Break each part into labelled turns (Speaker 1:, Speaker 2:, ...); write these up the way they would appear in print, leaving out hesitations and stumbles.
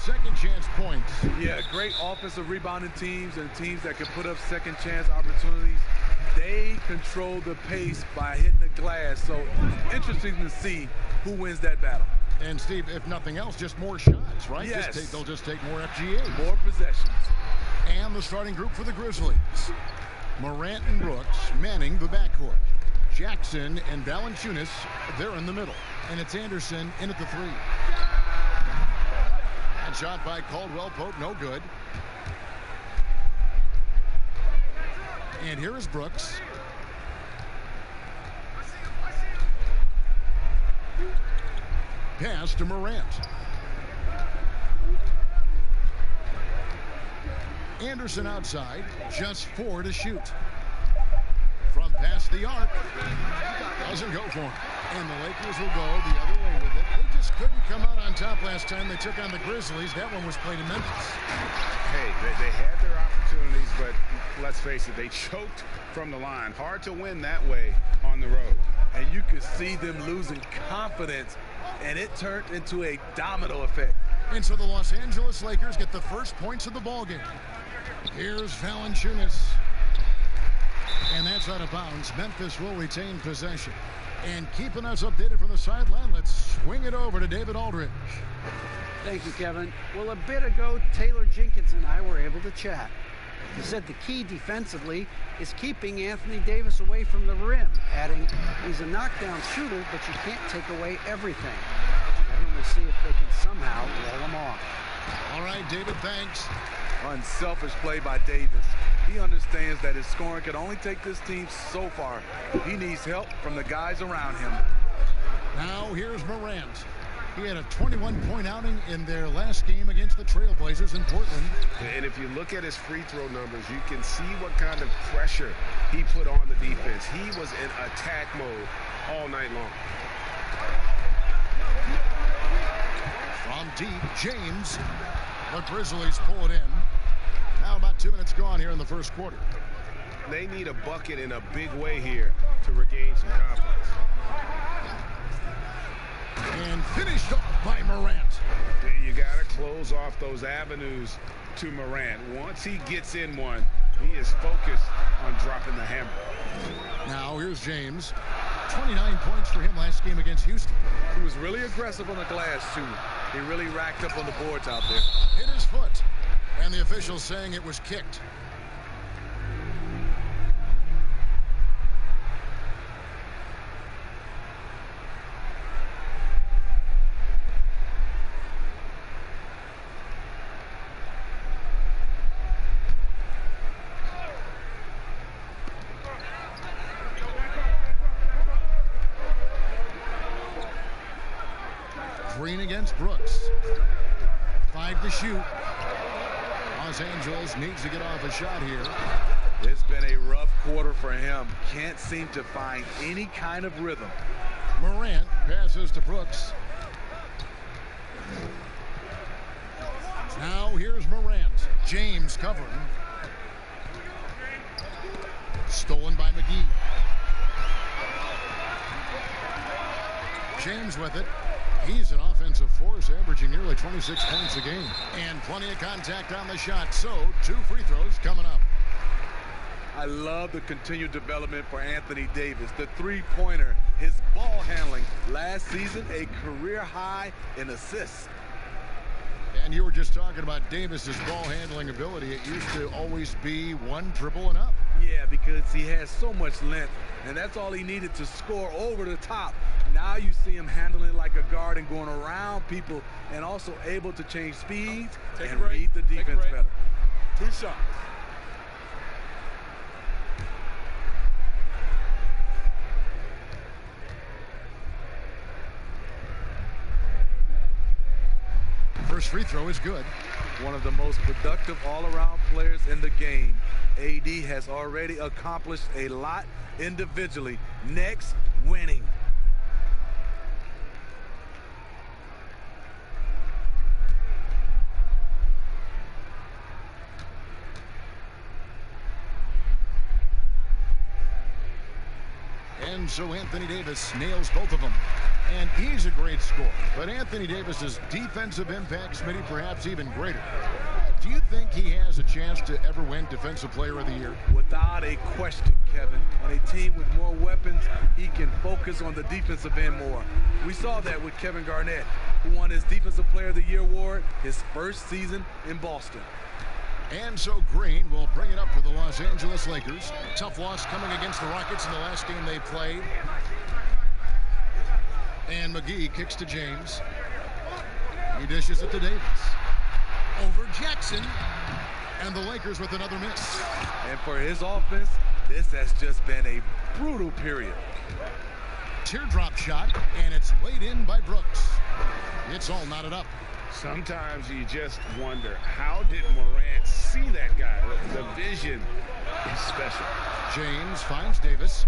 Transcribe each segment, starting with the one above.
Speaker 1: second chance points.
Speaker 2: Yeah, great offensive rebounding teams and teams that can put up second chance opportunities. They control the pace by hitting the glass. So interesting to see who wins that battle.
Speaker 1: And Steve, if nothing else, just more shots, right?
Speaker 2: Yes.
Speaker 1: They'll just take more FGA.
Speaker 2: More possessions.
Speaker 1: And the starting group for the Grizzlies. Morant and Brooks manning the backcourt. Jackson and Valanciunas, they're in the middle. And it's Anderson in at the three. And shot by Caldwell Pope, no good. And here is Brooks. Pass to Morant. Anderson outside, just 4 to shoot. From past the arc, doesn't go for him. And the Lakers will go the other way with it. They just couldn't come out on top last time they took on the Grizzlies. That one was played in Memphis.
Speaker 3: Hey, they had their opportunities, but let's face it, they choked from the line. Hard to win that way on the road.
Speaker 2: And you could see them losing confidence, and it turned into a domino effect.
Speaker 1: And so the Los Angeles Lakers get the first points of the ballgame. Here's Valanciunas. And that's out of bounds. Memphis will retain possession. And keeping us updated from the sideline, let's swing it over to David Aldridge.
Speaker 4: Thank you, Kevin. Well, a bit ago, Taylor Jenkins and I were able to chat. He said the key defensively is keeping Anthony Davis away from the rim, adding, he's a knockdown shooter, but you can't take away everything. And we'll see if they can somehow roll him off.
Speaker 1: All right, David, thanks.
Speaker 2: Unselfish play by Davis. He understands that his scoring can only take this team so far. He needs help from the guys around him.
Speaker 1: Now here's Morant. He had a 21-point outing in their last game against the Trailblazers in Portland.
Speaker 3: And if you look at his free throw numbers, you can see what kind of pressure he put on the defense. He was in attack mode all night long.
Speaker 1: From deep, James. The Grizzlies pull it in. Now about 2 minutes gone here in the first quarter.
Speaker 3: They need a bucket in a big way here to regain some confidence.
Speaker 1: And finished off by Morant.
Speaker 3: You got to close off those avenues to Morant. Once he gets in one, he is focused on dropping the hammer.
Speaker 1: Now here's James. 29 points for him last game against Houston.
Speaker 2: He was really aggressive on the glass, too. He really racked up on the boards out there.
Speaker 1: Hit his foot. And the officials saying it was kicked. Green against Brooks. 5 to shoot. Los Angeles needs to get off a shot here.
Speaker 2: It's been a rough quarter for him. Can't seem to find any kind of rhythm.
Speaker 1: Morant passes to Brooks. Now here's Morant. James covering. Stolen by McGee. James with it. He's an offensive force, averaging nearly 26 points a game. And plenty of contact on the shot, so 2 free throws coming up.
Speaker 2: I love the continued development for Anthony Davis. The three-pointer, his ball handling. Last season, a career high in assists.
Speaker 1: And you were just talking about Davis's ball handling ability. It used to always be 1 dribble and up.
Speaker 2: Yeah, because he has so much length, and that's all he needed to score over the top. Now you see him handling like a guard and going around people, and also able to change speeds and read the defense better. 2 shots.
Speaker 1: First free throw is good.
Speaker 2: One of the most productive all-around players in the game. AD has already accomplished a lot individually. Next, winning.
Speaker 1: And And so Anthony Davis nails both of them. And he's a great scorer. But Anthony Davis's defensive impact, Smitty, perhaps even greater. Do you think he has a chance to ever win Defensive Player of the Year?
Speaker 2: Without a question, Kevin. On a team with more weapons, he can focus on the defensive end more. We saw that with Kevin Garnett, who won his Defensive Player of the Year award his first season in Boston.
Speaker 1: And so Green will bring it up for the Los Angeles Lakers. Tough loss coming against the Rockets in the last game they played. And McGee kicks to James. He dishes it to Davis. Over Jackson. And the Lakers with another miss.
Speaker 2: And for his offense, this has just been a brutal period.
Speaker 1: Teardrop shot, and it's laid in by Brooks. It's all knotted up.
Speaker 3: Sometimes you just wonder, how did Morant see that guy? The vision is special.
Speaker 1: James finds Davis.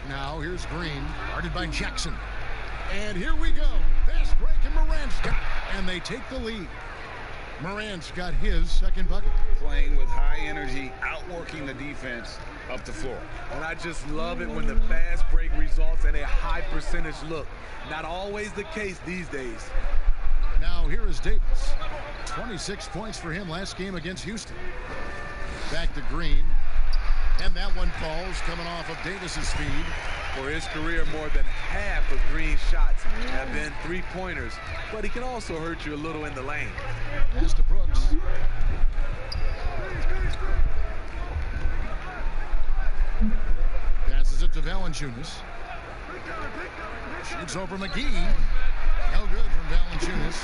Speaker 1: Now here's Green, guarded by Jackson. And here we go. Fast break, and Morant's got it. And they take the lead. Morant's got his second bucket.
Speaker 3: Playing with high energy, outworking the defense up the floor.
Speaker 2: And I just love it when the fast break results in a high percentage look. Not always the case these days.
Speaker 1: Now here is Davis. 26 points for him last game against Houston. Back to Green. And that one falls, coming off of Davis's feed.
Speaker 2: For his career, more than half of Green's shots have been three-pointers, but he can also hurt you a little in the lane.
Speaker 1: Pass to Brooks. Passes it to Valanciunas. Shoots over McGee. No good from Valanciunas.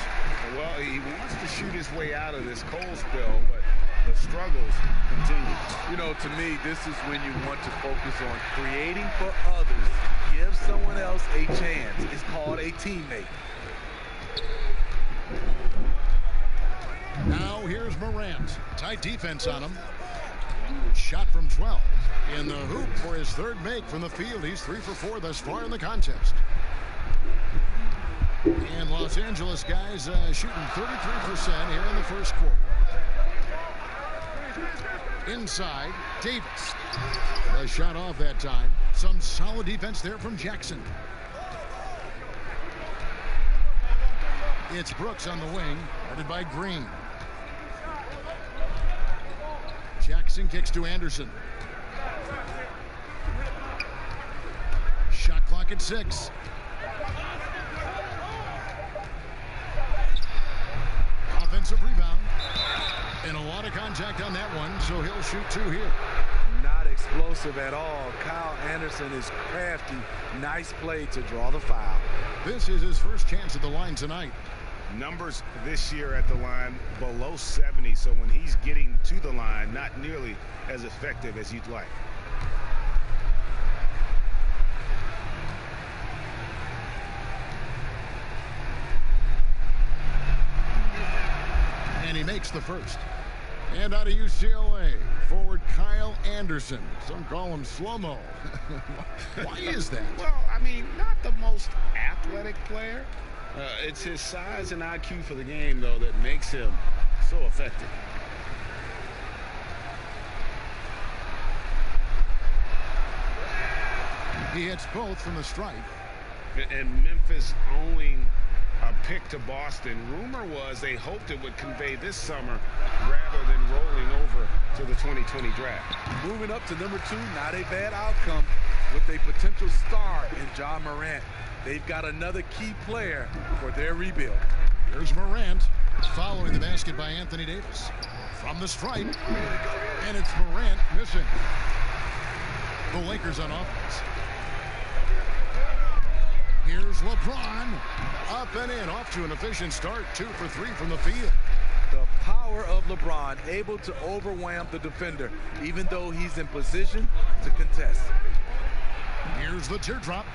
Speaker 3: Well, he wants to shoot his way out of this cold spell, but the struggles continue.
Speaker 2: You know, to me, this is when you want to focus on creating for others. Give someone else a chance. It's called a teammate.
Speaker 1: Now here's Morant. Tight defense on him. Shot from 12. In the hoop for his third make from the field. He's 3 for 4 thus far in the contest. And Los Angeles guys shooting 33% here in the first quarter. Inside, Davis. A shot off that time. Some solid defense there from Jackson. It's Brooks on the wing, guarded by Green. Jackson kicks to Anderson. Shot clock at 6. Offensive rebound. And a lot of contact on that one, so he'll shoot 2 here.
Speaker 2: Not explosive at all. Kyle Anderson is crafty. Nice play to draw the foul.
Speaker 1: This is his first chance at the line tonight.
Speaker 3: Numbers this year at the line below 70, so when he's getting to the line, not nearly as effective as you'd like.
Speaker 1: And he makes the first. And out of UCLA, forward Kyle Anderson. Some call him slow-mo. Why is that?
Speaker 3: Well, I mean, not the most athletic player. It's his size and IQ for the game, though, that makes him so effective.
Speaker 1: He hits both from the stripe.
Speaker 3: And Memphis owing a pick to Boston. Rumor was they hoped it would convey this summer rather than rolling over to the 2020 draft.
Speaker 2: Moving up to number 2, not a bad outcome with a potential star in John Morant. They've got another key player for their rebuild.
Speaker 1: Here's Morant following the basket by Anthony Davis. From the stripe, and it's Morant missing. The Lakers on offense. Here's LeBron. Up and in, off to an efficient start. 2 for 3 from the field.
Speaker 2: The power of LeBron, able to overwhelm the defender, even though he's in position to contest.
Speaker 1: Here's the teardrop.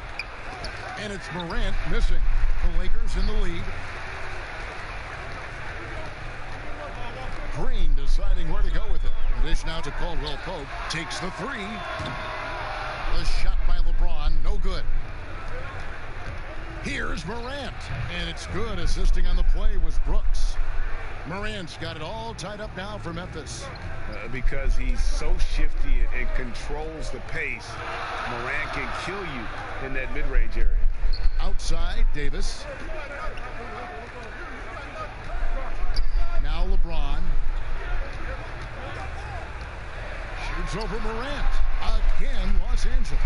Speaker 1: And it's Morant missing. The Lakers in the lead. Green deciding where to go with it. The dish now to Caldwell Pope. Takes the 3. The shot by LeBron, no good. Here's Morant, and it's good. Assisting on the play was Brooks. Morant's got it all tied up now for Memphis.
Speaker 3: Because he's so shifty and controls the pace, Morant can kill you in that mid-range area.
Speaker 1: Outside, Davis. Now LeBron. Shoots over Morant. Again, Los Angeles.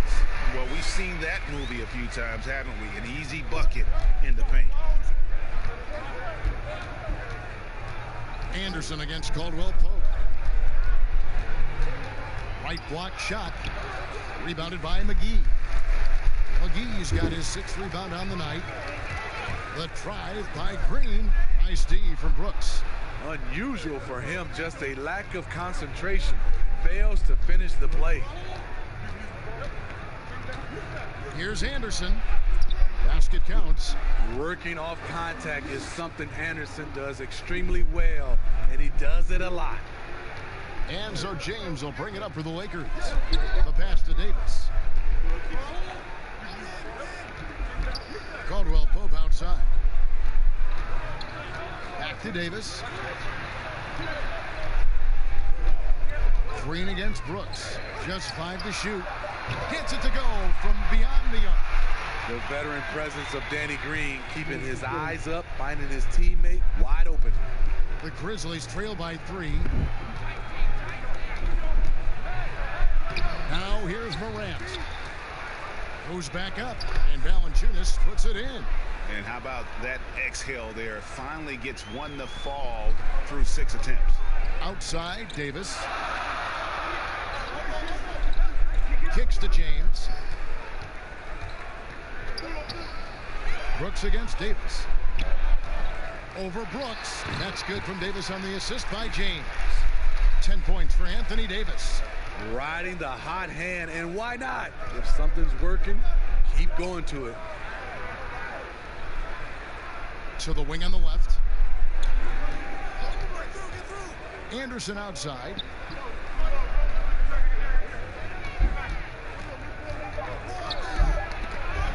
Speaker 5: Well, we've seen that movie a few times, haven't we? An easy bucket in the paint.
Speaker 1: Anderson against Caldwell Pope. Right block shot. Rebounded by McGee. McGee's got his 6th rebound on the night. The drive by Green. Nice D from Brooks.
Speaker 2: Unusual for him, just a lack of concentration. Fails to finish the play.
Speaker 1: Here's Anderson. Basket counts.
Speaker 2: Working off contact is something Anderson does extremely well, and he does it a lot.
Speaker 1: And so James will bring it up for the Lakers. The pass to Davis. Caldwell Pope outside. Back to Davis. Green against Brooks. Just 5 to shoot. Gets it to go from beyond the arc.
Speaker 2: The veteran presence of Danny Green, keeping his eyes up, finding his teammate wide open.
Speaker 1: The Grizzlies trail by 3. Now here's Morant. Goes back up, and Valanciunas puts it in.
Speaker 5: And how about that exhale there? Finally gets one to fall through 6 attempts.
Speaker 1: Outside, Davis. Kicks to James. Brooks against Davis. Over Brooks. That's good from Davis on the assist by James. 10 points for Anthony Davis.
Speaker 2: Riding the hot hand, and why not? If something's working, keep going to it.
Speaker 1: To the wing on the left. Anderson outside.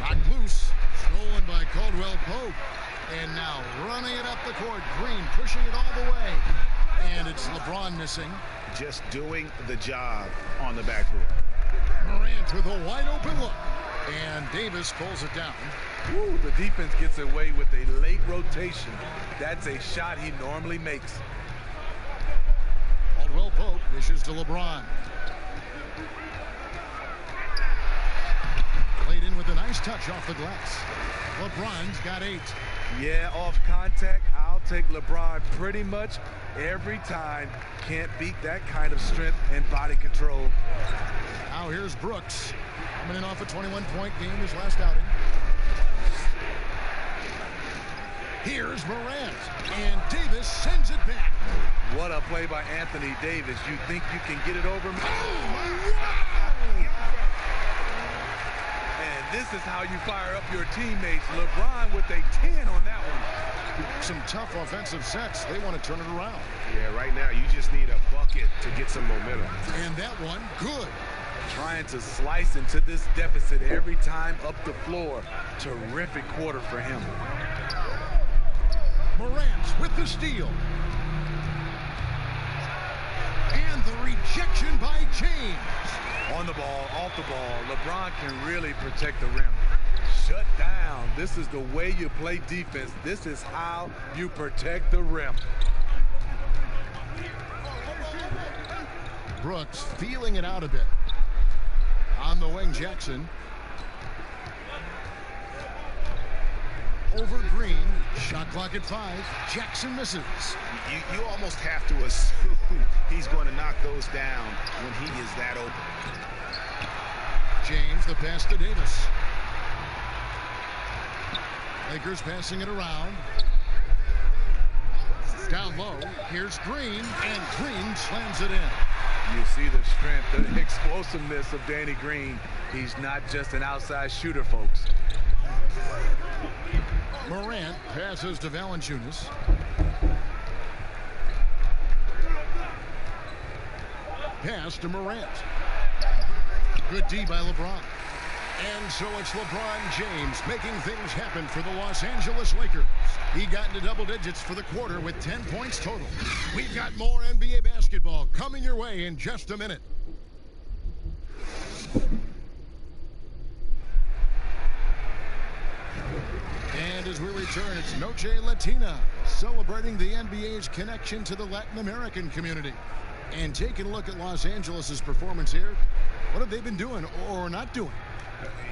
Speaker 1: Knocked loose. Stolen by Caldwell Pope. And now running it up the court. Green pushing it all the way. And it's LeBron missing.
Speaker 5: Just doing the job on the backboard.
Speaker 1: Morant with a wide open look. And Davis pulls it down.
Speaker 2: Ooh, the defense gets away with a late rotation. That's a shot he normally makes.
Speaker 1: Caldwell Pope dishes to LeBron. Played in with a nice touch off the glass. LeBron's got 8.
Speaker 2: Yeah, off contact, I'll take LeBron pretty much every time. Can't beat that kind of strength and body control.
Speaker 1: Now here's Brooks. Coming in off a 21-point game his last outing. Here's Morant. And Davis sends it back.
Speaker 2: What a play by Anthony Davis. You think you can get it over?
Speaker 1: Oh, wow!
Speaker 2: And this is how you fire up your teammates. LeBron with a 10 on that one.
Speaker 1: Some tough offensive sets. They want to turn it around.
Speaker 3: Yeah, right now you just need a bucket to get some momentum.
Speaker 1: And that one, good.
Speaker 2: Trying to slice into this deficit every time up the floor. Terrific quarter for him.
Speaker 1: Morant with the steal. And the rejection by James.
Speaker 2: On the ball, off the ball, LeBron can really protect the rim. Shut down. This is the way you play defense. This is how you protect the rim.
Speaker 1: Brooks feeling it out a bit. On the wing, Jackson. Over Green. Shot clock at 5. Jackson misses.
Speaker 5: You almost have to assume he's going to knock those down when he is that open.
Speaker 1: James, the pass to Davis. Lakers passing it around. Down low. Here's Green, and Green slams it in.
Speaker 2: You see the strength, the explosiveness of Danny Green. He's not just an outside shooter, folks.
Speaker 1: Morant passes to Valanciunas. Pass to Morant. Good D by LeBron. And so it's LeBron James making things happen for the Los Angeles Lakers. He got into double digits for the quarter with 10 points total. We've got more NBA basketball coming your way in just a minute. And as we return, it's Noche Latina, celebrating the NBA's connection to the Latin American community. And taking a look at Los Angeles' performance here, what have they been doing or not doing?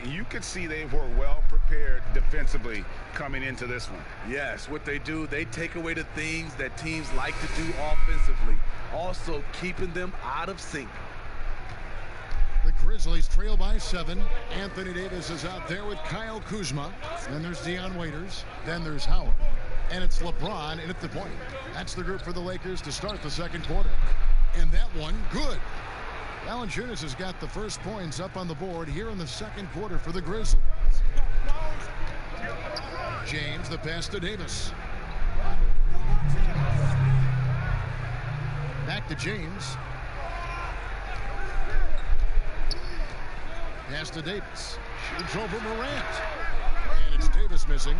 Speaker 3: You could see they were well prepared defensively coming into this one.
Speaker 2: Yes, what they do, they take away the things that teams like to do offensively, also keeping them out of sync.
Speaker 1: The Grizzlies trail by 7. Anthony Davis is out there with Kyle Kuzma. Then there's Dion Waiters. Then there's Howard. And it's LeBron in at the point. That's the group for the Lakers to start the second quarter. And that one, good. Valanciunas has got the first points up on the board here in the second quarter for the Grizzlies. James, the pass to Davis. Back to James. Pass to Davis. Shoots over Morant. And it's Davis missing.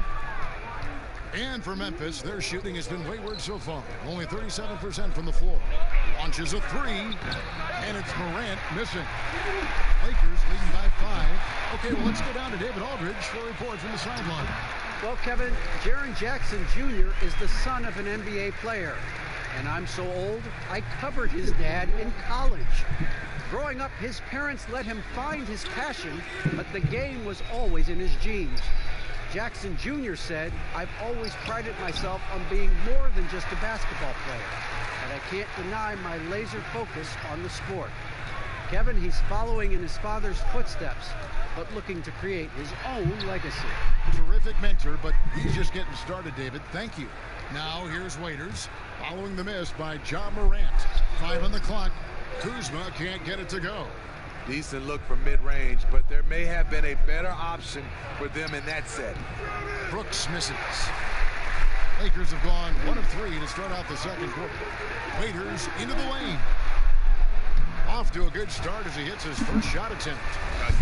Speaker 1: And for Memphis, their shooting has been wayward so far. Only 37% from the floor. Launches a 3. And it's Morant missing. Lakers leading by 5. Okay, well, let's go down to David Aldridge for a report from the sideline.
Speaker 4: Well, Kevin, Jaren Jackson Jr. is the son of an NBA player. And I'm so old, I covered his dad in college. Growing up, his parents let him find his passion, but the game was always in his genes. Jackson Jr. said, "I've always prided myself on being more than just a basketball player, but I can't deny my laser focus on the sport." Kevin, he's following in his father's footsteps, but looking to create his own legacy.
Speaker 1: Terrific mentor, but he's just getting started, David. Thank you. Now here's Waiters, following the miss by Ja Morant. 5 on the clock. Kuzma can't get it to go.
Speaker 2: Decent look from mid-range, but there may have been a better option for them in that set.
Speaker 1: Brooks misses. Lakers have gone 1 of 3 to start out the second quarter. Waiters into the lane. Off to a good start as he hits his first shot attempt.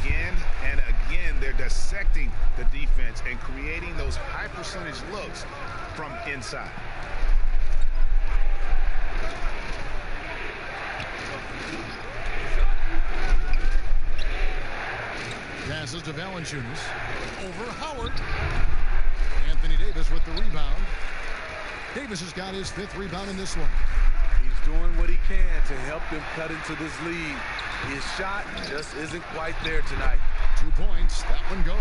Speaker 3: Again and again, they're dissecting the defense and creating those high percentage looks from inside.
Speaker 1: Passes to Valanciunas. Over Howard. Anthony Davis with the rebound. Davis has got his 5th rebound in this one.
Speaker 2: He's doing what he can to help them cut into this lead. His shot just isn't quite there tonight.
Speaker 1: 2 points. That one goes.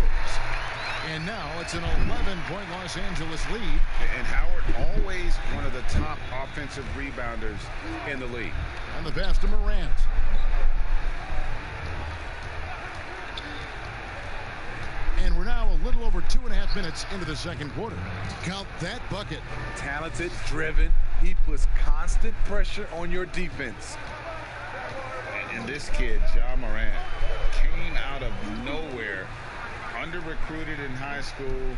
Speaker 1: And now it's an 11-point Los Angeles lead.
Speaker 3: And Howard, always one of the top offensive rebounders in the league.
Speaker 1: And the pass to Morant. And we're now a little over 2.5 minutes into the second quarter. Count that bucket.
Speaker 2: Talented, driven. He puts constant pressure on your defense.
Speaker 3: And this kid, Ja Morant, came out of nowhere, under-recruited in high school,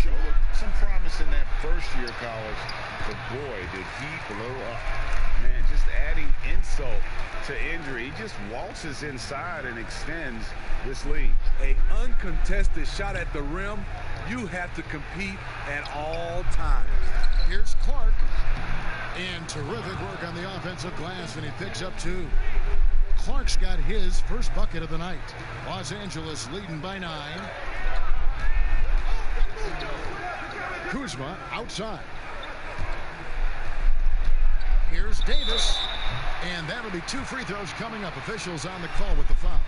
Speaker 3: showed some promise in that first year of college, but boy, did he blow up. Man, just adding insult to injury. He just waltzes inside and extends this lead.
Speaker 2: An uncontested shot at the rim, you have to compete at all times.
Speaker 1: Here's Clark. And terrific work on the offensive glass, and he picks up 2. Clark's got his first bucket of the night. Los Angeles leading by 9. Kuzma outside. Here's Davis. And that'll be 2 free throws coming up. Officials on the call with the foul.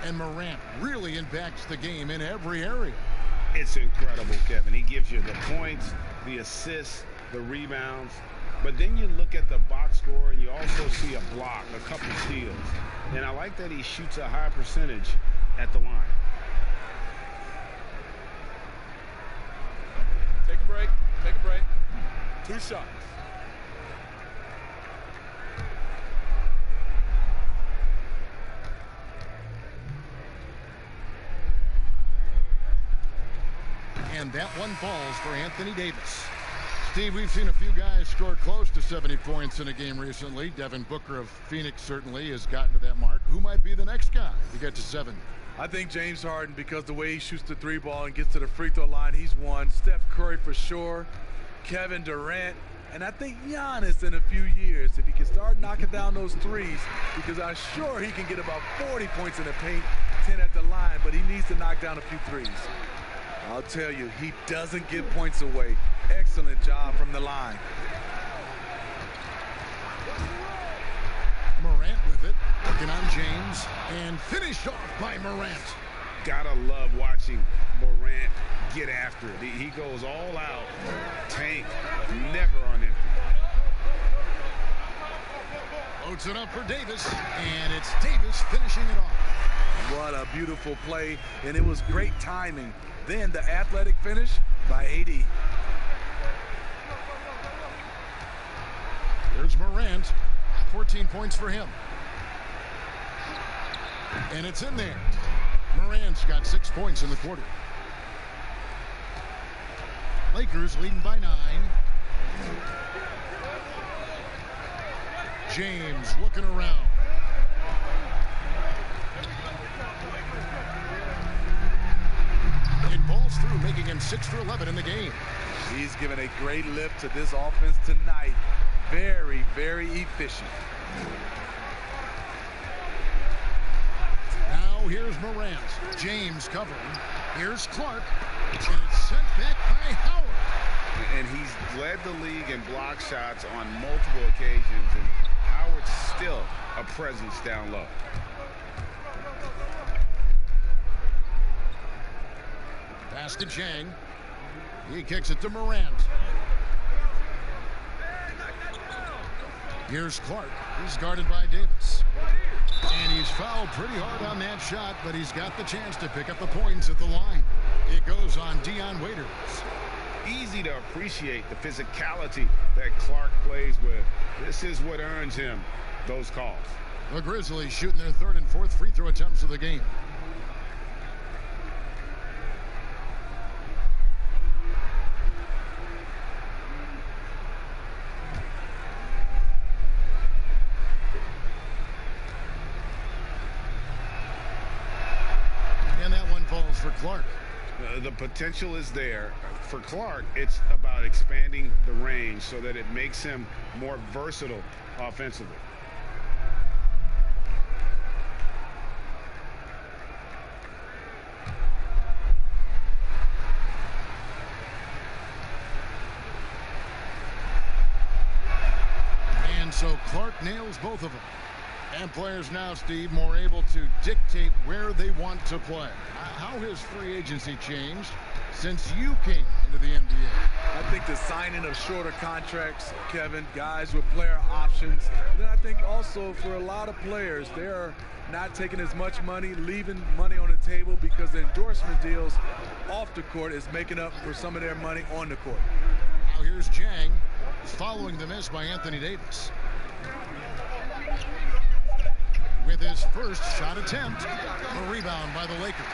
Speaker 1: And Morant really impacts the game in every area.
Speaker 3: It's incredible, Kevin. He gives you the points, the assists, the rebounds. But then you look at the box score and you also see a block, a couple steals. And I like that he shoots a high percentage at the line.
Speaker 2: Take a break. Take a break. 2 shots.
Speaker 1: And that one falls for Anthony Davis. Steve, we've seen a few guys score close to 70 points in a game recently. Devin Booker of Phoenix certainly has gotten to that mark. Who might be the next guy to get to 70?
Speaker 2: I think James Harden, because the way he shoots the three ball and gets to the free throw line, he's won. Steph Curry for sure. Kevin Durant. And I think Giannis in a few years, if he can start knocking down those threes, because I'm sure he can get about 40 points in the paint, 10 at the line, but he needs to knock down a few threes. I'll tell you, he doesn't give points away. Excellent job from the line.
Speaker 1: Morant with it, working on James, and finished off by Morant.
Speaker 3: Gotta love watching Morant get after it. He goes all out, tank, never on empty.
Speaker 1: Loads it up for Davis, and it's Davis finishing it off.
Speaker 2: What a beautiful play, and it was great timing. Then the athletic finish by AD.
Speaker 1: Here's Morant, 14 points for him. And it's in there. Morant's got 6 points in the quarter. Lakers leading by 9. James looking around. It balls through, making him 6 for 11 in the game.
Speaker 2: He's given a great lift to this offense tonight. Very, very efficient.
Speaker 1: Now here's Morant. James covering. Here's Clark. And it's sent back by Howard.
Speaker 3: And he's led the league in block shots on multiple occasions, and Howard's still a presence down low.
Speaker 1: Pass to Chang. He kicks it to Morant. Here's Clark. He's guarded by Davis. And he's fouled pretty hard on that shot, but he's got the chance to pick up the points at the line. It goes on Dion Waiters.
Speaker 3: Easy to appreciate the physicality that Clark plays with. This is what earns him those calls.
Speaker 1: The Grizzlies shooting their 3rd and 4th free throw attempts of the game. And that one falls for Clark.
Speaker 3: The potential is there. For Clark, it's about expanding the range so that it makes him more versatile offensively.
Speaker 1: And so Clark nails both of them. And players now, Steve, more able to dictate where they want to play. How has free agency changed since you came into the NBA?
Speaker 2: I think the signing of shorter contracts, Kevin, guys with player options. And then I think also for a lot of players, they're not taking as much money, leaving money on the table because the endorsement deals off the court is making up for some of their money on the court.
Speaker 1: Now here's Jang following the miss by Anthony Davis. With his first shot attempt, a rebound by the Lakers.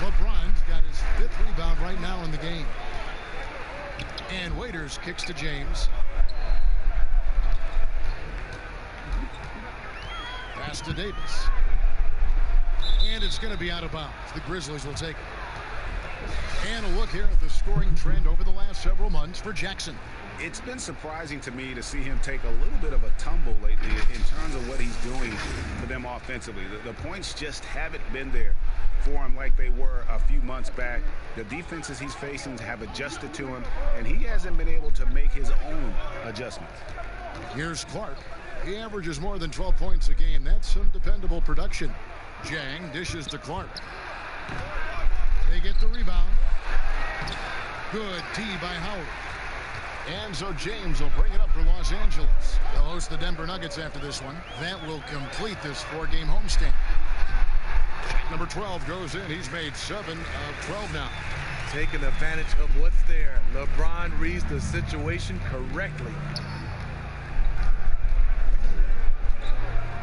Speaker 1: LeBron's got his 5th rebound right now in the game. And Waiters kicks to James. Pass to Davis. And it's going to be out of bounds. The Grizzlies will take it. And a look here at the scoring trend over the last several months for Jackson.
Speaker 5: It's been surprising to me to see him take a little bit of a tumble lately in terms of what he's doing for them offensively. The points just haven't been there for him like they were a few months back. The defenses he's facing have adjusted to him, and he hasn't been able to make his own adjustments.
Speaker 1: Here's Clark. He averages more than 12 points a game. That's some dependable production. Jang dishes to Clark. They get the rebound. Good D by Howard. And so James will bring it up for Los Angeles. They'll host the Denver Nuggets after this one. That will complete this 4-game homestand. Shot number 12 goes in. He's made 7 of 12 now.
Speaker 2: Taking advantage of what's there. LeBron reads the situation correctly.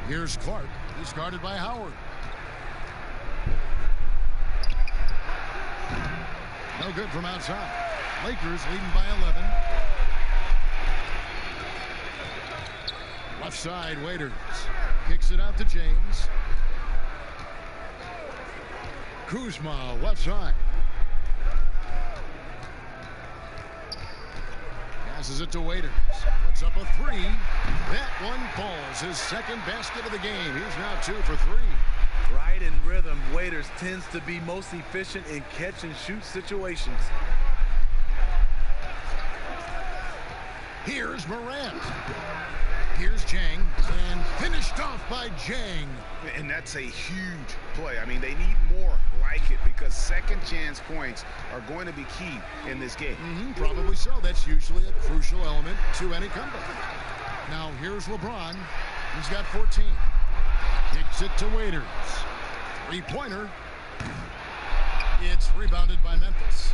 Speaker 1: Here's Clark. He's guarded by Howard. No good from outside. Lakers leading by 11. Left side, Waiters kicks it out to James. Kuzma, left side. Passes it to Waiters. Puts up a three. That one falls. His second basket of the game. He's now 2 for 3.
Speaker 2: Right in rhythm, Waiters tends to be most efficient in catch-and-shoot situations.
Speaker 1: Here's Morant. Here's Jang, and finished off by Jang.
Speaker 5: And that's a huge play. I mean, they need more like it because second chance points are going to be key in this game.
Speaker 1: Probably so. That's usually a crucial element to any comeback. Now here's LeBron. He's got 14. Kicks it to Waiters. Three-pointer. It's rebounded by Memphis.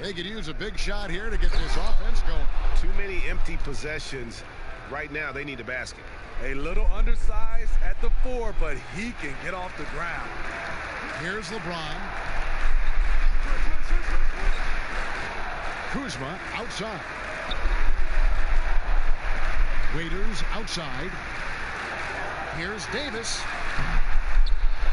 Speaker 1: They could use a big shot here to get this offense going.
Speaker 5: Too many empty possessions. Right now, they need a basket.
Speaker 2: A little undersized at the 4, but he can get off the ground.
Speaker 1: Here's LeBron. Kuzma outside. Waiters outside. Here's Davis.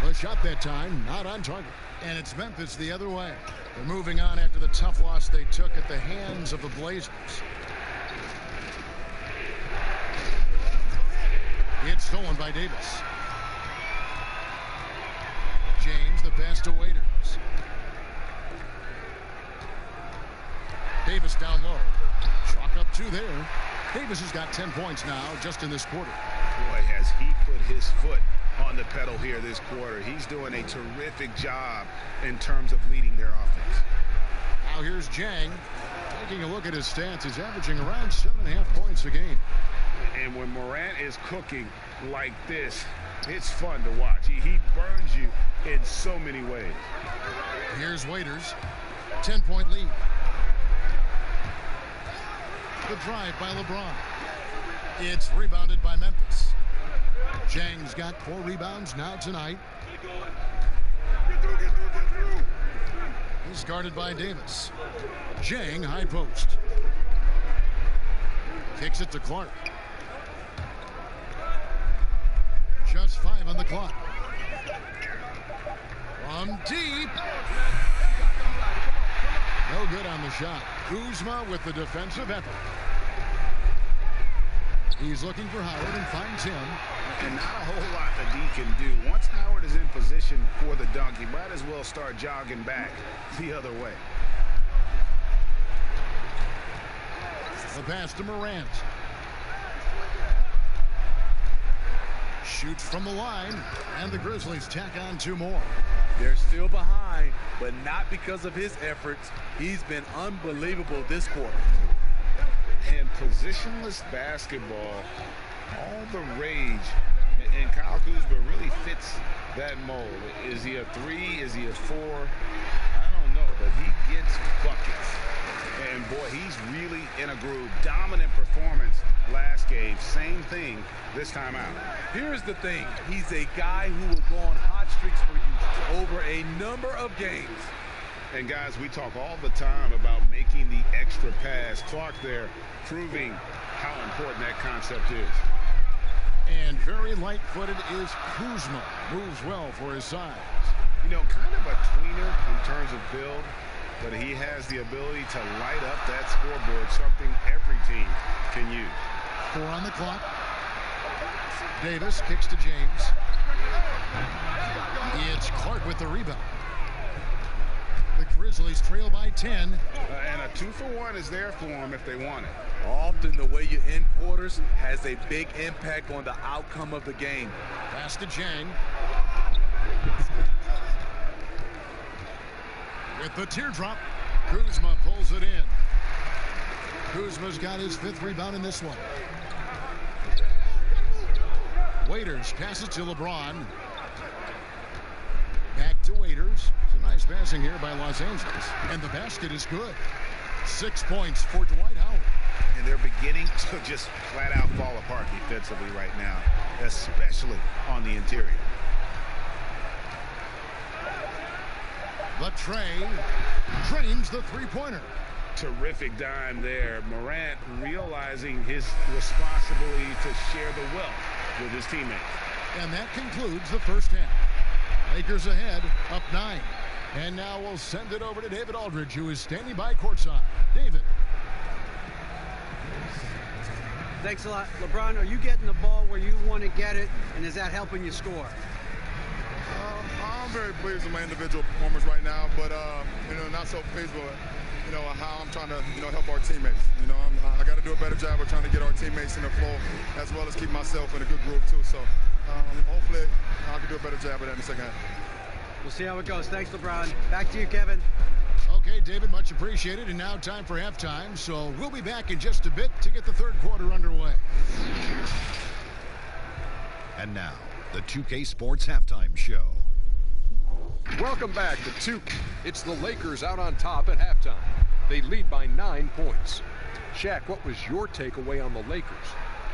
Speaker 1: A shot that time, not on target. And it's Memphis the other way. They're moving on after the tough loss they took at the hands of the Blazers. It's stolen by Davis. James, the pass to Waiters. Davis down low. Chalk up 2 there. Davis has got 10 points now just in this quarter.
Speaker 5: Boy, has he put his foot on the pedal here this quarter. He's doing a terrific job in terms of leading their offense.
Speaker 1: Now here's Jang. Taking a look at his stats, he's averaging around 7.5 points a game.
Speaker 5: And when Morant is cooking like this, it's fun to watch. He burns you in so many ways.
Speaker 1: Here's Waiters. 10-point lead. The drive by LeBron. It's rebounded by Memphis. Jang's got 4 rebounds now tonight. He's guarded by Davis. Jang, high post. Kicks it to Clark. Just 5 on the clock. From deep. No good on the shot. Kuzma with the defensive effort. He's looking for Howard and finds him.
Speaker 5: And not a whole lot that he can do. Once Howard is in position for the dunk, he might as well start jogging back the other way.
Speaker 1: The pass to Morant. Shoots from the line, and the Grizzlies tack on 2 more.
Speaker 2: They're still behind, but not because of his efforts. He's been unbelievable this quarter.
Speaker 3: And positionless basketball, all the rage, and Kyle Kuzma really fits that mold. Is he a 3? Is he a 4? I don't know, but he gets buckets.
Speaker 5: And boy, he's really in a groove. Dominant performance last game. Same thing this time out.
Speaker 2: Here's the thing. He's a guy who will go on hot streaks for you over a number of games.
Speaker 3: And guys, we talk all the time about making the extra pass. Clark there proving how important that concept is.
Speaker 1: And very light-footed is Kuzma. Moves well for his size.
Speaker 5: You know, kind of a tweener in terms of build, but he has the ability to light up that scoreboard, something every team can use.
Speaker 1: 4 on the clock. Davis kicks to James. It's Clark with the rebound. The Grizzlies trail by 10.
Speaker 5: And a 2-for-1 is there for them if they want it.
Speaker 2: Often the way you end quarters has a big impact on the outcome of the game.
Speaker 1: Pass to Jang. With the teardrop, Kuzma pulls it in. Kuzma's got his 5th rebound in this one. Waiters passes to LeBron. Back to Waiters. It's a nice passing here by Los Angeles. And the basket is good. 6 points for Dwight Howard.
Speaker 5: And they're beginning to just flat out fall apart defensively right now, especially on the interior.
Speaker 1: But Trey drains the 3-pointer.
Speaker 5: Terrific dime there. Morant realizing his responsibility to share the wealth with his teammates.
Speaker 1: And that concludes the first half. Lakers ahead, up 9. And now we'll send it over to David Aldridge, who is standing by courtside. David.
Speaker 4: Thanks a lot. LeBron, are you getting the ball where you want to get it, and is that helping you score?
Speaker 6: I'm very pleased with my individual performance right now, but not so pleased with how I'm trying to help our teammates. I got to do a better job of trying to get our teammates in the flow, as well as keep myself in a good groove too. So hopefully I can do a better job of that in the second half.
Speaker 4: We'll see how it goes. Thanks, LeBron. Back to you, Kevin.
Speaker 1: Okay, David, much appreciated. And now time for halftime. So we'll be back in just a bit to get the third quarter underway.
Speaker 7: And now, the 2K Sports Halftime Show.
Speaker 8: Welcome back to 2K. It's the Lakers out on top at halftime. They lead by 9 points. Shaq, what was your takeaway on the Lakers?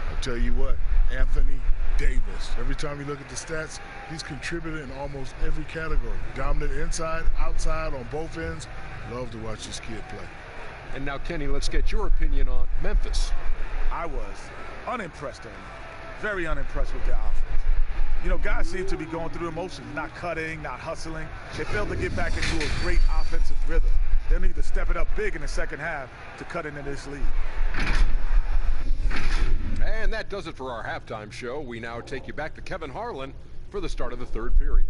Speaker 9: I'll tell you what, Anthony Davis. Every time you look at the stats, he's contributed in almost every category. Dominant inside, outside, on both ends. Love to watch this kid play.
Speaker 8: And now, Kenny, let's get your opinion on Memphis.
Speaker 10: I was unimpressed, very unimpressed with their offense. Guys seem to be going through the motions, not cutting, not hustling. They failed to get back into a great offensive rhythm. They'll need to step it up big in the second half to cut into this lead.
Speaker 8: And that does it for our halftime show. We now take you back to Kevin Harlan for the start of the third period.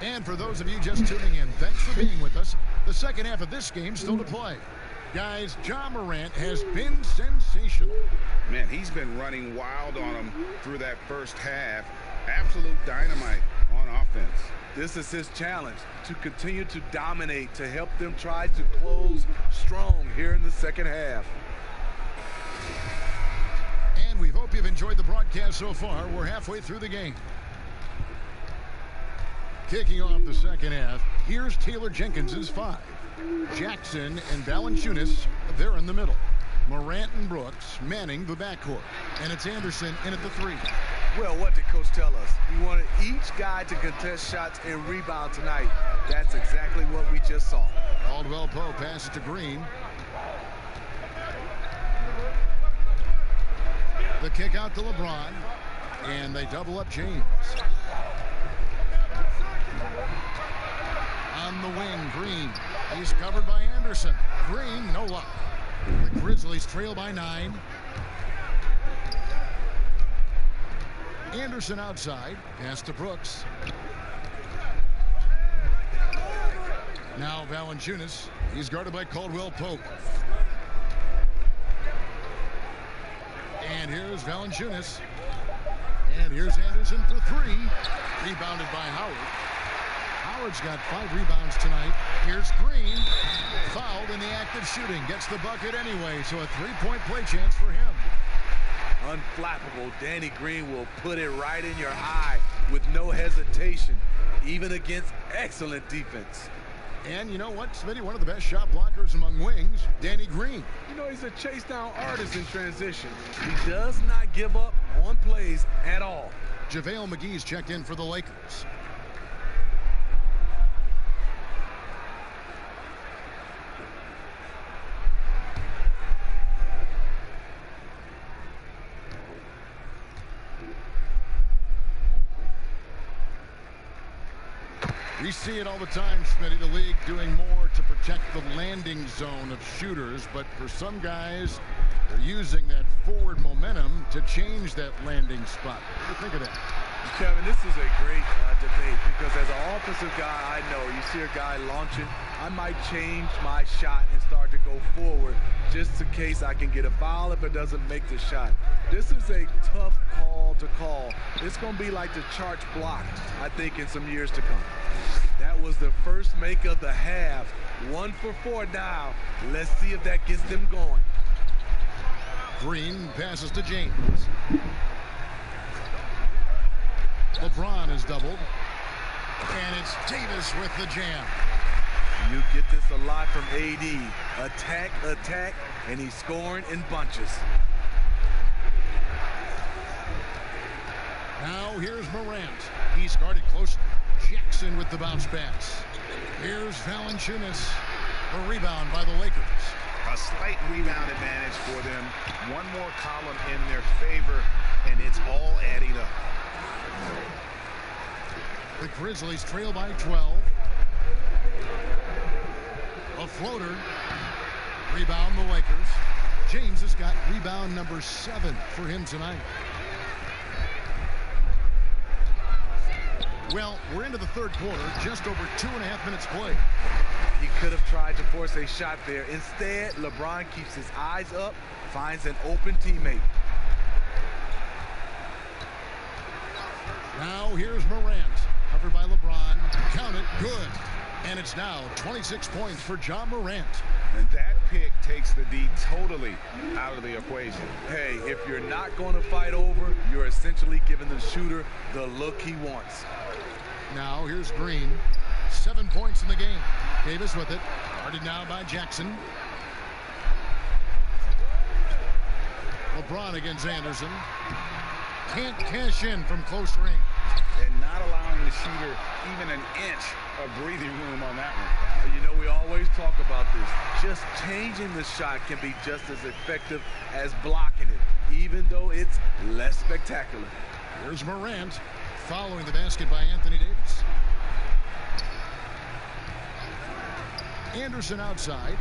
Speaker 1: And for those of you just tuning in, thanks for being with us. The second half of this game still to play. Guys, Ja Morant has been sensational.
Speaker 3: Man, he's been running wild on him through that first half. Absolute dynamite on offense.
Speaker 2: This is his challenge, to continue to dominate, to help them try to close strong here in the second half.
Speaker 1: And we hope you've enjoyed the broadcast so far. We're halfway through the game. Kicking off the second half, here's Taylor Jenkins's 5. Jackson and Valanciunas, they're in the middle. Morant and Brooks manning the backcourt. And it's Anderson in at the 3.
Speaker 2: Well, what did Coach tell us? He wanted each guy to contest shots and rebound tonight. That's exactly what we just saw.
Speaker 1: Caldwell Pope passes to Green. The kick out to LeBron. And they double up James. On the wing, Green. He's covered by Anderson. Green, no luck. The Grizzlies trail by 9. Anderson outside. Pass to Brooks. Now Valanciunas. He's guarded by Caldwell Pope. And here's Valanciunas. And here's Anderson for 3. Rebounded by Howard. Howard's got 5 rebounds tonight. Here's Green. Fouled in the act of shooting. Gets the bucket anyway, so a 3-point play chance for him.
Speaker 2: Unflappable. Danny Green will put it right in your eye with no hesitation, even against excellent defense.
Speaker 1: And you know what, Smitty? One of the best shot blockers among wings, Danny Green.
Speaker 2: He's a chase-down artist in transition. He does not give up on plays at all.
Speaker 1: JaVale McGee's checked in for the Lakers. We see it all the time, Smitty, the league doing more to protect the landing zone of shooters, but for some guys, they're using that forward momentum to change that landing spot. What do you think of that?
Speaker 2: Kevin, this is a great debate because as an offensive guy, I know you see a guy launching, I might change my shot and start to go forward just in case I can get a foul if it doesn't make the shot. This is a tough call to call. It's going to be like the charge block, I think, in some years to come. That was the first make of the half. 1 for 4 now. Let's see if that gets them going.
Speaker 1: Green passes to James. LeBron is doubled. And it's Davis with the jam.
Speaker 2: You get this a lot from AD. Attack, attack, and he's scoring in bunches.
Speaker 1: Now here's Morant. He's guarded closely. Jackson with the bounce pass. Here's Valanciunas. The rebound by the Lakers.
Speaker 5: A slight rebound advantage for them. One more column in their favor, and it's all adding up.
Speaker 1: The Grizzlies trail by 12. A floater. Rebound the Lakers. James has got rebound number 7 for him tonight. Well, we're into the third quarter, just over 2.5 minutes played.
Speaker 2: He could have tried to force a shot there. Instead, LeBron keeps his eyes up, finds an open teammate.
Speaker 1: Now here's Morant, covered by LeBron. Count it, good. And it's now 26 points for John Morant.
Speaker 5: And that pick takes the D totally out of the equation.
Speaker 2: Hey, if you're not going to fight over, you're essentially giving the shooter the look he wants.
Speaker 1: Now here's Green. 7 points in the game. Davis with it. Guarded now by Jackson. LeBron against Anderson. Can't cash in from close range.
Speaker 5: And not allowing the shooter even an inch of breathing room on that one.
Speaker 2: You know, we always talk about this. Just changing the shot can be just as effective as blocking it, even though it's less spectacular.
Speaker 1: Here's Morant following the basket by Anthony Davis. Anderson outside.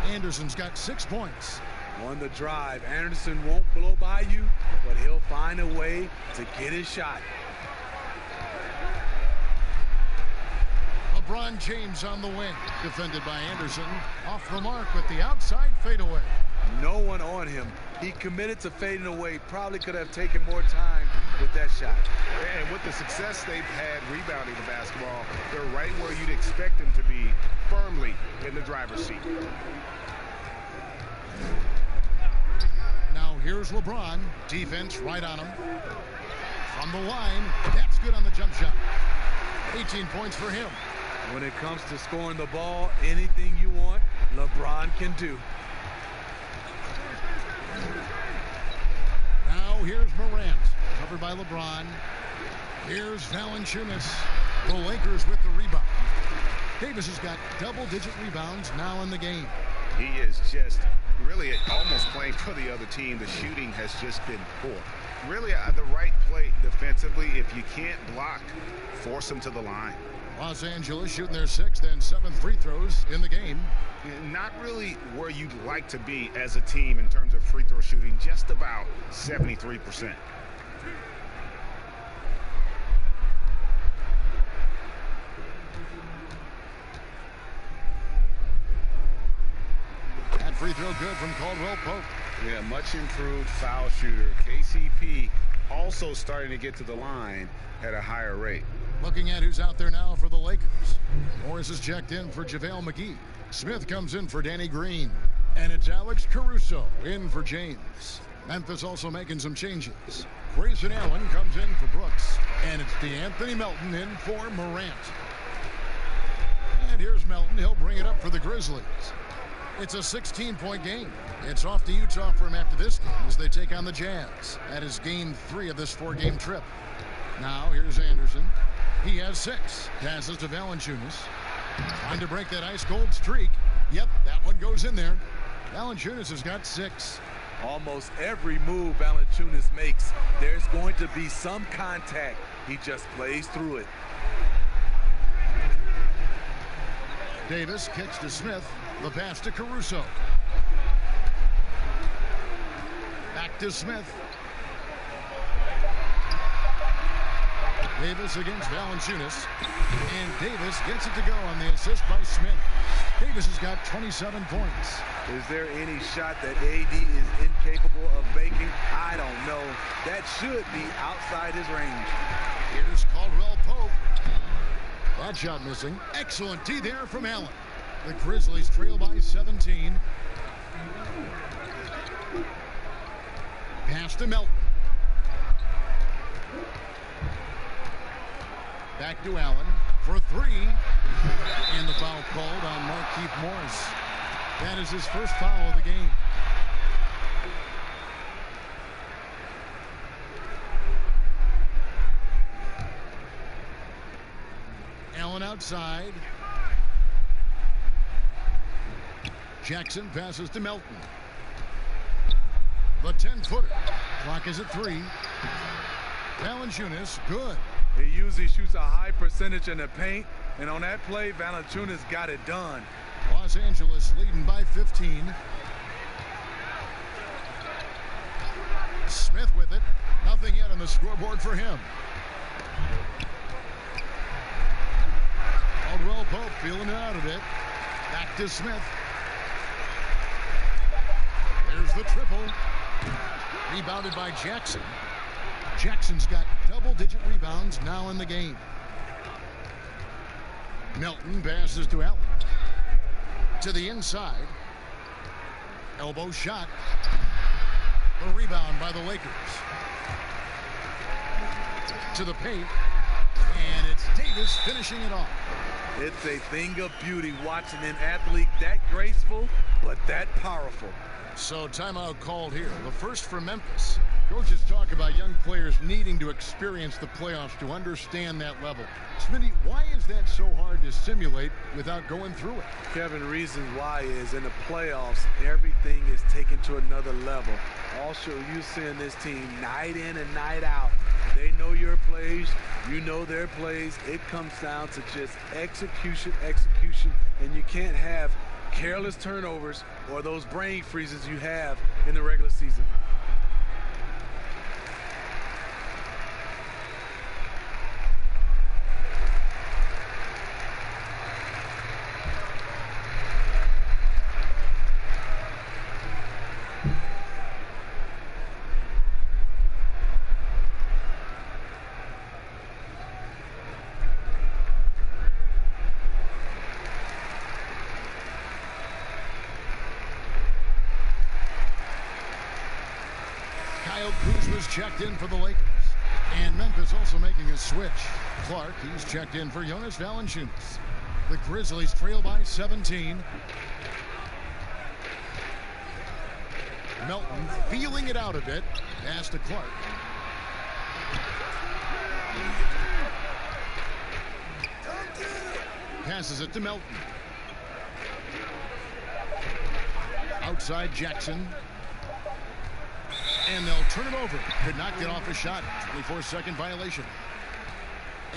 Speaker 1: Anderson's got 6 points.
Speaker 2: On the drive, Anderson won't blow by you, but he'll find a way to get his shot.
Speaker 1: LeBron James on the wing, defended by Anderson. Off the mark with the outside fadeaway.
Speaker 2: No one on him. He committed to fading away. Probably could have taken more time with that shot.
Speaker 5: And with the success they've had rebounding the basketball, they're right where you'd expect them to be, firmly in the driver's seat.
Speaker 1: Now here's LeBron. Defense right on him. From the line, that's good on the jump shot. 18 points for him.
Speaker 2: When it comes to scoring the ball, anything you want, LeBron can do.
Speaker 1: Now here's Morant, covered by LeBron. Here's Valanciunas. The Lakers with the rebound. Davis has got double-digit rebounds now in the game.
Speaker 5: He is just really almost playing for the other team. The shooting has just been poor. Really the right play defensively. If you can't block, force them to the line.
Speaker 1: Los Angeles shooting their 6th and 7th free throws in the game.
Speaker 5: Not really where you'd like to be as a team in terms of free throw shooting, just about 73%.
Speaker 1: That free throw good from Caldwell Pope.
Speaker 5: Yeah, much improved foul shooter. KCP also starting to get to the line at a higher rate.
Speaker 1: Looking at who's out there now for the Lakers. Morris is checked in for JaVale McGee. Smith comes in for Danny Green. And it's Alex Caruso in for James. Memphis also making some changes. Grayson Allen comes in for Brooks. And it's DeAnthony Melton in for Morant. And here's Melton. He'll bring it up for the Grizzlies. It's a 16-point game. It's off to Utah for him after this game as they take on the Jazz. That is game 3 of this 4-game trip. Now here's Anderson. He has 6. Passes to Valanciunas. Trying to break that ice-cold streak. Yep, that one goes in there. Valanciunas has got 6.
Speaker 2: Almost every move Valanciunas makes, there's going to be some contact. He just plays through it.
Speaker 1: Davis kicks to Smith. The pass to Caruso. Back to Smith. Davis against Valanciunas. And Davis gets it to go on the assist by Smith. Davis has got 27 points.
Speaker 2: Is there any shot that AD is incapable of making? I don't know. That should be outside his range.
Speaker 1: Here's Caldwell Pope. That shot missing. Excellent D there from Allen. The Grizzlies trail by 17. Pass to Melton. Back to Allen for 3. And the foul called on Markieff Morris. That is his first foul of the game. Allen outside. Jackson passes to Melton. The 10-footer. Clock is at 3. Valanciunas, good.
Speaker 2: He usually shoots a high percentage in the paint, and on that play, Valanciunas got it done.
Speaker 1: Los Angeles leading by 15. Smith with it. Nothing yet on the scoreboard for him. Caldwell Pope feeling it out a bit. Back to Smith. There's the triple. Rebounded by Jackson. Jackson's got double-digit rebounds now in the game. Melton passes to Allen. To the inside. Elbow shot. The rebound by the Lakers. To the paint. And it's Davis finishing it off.
Speaker 2: It's a thing of beauty watching an athlete that graceful, but that powerful.
Speaker 1: So timeout called here. The first for Memphis. Coaches talk about young players needing to experience the playoffs to understand that level. Smitty, why is that so hard to simulate without going through it?
Speaker 2: Kevin, reasons why is in the playoffs, everything is taken to another level. Also, you seeing this team night in and night out. They know your plays, you know their plays. It comes down to just execution, and you can't have careless turnovers or those brain freezes you have in the regular season.
Speaker 1: Checked in for the Lakers. And Memphis also making a switch. Clark, he's checked in for Jonas Valanciunas. The Grizzlies trail by 17. Melton feeling it out a bit. Pass to Clark. Passes it to Melton. Outside Jackson. And they'll turn it over. Could not get off a shot. 24-second violation.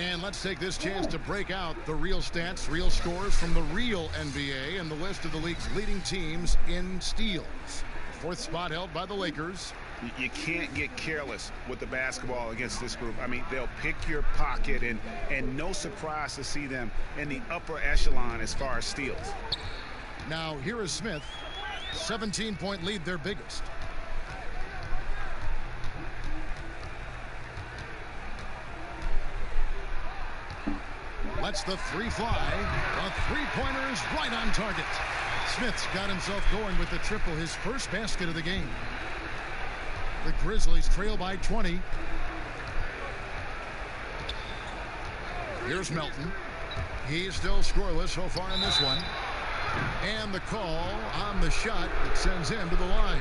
Speaker 1: And let's take this chance to break out the real stats, real scores from the real NBA and the list of the league's leading teams in steals. Fourth spot held by the Lakers.
Speaker 5: You can't get careless with the basketball against this group. I mean, they'll pick your pocket, and no surprise to see them in the upper echelon as far as steals.
Speaker 1: Now, here is Smith. 17-point lead, their biggest. Lets the three fly. The three-pointer is right on target. Smith's got himself going with the triple, his first basket of the game. The Grizzlies trail by 20. Here's Melton. He's still scoreless so far in this one. And the call on the shot that sends him to the line.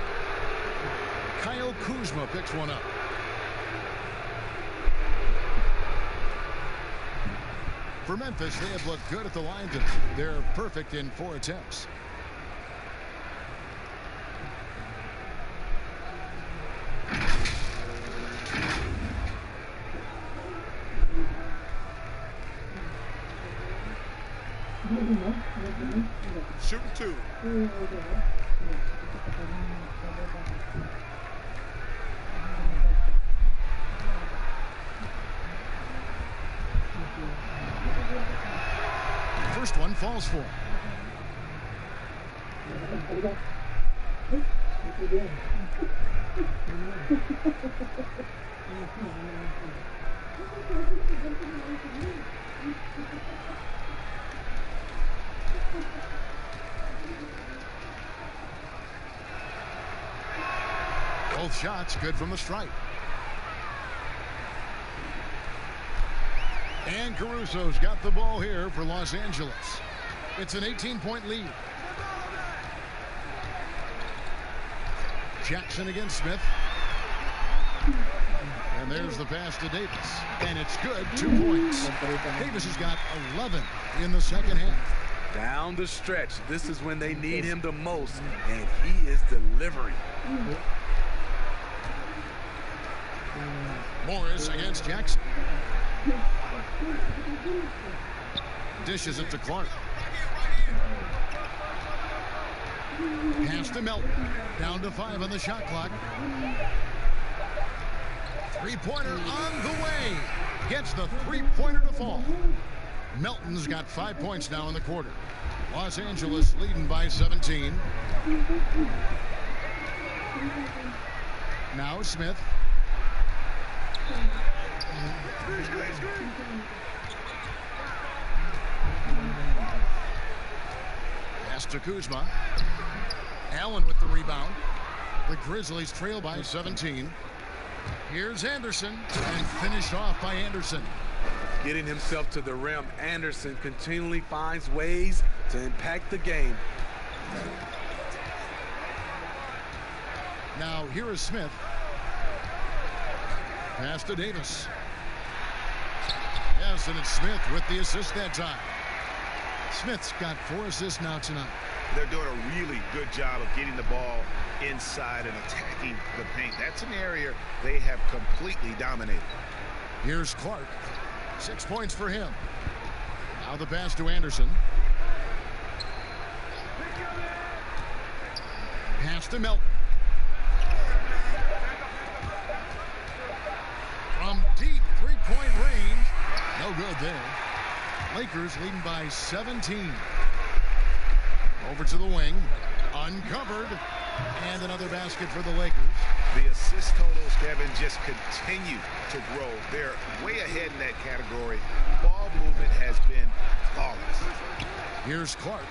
Speaker 1: Kyle Kuzma picks one up. For Memphis, they have looked good at the line. They're perfect in 4 attempts.
Speaker 6: Shooting 2.
Speaker 1: First one falls for him. Both shots good from the stripe. And Caruso's got the ball here for Los Angeles. It's an 18-point lead. Jackson against Smith. And there's the pass to Davis. And it's good, 2 points. Davis has got 11 in the second half.
Speaker 2: Down the stretch, this is when they need him the most, and he is delivering.
Speaker 1: Morris against Jackson. Dishes it to Clark. Pass to Melton. Down to 5 on the shot clock. Three-pointer on the way. Gets the three-pointer to fall. Melton's got 5 points now in the quarter. Los Angeles leading by 17. Now Smith. Pass to Kuzma. Allen with the rebound. The Grizzlies trail by 17. Here's Anderson, and finished off by Anderson.
Speaker 2: Getting himself to the rim, Anderson continually finds ways to impact the game.
Speaker 1: Now here is Smith. Pass to Davis. Yes, and it's Smith with the assist that time. Smith's got 4 assists now tonight.
Speaker 5: They're doing a really good job of getting the ball inside and attacking the paint. That's an area they have completely dominated.
Speaker 1: Here's Clark. 6 points for him. Now the pass to Anderson. Pass to Melton. From deep three-point range. No good there. Lakers leading by 17. Over to the wing. Uncovered. And another basket for the Lakers.
Speaker 5: The assist totals, Kevin, just continue to grow. They're way ahead in that category. Ball movement has been flawless.
Speaker 1: Here's Clark.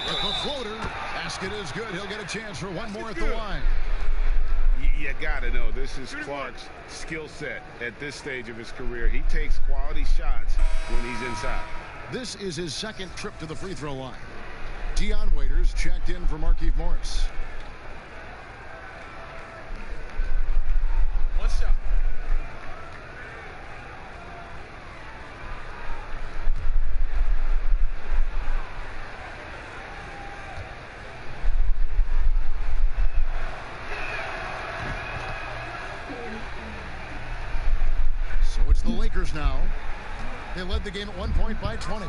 Speaker 1: With the floater. Basket is good. He'll get a chance for one more at the line.
Speaker 3: You got to know, this is Clark's skill set at this stage of his career. He takes quality shots when he's inside.
Speaker 1: This is his second trip to the free throw line. Dion Waiters checked in for Markieff Morris.
Speaker 2: One shot.
Speaker 1: So it's the Lakers now. They led the game at 1 point by 20.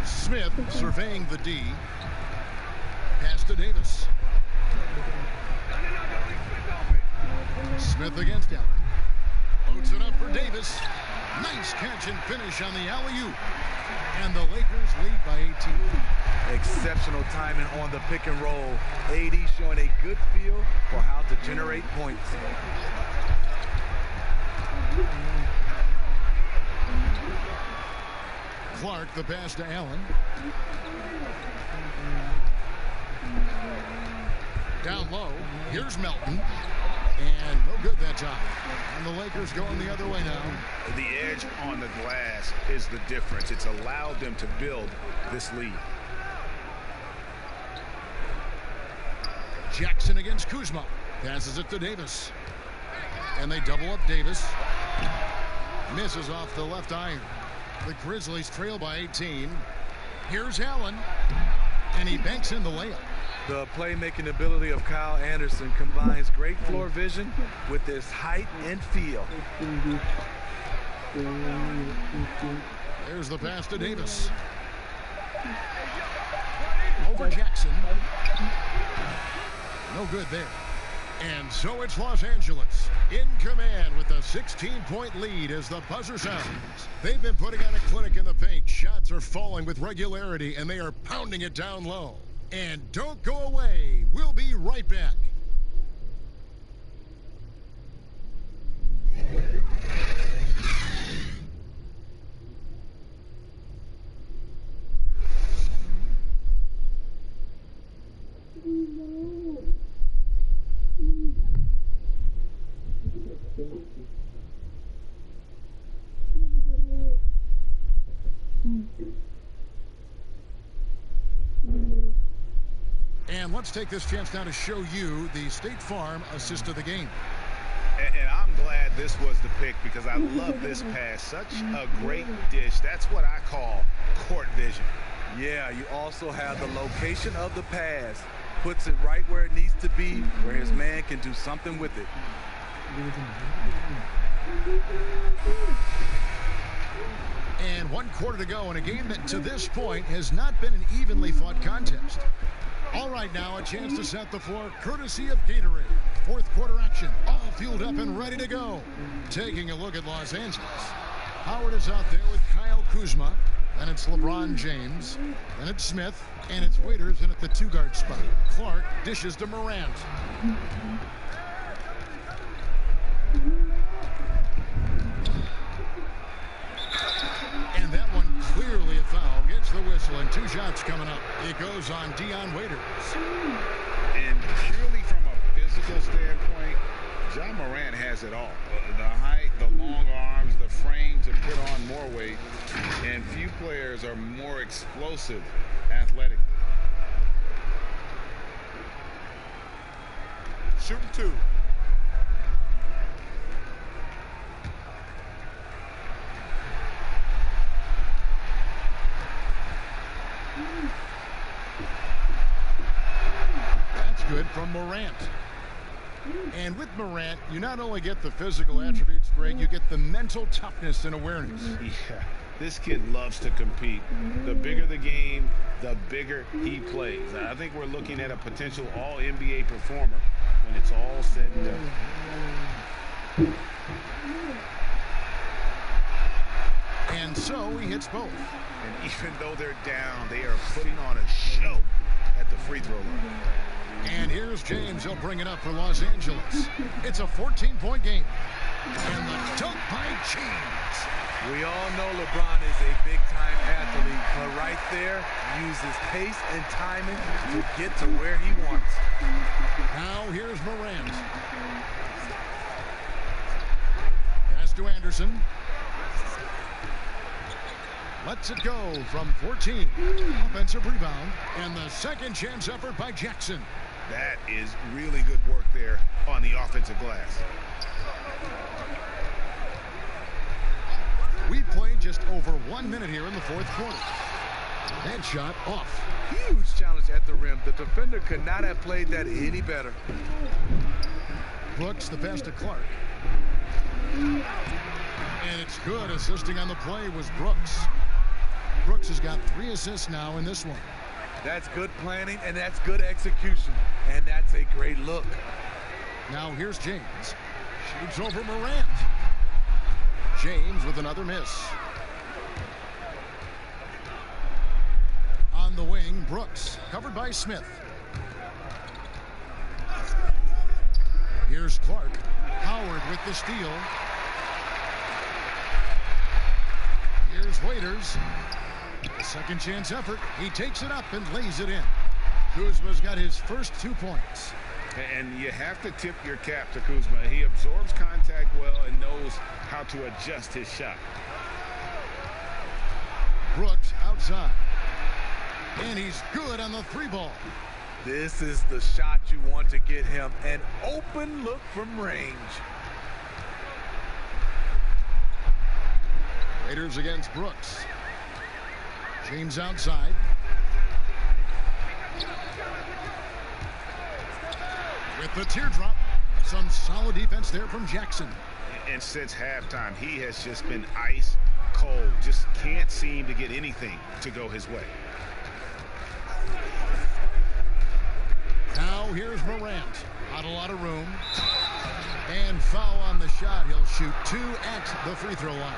Speaker 1: Smith surveying the D. Pass to Davis. Smith against Allen. Loads it up for Davis. Nice catch and finish on the alley-oop. And the Lakers lead by 18.
Speaker 2: Exceptional timing on the pick and roll. AD showing a good feel for how to generate points.
Speaker 1: Clark, the pass to Allen. Down low. Here's Melton. And no good that time. And the Lakers going the other way now.
Speaker 5: The edge on the glass is the difference. It's allowed them to build this lead.
Speaker 1: Jackson against Kuzma. Passes it to Davis. And they double up Davis. Misses off the left iron. The Grizzlies trail by 18. Here's Allen. And he banks in the layup.
Speaker 2: The playmaking ability of Kyle Anderson combines great floor vision with his height and feel.
Speaker 1: There's the pass to Davis. Over Jackson. No good there. And so it's Los Angeles in command with a 16-point lead as the buzzer sounds. They've been putting on a clinic in the paint. Shots are falling with regularity, and they are pounding it down low. And don't go away. We'll be right back. And let's take this chance now to show you the State Farm assist of the game.
Speaker 5: And I'm glad this was the pick because I love this pass. Such a great dish. That's what I call court vision.
Speaker 2: Yeah, you also have the location of the pass. Puts it right where it needs to be, where his man can do something with it.
Speaker 1: And 1 quarter to go in a game that to this point has not been an evenly fought contest. All right, now a chance to set the floor courtesy of Gatorade. 4th quarter action, all fueled up and ready to go. Taking a look at Los Angeles. Howard is out there with Kyle Kuzma. Then it's LeBron James. Then it's Smith. And it's Waiters in at the 2-guard spot. Clark dishes to Morant. And that one clearly a foul. Gets the whistle and 2 shots coming up. It goes on Dion Waiters.
Speaker 3: And purely from a physical standpoint, Ja Morant has it all. The height, the long arms, the frame to put on more weight. And few players are more explosive athletically.
Speaker 10: Shooting 2.
Speaker 1: That's good from Morant. And with Morant, you not only get the physical attributes, Greg, you get the mental toughness and awareness.
Speaker 5: Yeah, this kid loves to compete. The bigger the game, the bigger he plays. I think we're looking at a potential all-NBA performer when it's all said and done.
Speaker 1: And so he hits both.
Speaker 5: And even though they're down, they are putting on a show at the free throw line.
Speaker 1: And here's James. He'll bring it up for Los Angeles. It's a 14-point game. And the dunk by James.
Speaker 2: We all know LeBron is a big-time athlete, but right there, uses pace and timing to get to where he wants.
Speaker 1: Now here's Morant. Pass to Anderson. Lets it go from 14. Offensive rebound. And the second chance effort by Jackson.
Speaker 5: That is really good work there on the offensive glass.
Speaker 1: We played just over 1 minute here in the 4th quarter. That shot off.
Speaker 2: Huge challenge at the rim. The defender could not have played that any better.
Speaker 1: Brooks, the pass to Clark. And it's good. Assisting on the play was Brooks. Brooks has got 3 assists now in this one.
Speaker 2: That's good planning, and that's good execution. And that's a great look.
Speaker 1: Now here's James. Shoots over Morant. James with another miss. On the wing, Brooks, covered by Smith. Here's Clark. Howard with the steal. Here's Waiters. The second chance effort. He takes it up and lays it in. Kuzma's got his first 2 points.
Speaker 5: And you have to tip your cap to Kuzma. He absorbs contact well and knows how to adjust his shot.
Speaker 1: Brooks outside. And he's good on the 3-ball.
Speaker 2: This is the shot you want to get him. An open look from range.
Speaker 1: Raiders against Brooks. James outside. With the teardrop. Some solid defense there from Jackson.
Speaker 5: And since halftime, he has just been ice cold. Just can't seem to get anything to go his way.
Speaker 1: Now here's Morant. Not a lot of room. And foul on the shot. He'll shoot 2 at the free throw line.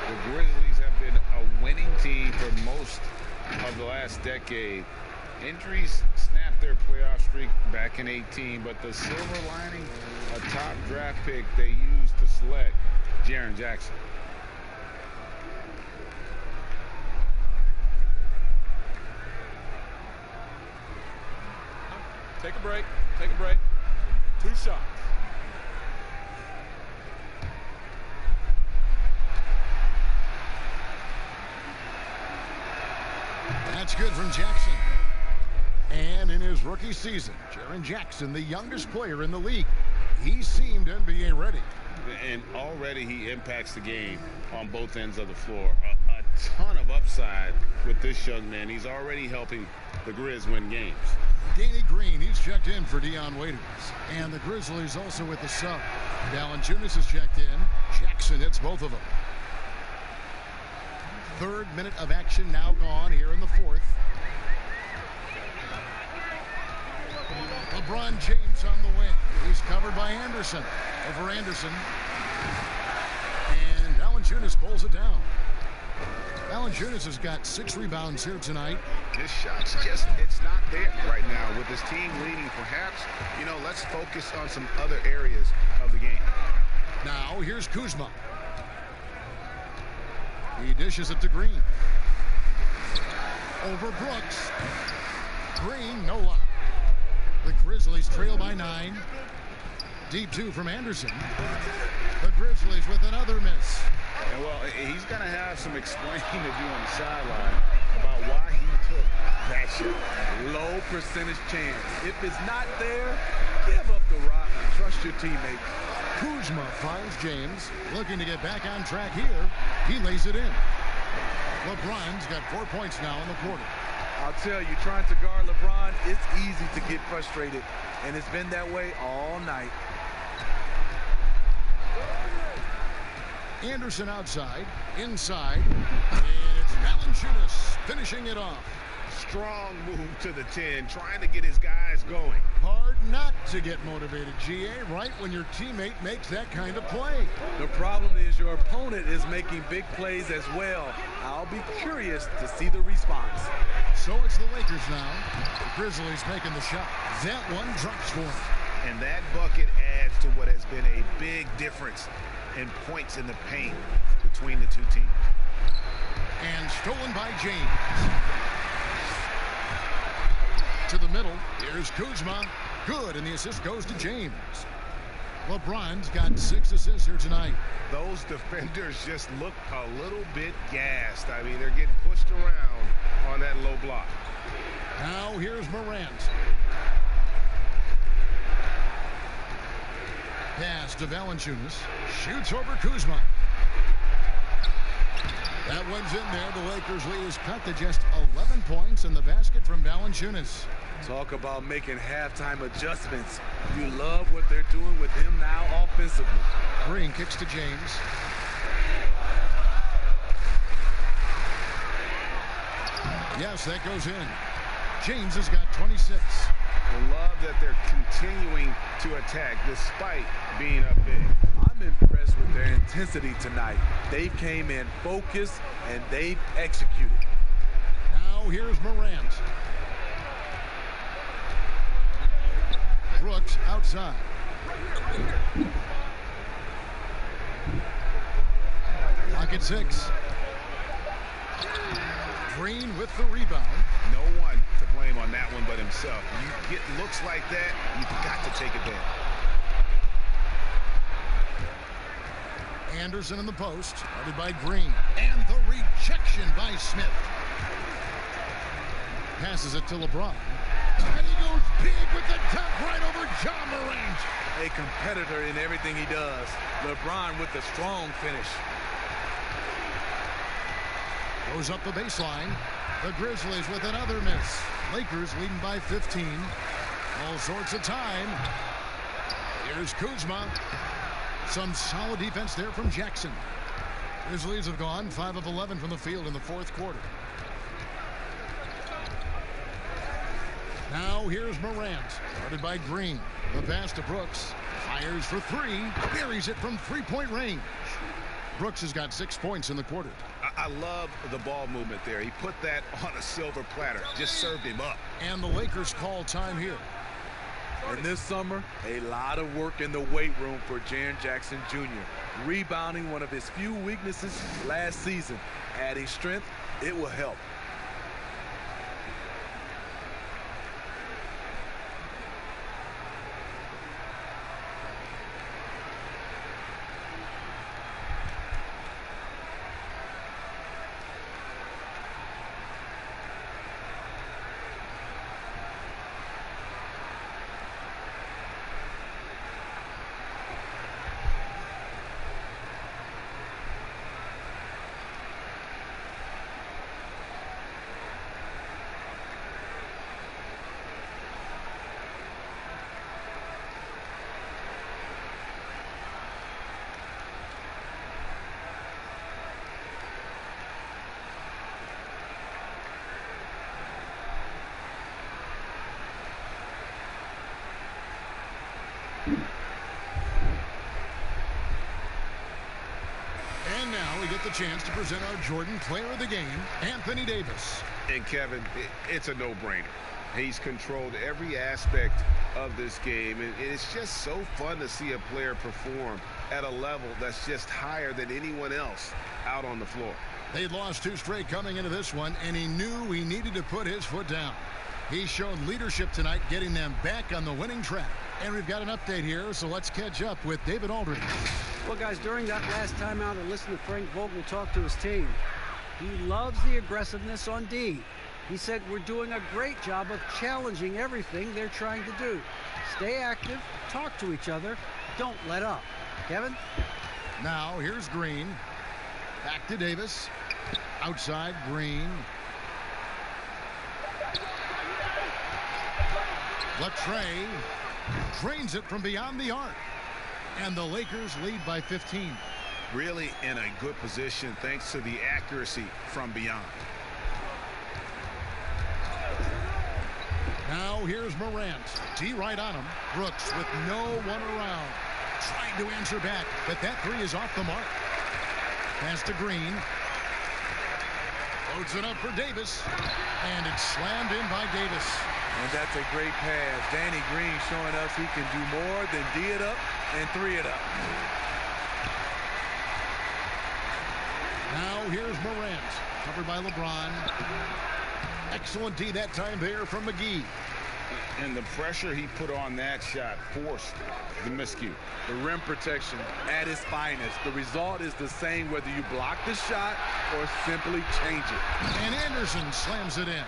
Speaker 3: The Grizzlies have been a winning team for most of the last decade. Injuries snapped their playoff streak back in 18, but the silver lining, a top draft pick they used to select Jaren Jackson.
Speaker 8: Take a break. Take a break. 2 shots.
Speaker 1: That's good from Jackson. his rookie season, Jaren Jackson, the youngest player in the league. He seemed NBA ready.
Speaker 3: And already he impacts the game on both ends of the floor. A ton of upside with this young man. He's already helping the Grizz win games.
Speaker 1: Danny Green, he's checked in for Dion Waiters. And the Grizzlies also with the sub. Valanciunas has checked in. Jackson hits both of them. Third minute of action now gone here in the fourth. LeBron James on the wing. He's covered by Anderson. Over Anderson. And Valanciunas pulls it down. Valanciunas has got 6 rebounds here tonight.
Speaker 5: His shot's just, it's not there right now. With his team leading, perhaps, let's focus on some other areas of the game.
Speaker 1: Now, here's Kuzma. He dishes it to Green. Over Brooks. Green, no luck. The Grizzlies trail by 9. Deep 2 from Anderson. The Grizzlies with another miss.
Speaker 3: And well, he's going to have some explaining to do on the sideline about why he took that shot.
Speaker 2: Low percentage chance. If it's not there, give up the rock. Trust your teammates.
Speaker 1: Kuzma finds James. Looking to get back on track here. He lays it in. LeBron's got 4 points now in the quarter.
Speaker 2: I'll tell you, trying to guard LeBron, it's easy to get frustrated. And it's been that way all night.
Speaker 1: Anderson outside, inside, and it's Valanciunas finishing it off.
Speaker 3: Strong move to the 10, trying to get his guys going.
Speaker 1: Hard not to get motivated, GA, right when your teammate makes that kind of play.
Speaker 2: The problem is your opponent is making big plays as well. I'll be curious to see the response.
Speaker 1: So it's the Lakers now. The Grizzlies making the shot. That one drops for him.
Speaker 5: And that bucket adds to what has been a big difference in points in the paint between the two teams.
Speaker 1: And stolen by James. To the middle. Here's Kuzma. Good, and the assist goes to James. LeBron's got 6 assists here tonight.
Speaker 5: Those defenders just look a little bit gassed. I mean, they're getting pushed around on that low block.
Speaker 1: Now here's Morant. Pass to Valanciunas. Shoots over Kuzma. That one's in there. The Lakers lead is cut to just 11 points in the basket from Valanciunas.
Speaker 2: Talk about making halftime adjustments. You love what they're doing with him now offensively.
Speaker 1: Green kicks to James. Yes, that goes in. James has got 26.
Speaker 5: I love that they're continuing to attack despite being up big.
Speaker 2: I'm impressed with their intensity tonight. They came in focused and they executed.
Speaker 1: Now here's Morant. Brooks outside. Pocket 6. Green with the rebound.
Speaker 5: No one to blame on that one but himself. You get looks like that, you've got to take advantage.
Speaker 1: Anderson in the post, guarded by Green. And the rejection by Smith. Passes it to LeBron. And he goes big with the dunk right over John Morant.
Speaker 2: A competitor in everything he does. LeBron with a strong finish.
Speaker 1: Goes up the baseline. The Grizzlies with another miss. Lakers leading by 15. All sorts of time. Here's Kuzma. Some solid defense there from Jackson. Grizzlies have gone 5 of 11 from the field in the fourth quarter. Now here's Morant, guarded by Green. The pass to Brooks. Fires for 3. Buries it from 3-point range. Brooks has got 6 points in the quarter.
Speaker 5: I love the ball movement there. He put that on a silver platter. Just served him up.
Speaker 1: And the Lakers call time here.
Speaker 2: And this summer, a lot of work in the weight room for Jaren Jackson Jr. Rebounding, one of his few weaknesses last season. Adding strength, it will help.
Speaker 1: And now we get the chance to present our Jordan Player of the Game, Anthony Davis.
Speaker 3: And Kevin, it's a no-brainer. He's controlled every aspect of this game, and it's just so fun to see a player perform at a level that's just higher than anyone else out on the floor.
Speaker 1: They'd lost 2 straight coming into this one, and he knew he needed to put his foot down. He showed leadership tonight, getting them back on the winning track. And we've got an update here, so let's catch up with David Aldridge.
Speaker 4: Well, guys, during that last timeout, I listened to Frank Vogel talk to his team. He loves the aggressiveness on D. He said, we're doing a great job of challenging everything they're trying to do. Stay active, talk to each other, don't let up. Kevin?
Speaker 1: Now, here's Green. Back to Davis. Outside, Green. Latrey drains it from beyond the arc. And the Lakers lead by 15.
Speaker 5: Really in a good position thanks to the accuracy from beyond.
Speaker 1: Now here's Morant. D right on him. Brooks with no one around. Trying to answer back, but that 3 is off the mark. Pass to Green. Loads it up for Davis. And it's slammed in by Davis.
Speaker 2: And that's a great pass. Danny Green showing us he can do more than D it up and 3 it up.
Speaker 1: Now here's Morant. Covered by LeBron. Excellent D that time there from McGee.
Speaker 3: And the pressure he put on that shot forced the miscue.
Speaker 2: The rim protection at its finest. The result is the same whether you block the shot or simply change it.
Speaker 1: And Anderson slams it in.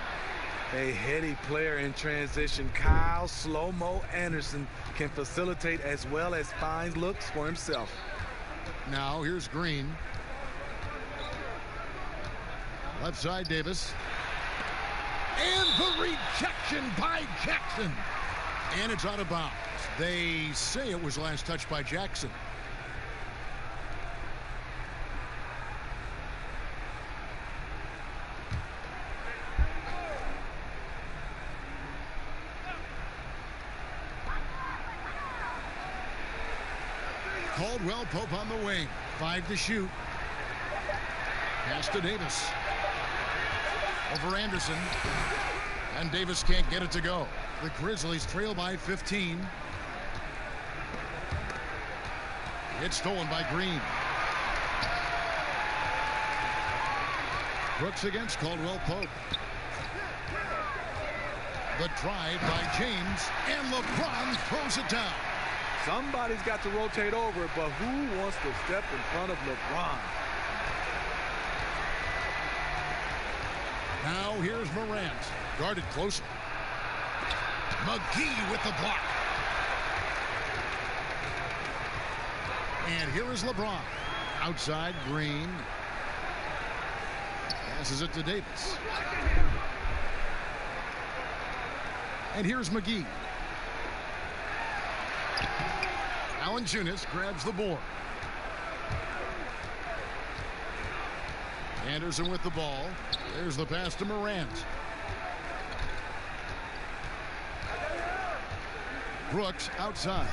Speaker 2: A heady player in transition. Kyle Slow-Mo Anderson can facilitate as well as find looks for himself.
Speaker 1: Now here's Green. Left side, Davis. And the rejection by Jackson. And it's out of bounds. They say it was last touched by Jackson. Caldwell Pope on the wing. 5 to shoot. Pass to Davis. Over Anderson. And Davis can't get it to go. The Grizzlies trail by 15. It's stolen by Green. Brooks against Caldwell Pope. The drive by James. And LeBron throws it down.
Speaker 2: Somebody's got to rotate over, but who wants to step in front of LeBron?
Speaker 1: Now here's Morant. Guarded closely. McGee with the block. And here is LeBron. Outside, Green. Passes it to Davis. And here's McGee. Valanciunas grabs the board. Anderson with the ball. There's the pass to Morant. Brooks outside.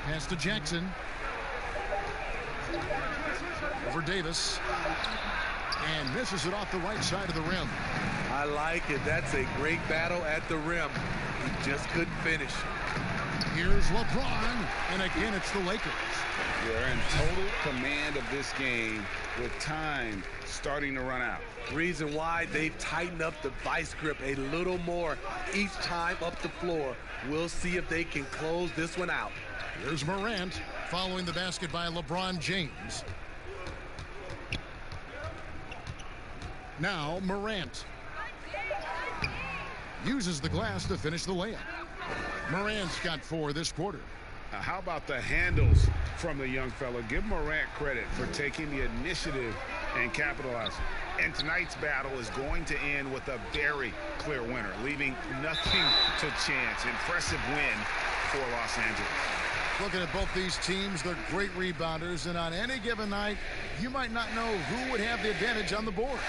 Speaker 1: Pass to Jackson. Over Davis. And misses it off the right side of the rim.
Speaker 2: I like it. That's a great battle at the rim. He just couldn't finish.
Speaker 1: Here's LeBron. And again, it's the Lakers.
Speaker 3: They're in total command of this game with time starting to run out.
Speaker 2: Reason why they've tightened up the vice grip a little more each time up the floor. We'll see if they can close this one out.
Speaker 1: Here's Morant following the basket by LeBron James. Now Morant uses the glass to finish the layup. Morant's got 4 this quarter.
Speaker 3: How about the handles from the young fella? Give Morant credit for taking the initiative and capitalizing. And tonight's battle is going to end with a very clear winner, leaving nothing to chance. Impressive win for Los Angeles.
Speaker 1: Looking at both these teams, they're great rebounders, and on any given night, you might not know who would have the advantage on the board.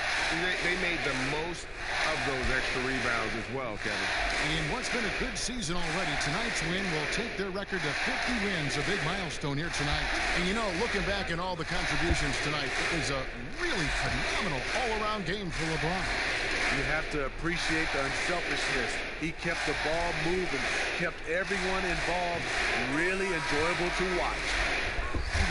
Speaker 11: They made the most of those extra rebounds as well, Kevin.
Speaker 1: In what's been a good season already, tonight's win will take their record to 50 wins, a big milestone here tonight. And you know, looking back at all the contributions tonight, it was a really phenomenal all-around game for LeBron.
Speaker 2: You have to appreciate the unselfishness. He kept the ball moving, kept everyone involved really enjoyable to watch.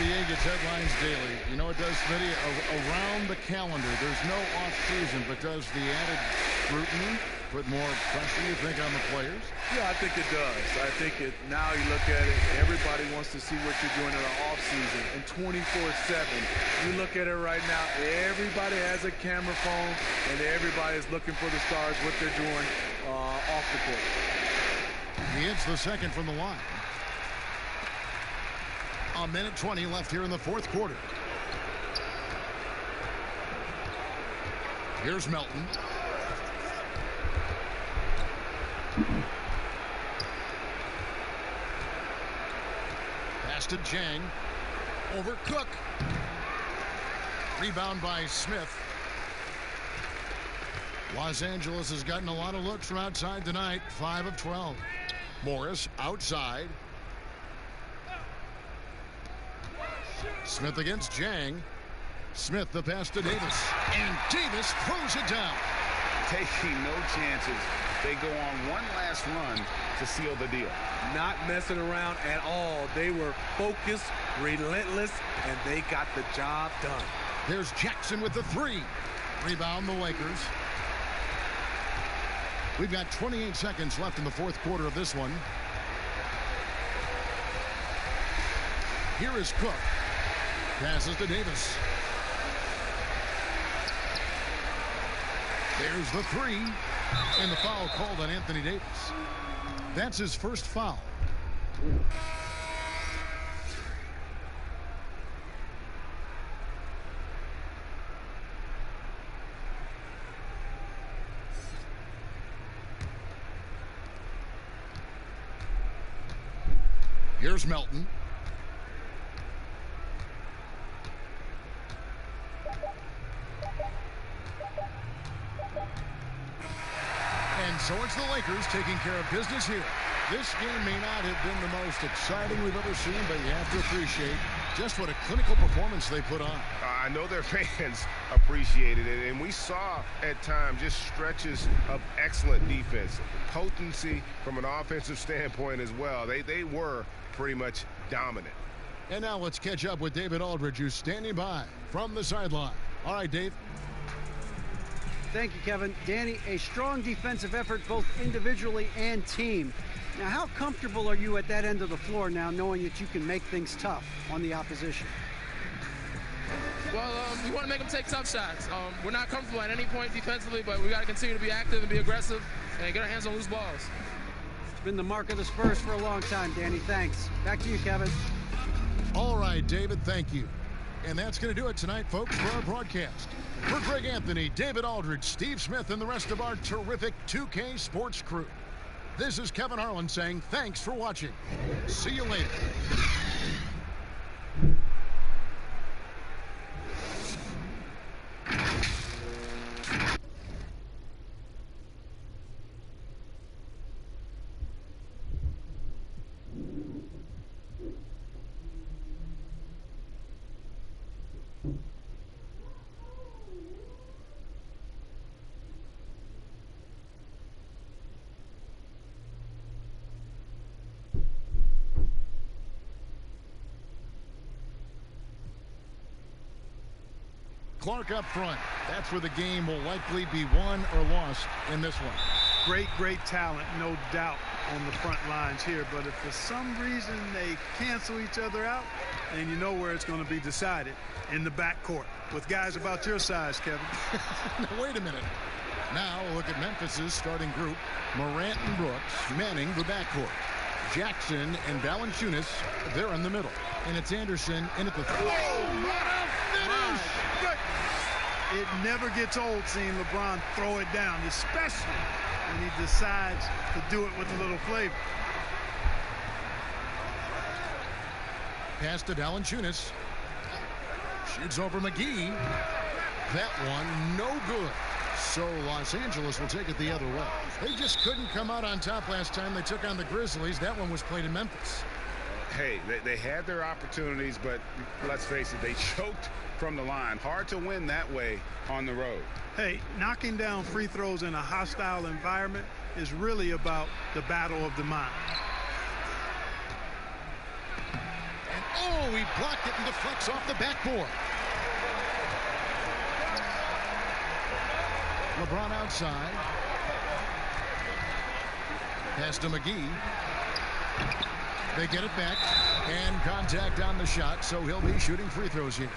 Speaker 1: NBA gets headlines daily. You know it does, Smitty? Around the calendar. There's no off-season, but does the added scrutiny put more pressure, you think, on the players?
Speaker 2: Yeah, I think it does. I think now you look at it, everybody wants to see what you're doing in the off-season. And 24/7, you look at it right now, everybody has a camera phone, and everybody is looking for the stars, what they're doing off the court.
Speaker 1: He hits the second from the line. A minute 20 left here in the fourth quarter. Here's Melton. Pass to Jang. Over Cook. Rebound by Smith. Los Angeles has gotten a lot of looks from outside tonight. 5 of 12. Morris outside. Smith against Jang. Smith the pass to Davis. And Davis throws it down.
Speaker 3: Taking no chances. They go on one last run to seal the deal.
Speaker 2: Not messing around at all. They were focused, relentless, and they got the job done.
Speaker 1: There's Jackson with the three. Rebound the Lakers. We've got 28 seconds left in the fourth quarter of this one. Here is Cook. Passes to Davis. There's the three. And the foul called on Anthony Davis. That's his first foul. Here's Melton. And so it's the Lakers taking care of business here. This game may not have been the most exciting we've ever seen, but you have to appreciate just what a clinical performance they put on.
Speaker 11: I know their fans appreciated it, and we saw at times just stretches of excellent defense, potency from an offensive standpoint as well. They were pretty much dominant.
Speaker 1: And now let's catch up with David Aldridge, who's standing by from the sideline. All right, Dave.
Speaker 4: Thank you, Kevin. Danny, a strong defensive effort both individually and team. Now, how comfortable are you at that end of the floor now, knowing that you can make things tough on the opposition?
Speaker 12: Well, we want to make them take tough shots. We're not comfortable at any point defensively, but we got to continue to be active and be aggressive and get our hands on loose balls.
Speaker 4: It's been the mark of the Spurs for a long time, Danny. Thanks. Back to you, Kevin.
Speaker 1: All right, David, thank you. And that's going to do it tonight, folks, for our broadcast. For Greg Anthony, David Aldridge, Steve Smith, and the rest of our terrific 2K Sports crew, this is Kevin Harlan saying thanks for watching. See you later. Clark up front. That's where the game will likely be won or lost in this one.
Speaker 13: Great talent, no doubt, on the front lines here. But if for some reason they cancel each other out, then you know where it's going to be decided, in the backcourt with guys about your size, Kevin.
Speaker 1: Now, wait a minute. Now look at Memphis's starting group. Morant and Brooks manning the backcourt. Jackson and Valanciunas, they're in the middle. And it's Anderson in at the third.
Speaker 13: Whoa, what a finish! It never gets old seeing LeBron throw it down, especially when he decides to do it with a little flavor.
Speaker 1: pass to Valanciunas. Shoots over McGee. That one no good. So Los Angeles will take it the other way. They just couldn't come out on top last time they took on the Grizzlies. That one was played in Memphis.
Speaker 5: Hey, they had their opportunities, but let's face it, they choked from the line. Hard to win that way on the road.
Speaker 13: Hey, knocking down free throws in a hostile environment is really about the battle of the mind.
Speaker 1: And oh, he blocked it and deflects off the backboard. LeBron outside. Pass to McGee. They get it back, and contact on the shot, so he'll be shooting free throws here.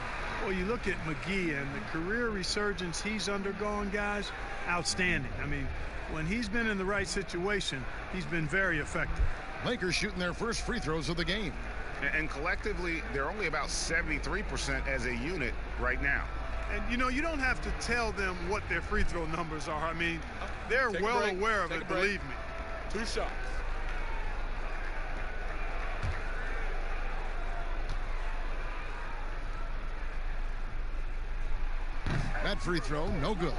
Speaker 13: Well, you look at McGee and the career resurgence he's undergone, guys, outstanding. I mean, when he's been in the right situation, he's been very effective.
Speaker 1: Lakers shooting their first free throws of the game.
Speaker 5: And collectively, they're only about 73% as a unit right now.
Speaker 13: And, you know, you don't have to tell them what their free throw numbers are. I mean, they're well aware of it, believe me.
Speaker 8: 2 shots.
Speaker 1: That free throw, no good.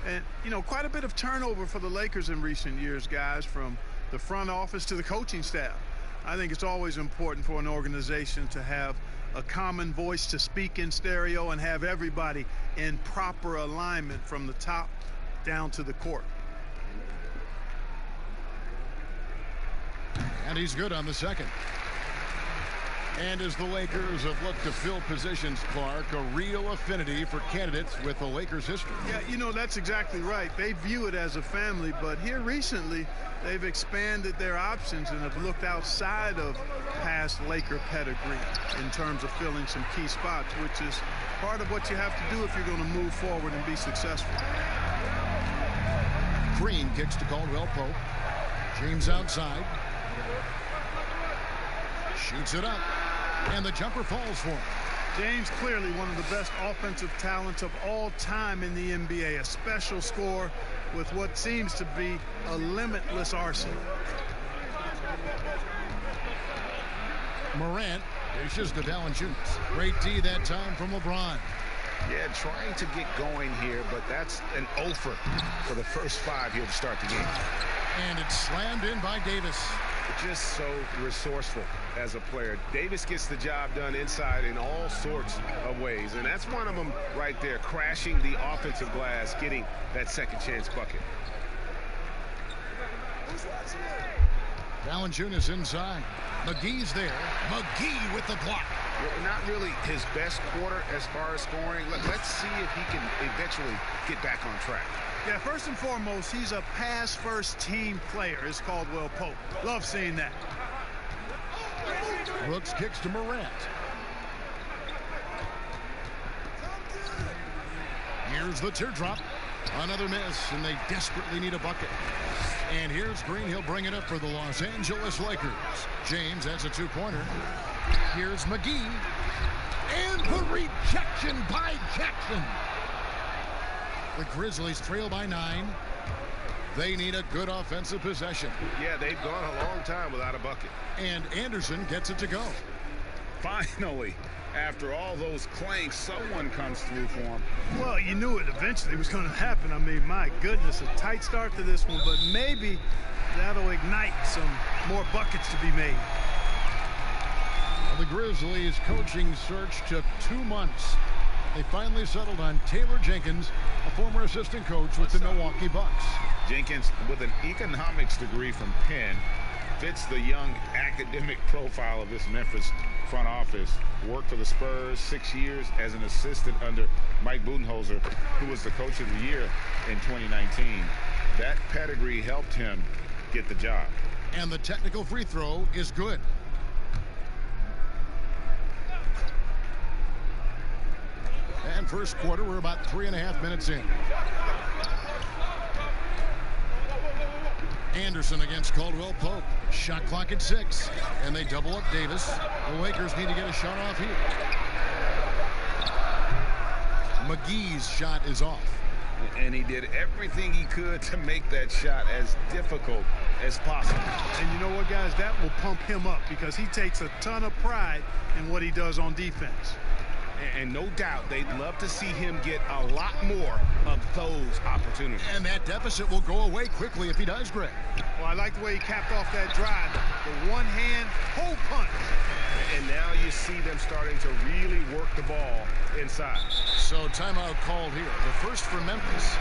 Speaker 13: And, you know, quite a bit of turnover for the Lakers in recent years, guys, from the front office to the coaching staff. I think it's always important for an organization to have a common voice to speak in stereo and have everybody in proper alignment from the top down to the court.
Speaker 1: And he's good on the second. And as the Lakers have looked to fill positions, Clark, a real affinity for candidates with the Lakers history.
Speaker 13: Yeah, you know, that's exactly right. They view it as a family, but here recently they've expanded their options and have looked outside of past Laker pedigree in terms of filling some key spots, which is part of what you have to do if you're going to move forward and be successful.
Speaker 1: Green kicks to Caldwell Pope. James outside. Shoots it up. And the jumper falls for him.
Speaker 13: James clearly one of the best offensive talents of all time in the NBA. A special scorer with what seems to be a limitless arsenal.
Speaker 1: Morant dishes to Valanciunas. Great D that time from LeBron.
Speaker 5: Yeah, trying to get going here, but that's an offer for the first 5 here to start the game.
Speaker 1: And it's slammed in by Davis.
Speaker 5: Just so resourceful as a player. Davis gets the job done inside in all sorts of ways, and that's one of them right there, crashing the offensive glass, getting that second chance bucket.
Speaker 1: Valanciunas inside. McGee's there. McGee with the block.
Speaker 5: Not really his best quarter as far as scoring. Let's see if he can eventually get back on track.
Speaker 13: Yeah, first and foremost, he's a pass-first team player, is Caldwell Pope. Love seeing that.
Speaker 1: Brooks kicks to Morant. Here's the teardrop. Another miss, and they desperately need a bucket. And here's Green. He'll bring it up for the Los Angeles Lakers. James has a 2-pointer. Here's McGee. And the rejection by Jackson. The Grizzlies trail by 9. They need a good offensive possession.
Speaker 5: Yeah, they've gone a long time without a bucket.
Speaker 1: And Anderson gets it to go.
Speaker 3: Finally, after all those clanks, someone comes through for him.
Speaker 13: Well, you knew it eventually was going to happen. I mean, my goodness, a tight start to this one, but maybe that'll ignite some more buckets to be made.
Speaker 1: The Grizzlies coaching search took 2 months. They finally settled on Taylor Jenkins, a former assistant coach with the Milwaukee Bucks.
Speaker 3: Jenkins, with an economics degree from Penn, fits the young academic profile of this Memphis front office. Worked for the Spurs 6 years as an assistant under Mike Budenholzer, who was the coach of the year in 2019. That pedigree helped him get the job.
Speaker 1: And the technical free throw is good. And first quarter, we're about 3.5 minutes in. Anderson against Caldwell Pope. Shot clock at 6. And they double up Davis. The Lakers need to get a shot off here. McGee's shot is off.
Speaker 3: And he did everything he could to make that shot as difficult as possible.
Speaker 13: And you know what, guys? That will pump him up because he takes a ton of pride in what he does on defense.
Speaker 5: And no doubt they'd love to see him get a lot more of those opportunities.
Speaker 1: And that deficit will go away quickly if he does, Greg.
Speaker 13: Well, I like the way he capped off that drive. The one-hand hole punch.
Speaker 5: And now you see them starting to really work the ball inside.
Speaker 1: So timeout called here. The first for Memphis.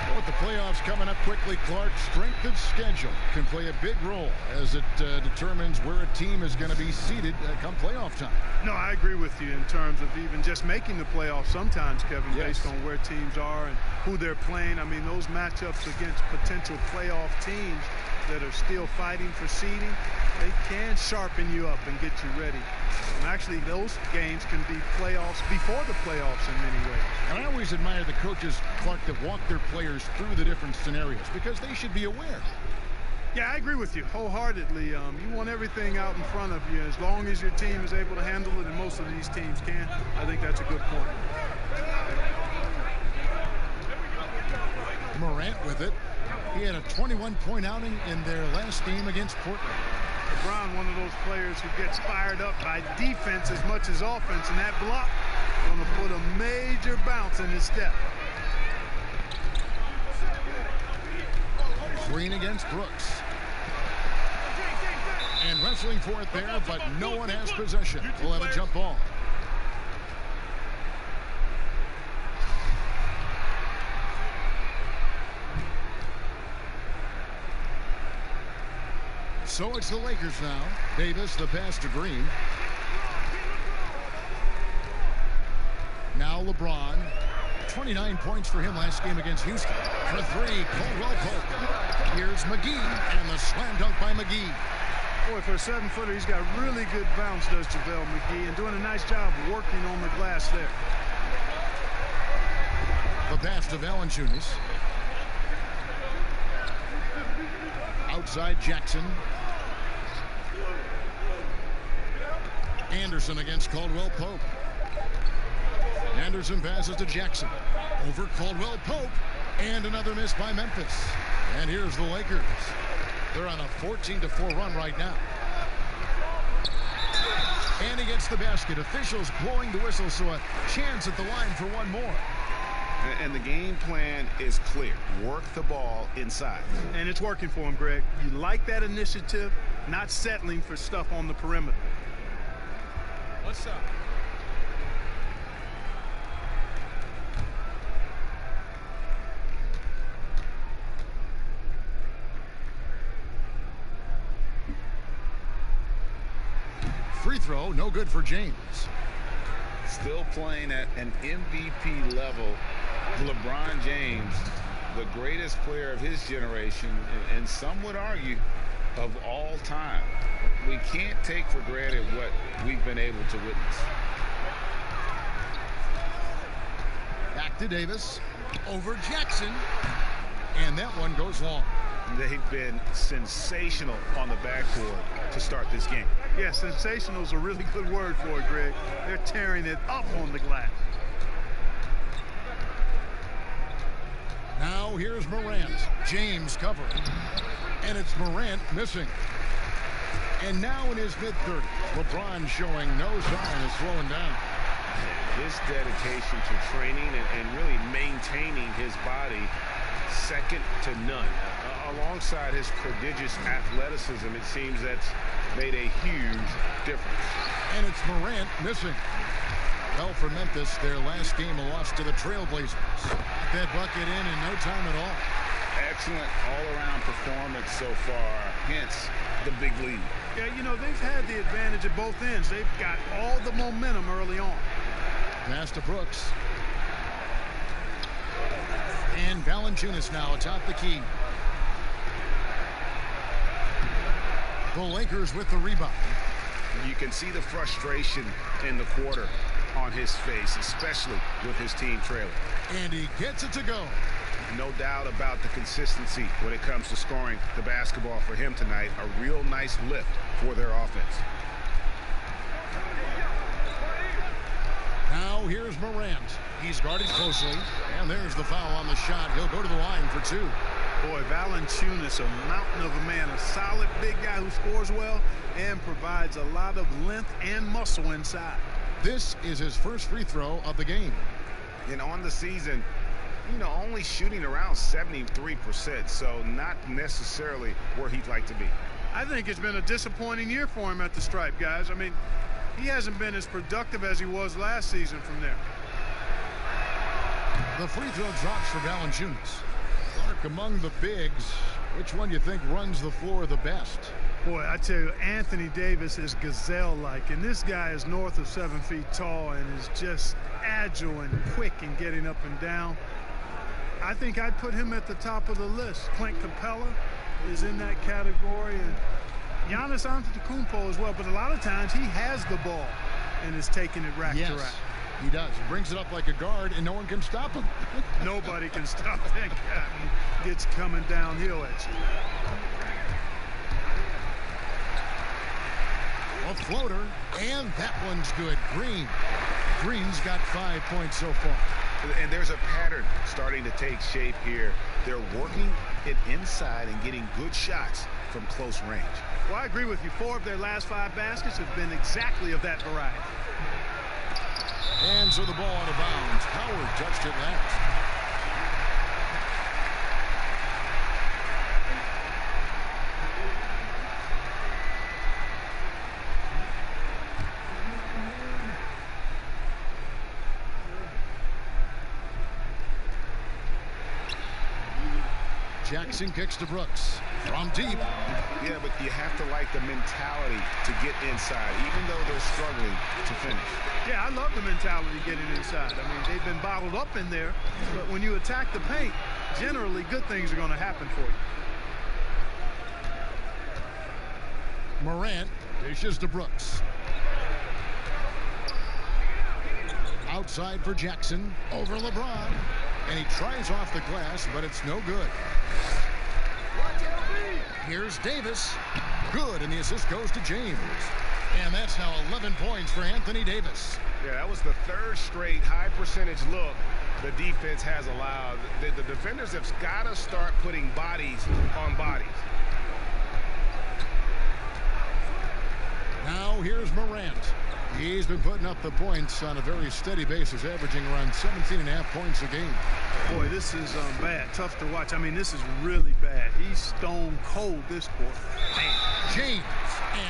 Speaker 1: Well, with the playoffs coming up quickly, Clark, strength of schedule can play a big role as it determines where a team is going to be seated come playoff time.
Speaker 13: No, I agree with you in terms of even just making the playoffs sometimes, Kevin,
Speaker 1: Yes.
Speaker 13: based on where teams are and who they're playing. I mean, those matchups against potential playoff teams that are still fighting for seeding, they can sharpen you up and get you ready. And actually, those games can be playoffs before the playoffs in many ways.
Speaker 1: And I always admire the coaches, Clark, that walk their players through the different scenarios because they should be aware.
Speaker 13: Yeah, I agree with you wholeheartedly. You want everything out in front of you. As long as your team is able to handle it, and most of these teams can, I think that's a good point.
Speaker 1: Morant with it. He had a 21-point outing in their last game against Portland.
Speaker 13: LeBron, one of those players who gets fired up by defense as much as offense, and that block going to put a major bounce in his step.
Speaker 1: Green against Brooks. And wrestling for it there, but no one has possession. We'll have a jump ball. So it's the Lakers now. Davis, the pass to Green. Now LeBron. 29 points for him last game against Houston. For three, Caldwell Pope. Here's McGee, and the slam dunk by McGee.
Speaker 13: Boy, for a 7-footer, he's got really good bounce, does JaVale McGee, and doing a nice job working on the glass there.
Speaker 1: The pass to Valanciunas. Outside Jackson. Anderson against Caldwell Pope. Anderson passes to Jackson. Over Caldwell Pope. And another miss by Memphis. And here's the Lakers. They're on a 14-4 run right now. And he gets the basket. Officials blowing the whistle, so a chance at the line for one more.
Speaker 5: And the game plan is clear. Work the ball inside.
Speaker 13: And it's working for him, Greg. You like that initiative, not settling for stuff on the perimeter.
Speaker 8: What's up?
Speaker 1: Free throw, no good for James.
Speaker 3: Still playing at an MVP level. LeBron James, the greatest player of his generation, and some would argue of all time. We can't take for granted what we've been able to witness.
Speaker 1: Back to Davis. Over Jackson. And that one goes long.
Speaker 5: They've been sensational on the backcourt to start this game.
Speaker 13: Yeah, sensational is a really good word for it, Greg. They're tearing it up on the glass.
Speaker 1: Now here's Morant. James covering. And it's Morant missing. And now in his mid-30s, LeBron showing no sign of slowing down.
Speaker 5: His dedication to training and really maintaining his body, second to none. Alongside his prodigious athleticism, it seems that's made a huge difference.
Speaker 1: And it's Morant missing. Well, for Memphis, their last game a loss to the Trailblazers. That bucket in no time at all.
Speaker 3: Excellent all-around performance so far, hence the big lead.
Speaker 13: Yeah, you know, they've had the advantage at both ends. They've got all the momentum early on.
Speaker 1: Pass to Brooks. And Valanciunas now atop the key. The Lakers with the rebound.
Speaker 5: You can see the frustration in the quarter on his face, especially with his team trailing.
Speaker 1: And he gets it to go.
Speaker 5: No doubt about the consistency when it comes to scoring the basketball for him tonight. A real nice lift for their offense.
Speaker 1: Now here's Morant. He's guarded closely. And there's the foul on the shot. He'll go to the line for two.
Speaker 13: Boy, Valanciunas, a mountain of a man, a solid big guy who scores well and provides a lot of length and muscle inside.
Speaker 1: This is his first free throw of the game.
Speaker 5: And on the season, you know, only shooting around 73%, so not necessarily where he'd like to be.
Speaker 13: I think it's been a disappointing year for him at the stripe, guys. I mean, he hasn't been as productive as he was last season from there.
Speaker 1: The free throw drops for Valanciunas. Clark, among the bigs, which one do you think runs the floor the best?
Speaker 13: Boy, I tell you, Anthony Davis is gazelle-like, and this guy is north of 7 feet tall and is just agile and quick in getting up and down. I think I'd put him at the top of the list. Clint Capella is in that category, and Giannis Antetokounmpo as well, but a lot of times he has the ball and is taking it rack to rack.
Speaker 1: He does. He brings it up like a guard, and no one can stop him.
Speaker 13: Nobody can stop that guy. He gets coming downhill at you.
Speaker 1: A floater, and that one's good. Green's got 5 points so far.
Speaker 5: And there's a pattern starting to take shape here. They're working it inside and getting good shots from close range.
Speaker 13: Well, I agree with you. 4 of their last 5 baskets have been exactly of that variety.
Speaker 1: And so the ball out of bounds. Howard touched it last. Jackson kicks to Brooks from deep.
Speaker 5: Yeah, but you have to like the mentality to get inside, even though they're struggling to finish.
Speaker 13: Yeah, I love the mentality getting inside. I mean, they've been bottled up in there, but when you attack the paint, generally good things are going to happen for you.
Speaker 1: Morant dishes to Brooks. Outside for Jackson, over LeBron. And he tries off the glass, but it's no good. Here's Davis. Good, and the assist goes to James. And that's now 11 points for Anthony Davis.
Speaker 5: Yeah, that was the 3rd straight high percentage look the defense has allowed. The defenders have got to start putting bodies on bodies.
Speaker 1: Now here's Morant. He's been putting up the points on a very steady basis, averaging around 17.5 points a game.
Speaker 13: Boy, this is bad. Tough to watch. I mean, this is really bad. He's stone cold this quarter.
Speaker 1: Man, James.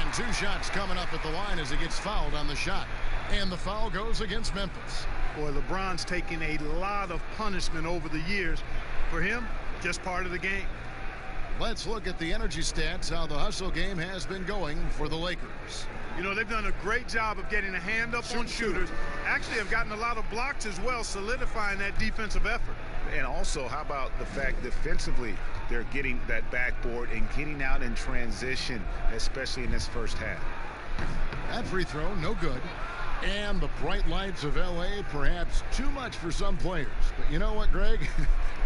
Speaker 1: And 2 shots coming up at the line as he gets fouled on the shot. And the foul goes against Memphis.
Speaker 13: Boy, LeBron's taken a lot of punishment over the years. For him, just part of the game.
Speaker 1: Let's look at the energy stats, how the hustle game has been going for the Lakers.
Speaker 13: You know, they've done a great job of getting a hand up on shooters. Actually have gotten a lot of blocks as well, solidifying that defensive effort.
Speaker 5: And also, how about the fact defensively, they're getting that backboard and getting out in transition, especially in this first half.
Speaker 1: That free throw, no good. And the bright lights of L.A., perhaps too much for some players. But you know what, Greg?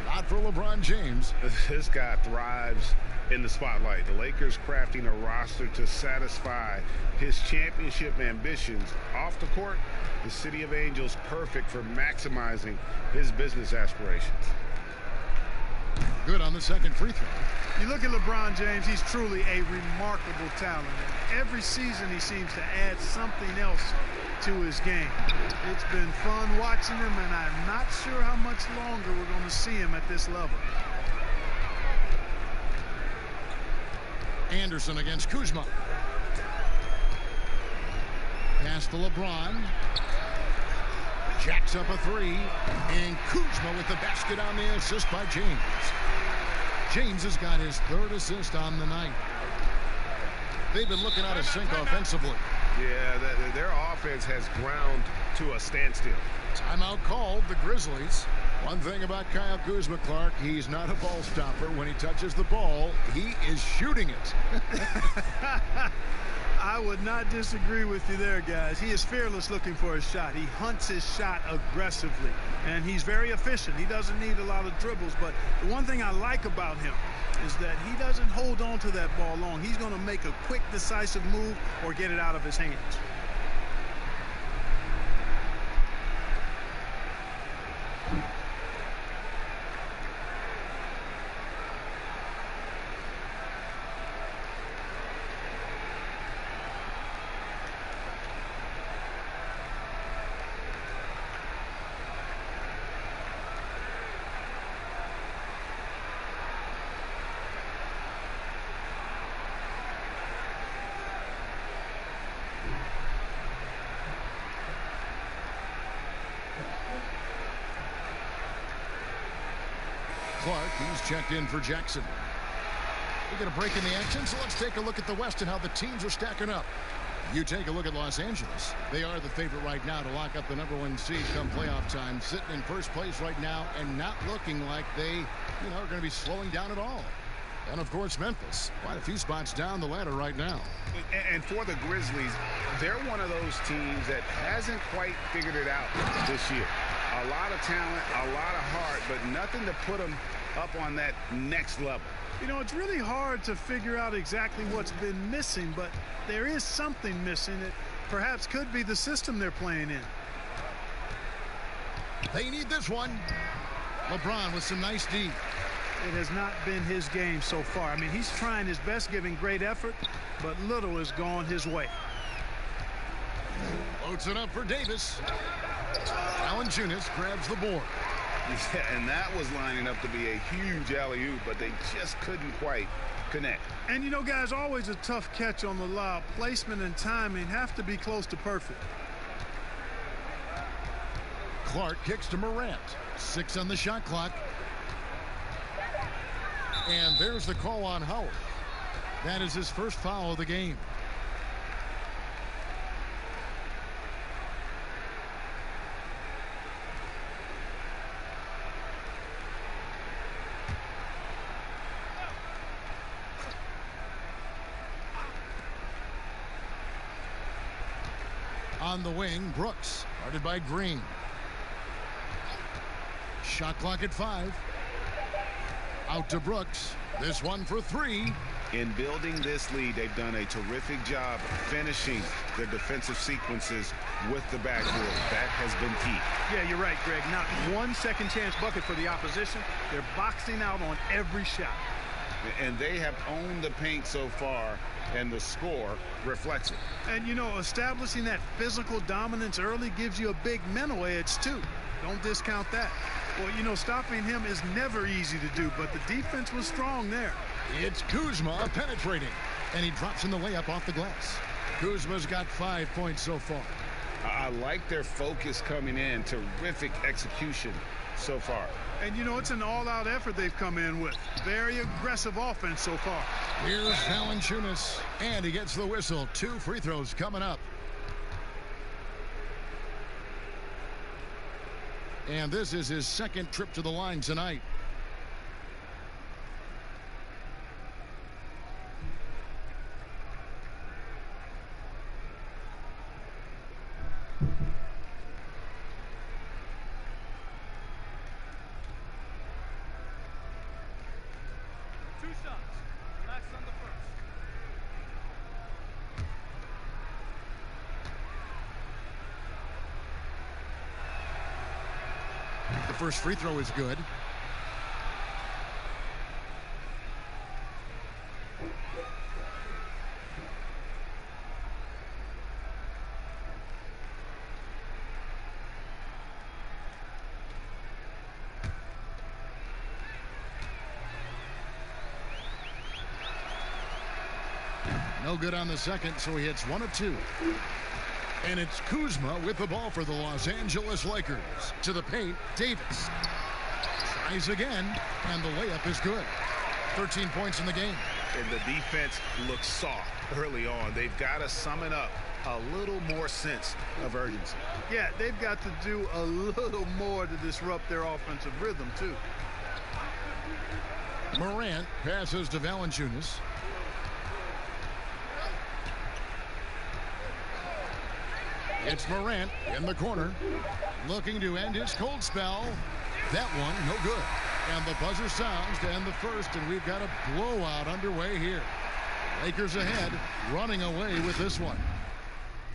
Speaker 1: Not for LeBron James.
Speaker 5: This guy thrives in the spotlight. The Lakers crafting a roster to satisfy his championship ambitions. Off the court, the City of Angels perfect for maximizing his business aspirations.
Speaker 1: Good on the second free throw.
Speaker 13: You look at LeBron James, he's truly a remarkable talent. And every season he seems to add something else to his game. It's been fun watching him, and I'm not sure how much longer we're going to see him at this level.
Speaker 1: Anderson against Kuzma. Pass to LeBron. Jacks up a 3. And Kuzma with the basket on the assist by James. James has got his 3rd assist on the night. They've been looking out of sync offensively.
Speaker 5: Yeah, their offense has ground to a standstill.
Speaker 1: Timeout called, the Grizzlies. One thing about Kyle Kuzma, Clark, he's not a ball stopper. When he touches the ball, he is shooting it.
Speaker 13: I would not disagree with you there, guys. He is fearless looking for his shot. He hunts his shot aggressively, and he's very efficient. He doesn't need a lot of dribbles, but the one thing I like about him is that he doesn't hold on to that ball long. He's going to make a quick, decisive move or get it out of his hands.
Speaker 1: Clark. He's checked in for Jackson. We get a break in the action, so let's take a look at the West and how the teams are stacking up. You take a look at Los Angeles. They are the favorite right now to lock up the #1 seed come playoff time, sitting in first place right now and not looking like they, are going to be slowing down at all. And, of course, Memphis, quite a few spots down the ladder right now.
Speaker 5: And for the Grizzlies, they're one of those teams that hasn't quite figured it out this year. A lot of talent, a lot of heart, but nothing to put them up on that next level.
Speaker 13: It's really hard to figure out exactly what's been missing, but there is something missing that perhaps could be the system they're playing in.
Speaker 1: They need this one. LeBron with some nice D.
Speaker 13: It has not been his game so far. I mean, he's trying his best, giving great effort, but little has gone his way.
Speaker 1: Loads it up for Davis. Valanciunas grabs the board.
Speaker 5: Yeah, and that was lining up to be a huge alley-oop, but they just couldn't quite connect.
Speaker 13: And, guys, always a tough catch on the lob. Placement and timing have to be close to perfect.
Speaker 1: Clark kicks to Morant. 6 on the shot clock. And there's the call on Howard. That is his first foul of the game. On the wing, Brooks, guarded by Green. Shot clock at 5. Out to Brooks. This one for 3.
Speaker 5: In building this lead, they've done a terrific job finishing their defensive sequences with the backboard. That has been key.
Speaker 13: Yeah, you're right, Greg. Not one second chance bucket for the opposition. They're boxing out on every shot.
Speaker 5: And they have owned the paint so far, and the score reflects it.
Speaker 13: And, establishing that physical dominance early gives you a big mental edge, too. Don't discount that. Well, stopping him is never easy to do, but the defense was strong there.
Speaker 1: It's Kuzma penetrating, and he drops in the layup off the glass. Kuzma's got 5 points so far.
Speaker 5: I like their focus coming in. Terrific execution so far.
Speaker 13: And, it's an all-out effort they've come in with. Very aggressive offense so far.
Speaker 1: Here's Valanciunas, and he gets the whistle. 2 free throws coming up. And this is his second trip to the line tonight. The first free throw is good. No good on the second, so he hits 1 of 2. And it's Kuzma with the ball for the Los Angeles Lakers. To the paint, Davis. Tries again, and the layup is good. 13 points in the game.
Speaker 5: And the defense looks soft early on. They've got to summon up a little more sense of urgency.
Speaker 13: Yeah, they've got to do a little more to disrupt their offensive rhythm, too.
Speaker 1: Morant passes to Valanciunas. It's Morant in the corner, looking to end his cold spell. That one, no good. And the buzzer sounds to end the first, and we've got a blowout underway here. Lakers ahead, running away with this one.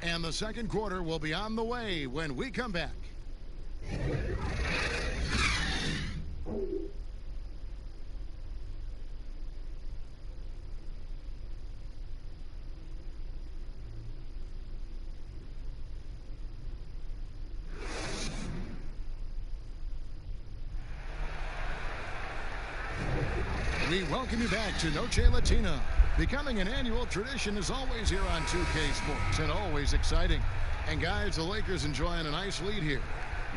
Speaker 1: And the second quarter will be on the way when we come back. We welcome you back to Noche Latina. Becoming an annual tradition is always here on 2K Sports, and always exciting. And guys, the Lakers enjoying a nice lead here.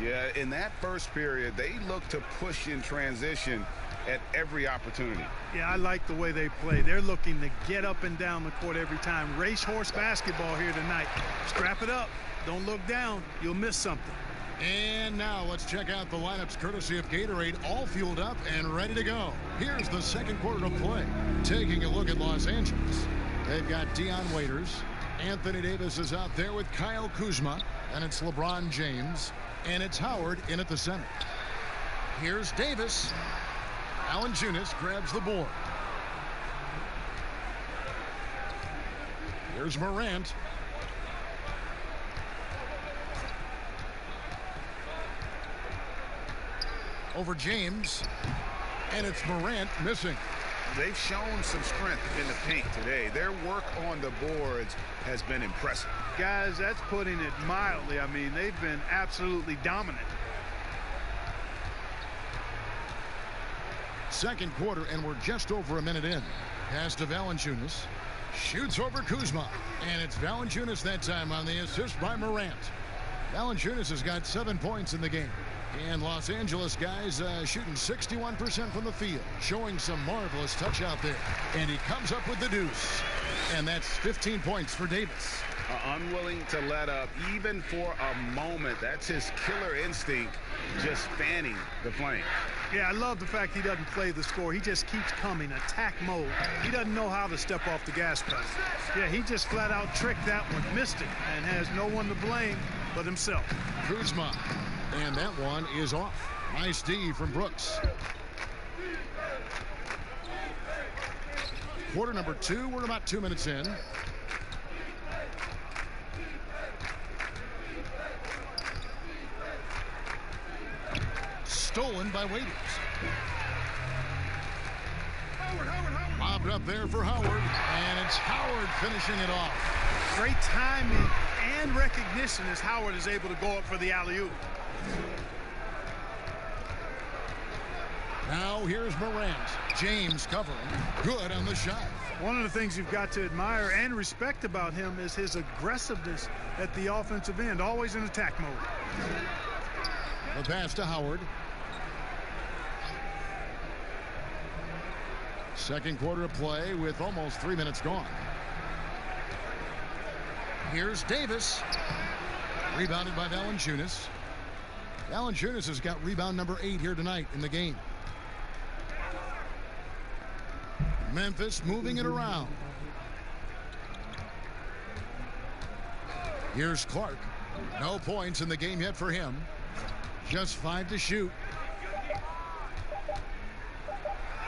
Speaker 5: Yeah, in that first period, they looked to push in transition at every opportunity.
Speaker 13: Yeah, I like the way they play. They're looking to get up and down the court every time. Racehorse basketball here tonight. Strap it up. Don't look down. You'll miss something.
Speaker 1: And now let's check out the lineups courtesy of Gatorade, all fueled up and ready to go. Here's the second quarter of play. Taking a look at Los Angeles. They've got Dion Waiters. Anthony Davis is out there with Kyle Kuzma. And it's LeBron James. And it's Howard in at the center. Here's Davis. Valanciunas grabs the board. Here's Morant. Over James. And it's Morant missing.
Speaker 5: They've shown some strength in the paint today. Their work on the boards has been impressive.
Speaker 13: Guys, that's putting it mildly. I mean, they've been absolutely dominant.
Speaker 1: Second quarter, and we're just over a minute in. Pass to Valanciunas. Shoots over Kuzma. And it's Valanciunas that time on the assist by Morant. Valanciunas has got 7 points in the game. And Los Angeles guys shooting 61% from the field, showing some marvelous touch out there. And he comes up with the deuce. And that's 15 points for Davis.
Speaker 5: Unwilling to let up even for a moment. That's his killer instinct, just fanning the flame.
Speaker 13: Yeah, I love the fact he doesn't play the score. He just keeps coming, attack mode. He doesn't know how to step off the gas pedal. Yeah, he just flat out tricked that one, missed it, and has no one to blame but himself.
Speaker 1: Kuzma. And that one is off. Nice D from Brooks. Quarter number 2. We're about 2 minutes in. Stolen by Waiters. Howard. Lobbed up there for Howard. And it's Howard finishing it off.
Speaker 13: Great timing and recognition as Howard is able to go up for the alley-oop.
Speaker 1: Now here's Morant. James covering. Good on the shot.
Speaker 13: One of the things you've got to admire and respect about him is his aggressiveness at the offensive end, always in attack mode.
Speaker 1: The pass to Howard. Second quarter of play with almost 3 minutes gone. Here's Davis. Rebounded by Valanciunas. Valanciunas has got rebound number 8 here tonight in the game. Memphis moving it around. Here's Clark. No points in the game yet for him. Just 5 to shoot.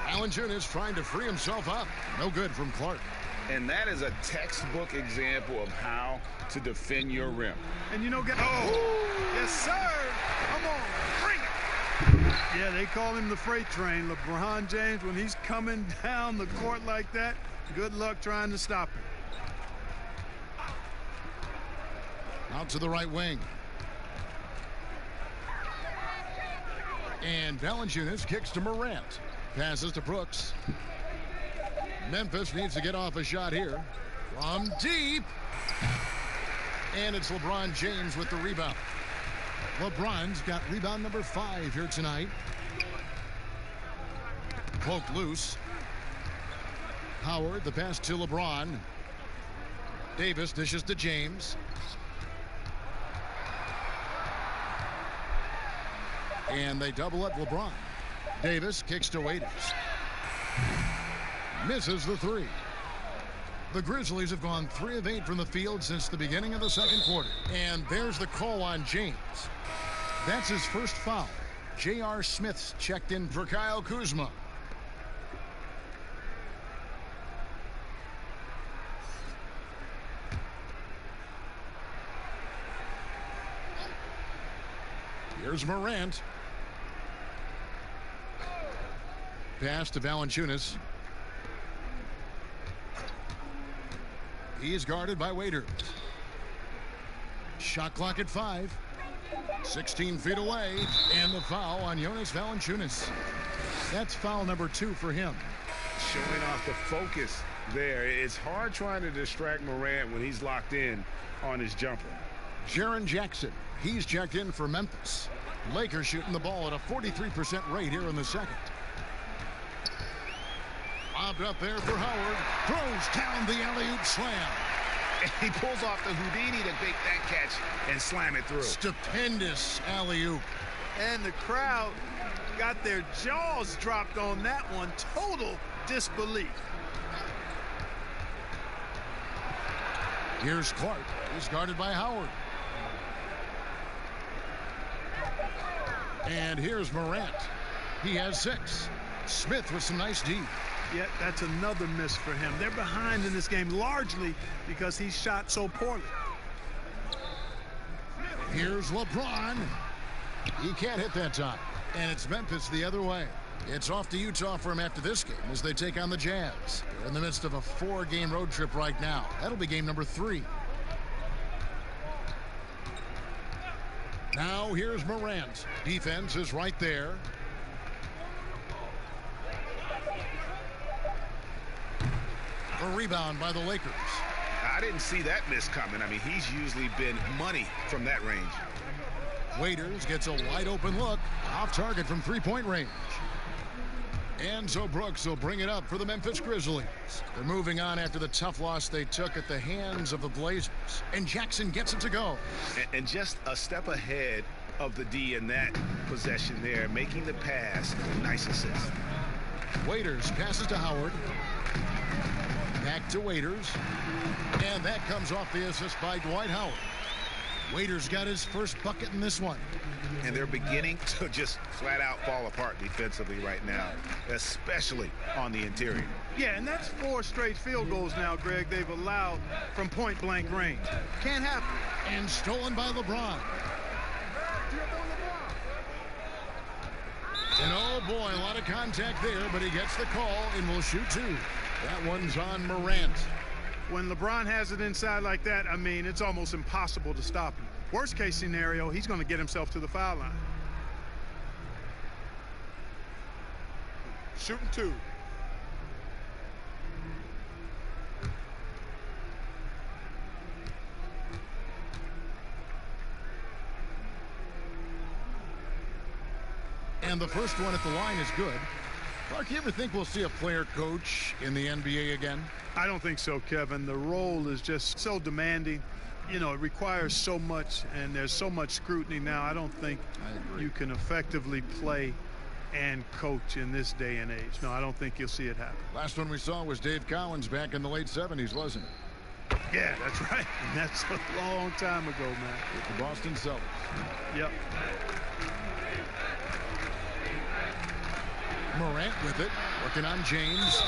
Speaker 1: Valanciunas trying to free himself up. No good from Clark.
Speaker 3: And that is a textbook example of how to defend your rim.
Speaker 13: And you know, yes, sir. Come on, bring it. Yeah, they call him the freight train. LeBron James, when he's coming down the court like that, good luck trying to stop him.
Speaker 1: Out to the right wing. And Valanciunas kicks to Morant. Passes to Brooks. Memphis needs to get off a shot here. From deep. And it's LeBron James with the rebound. LeBron's got rebound number 5 here tonight. Poked loose. Howard, the pass to LeBron. Davis dishes to James. And they double up LeBron. Davis kicks to Waiters. Misses the 3. The Grizzlies have gone 3 of 8 from the field since the beginning of the second quarter. And there's the call on James. That's his first foul. J.R. Smith's checked in for Kyle Kuzma. Here's Morant. Pass to Valanciunas. He's guarded by Waiters. Shot clock at 5. 16 feet away. And the foul on Jonas Valanciunas. That's foul number 2 for him.
Speaker 5: Showing off the focus there. It's hard trying to distract Morant when he's locked in on his jumper.
Speaker 1: Jaren Jackson. He's checked in for Memphis. Lakers shooting the ball at a 43% rate here in the second. Lobbed up there for Howard. Throws down the alley-oop slam.
Speaker 5: He pulls off the Houdini to make that catch and slam it through.
Speaker 1: Stupendous alley-oop.
Speaker 13: And the crowd got their jaws dropped on that one. Total disbelief.
Speaker 1: Here's Clark. He's guarded by Howard. And here's Morant. He has 6. Smith with some nice D.
Speaker 13: Yeah, that's another miss for him. They're behind in this game largely because he shot so poorly.
Speaker 1: Here's LeBron. He can't hit that time. And it's Memphis the other way. It's off to Utah for him after this game as they take on the Jazz. They're in the midst of a 4-game road trip right now. That'll be game number 3. Now here's Morant. Defense is right there. A rebound by the Lakers.
Speaker 5: I didn't see that miss coming. I mean, he's usually been money from that range.
Speaker 1: Waiters gets a wide open look. Off target from 3-point range. And so Brooks will bring it up for the Memphis Grizzlies. They're moving on after the tough loss they took at the hands of the Blazers. And Jackson gets it to go.
Speaker 5: And just a step ahead of the D in that possession there, making the pass. Nice assist.
Speaker 1: Waiters passes to Howard. Back to Waiters. And that comes off the assist by Dwight Howard. Waiters got his first bucket in this one.
Speaker 5: And they're beginning to just flat out fall apart defensively right now, especially on the interior.
Speaker 13: Yeah, and that's 4 straight field goals now, Greg, they've allowed from point-blank range. Can't happen.
Speaker 1: And stolen by LeBron. And oh boy, a lot of contact there, but he gets the call and will shoot 2. That one's on Morant.
Speaker 13: When LeBron has it inside like that, I mean, it's almost impossible to stop him. Worst case scenario, he's going to get himself to the foul line.
Speaker 10: Shooting 2.
Speaker 1: And the first one at the line is good. Clark, you ever think we'll see a player coach in the NBA again?
Speaker 13: I don't think so, Kevin. The role is just so demanding. You know, it requires so much, and there's so much scrutiny now. I don't think you can effectively play and coach in this day and age. No, I don't think you'll see it happen.
Speaker 1: Last one we saw was Dave Cowens back in the late 70s, wasn't it?
Speaker 13: Yeah, that's right. And that's a long time ago, man.
Speaker 1: With the Boston Celtics.
Speaker 13: Yep.
Speaker 1: Morant with it, working on James.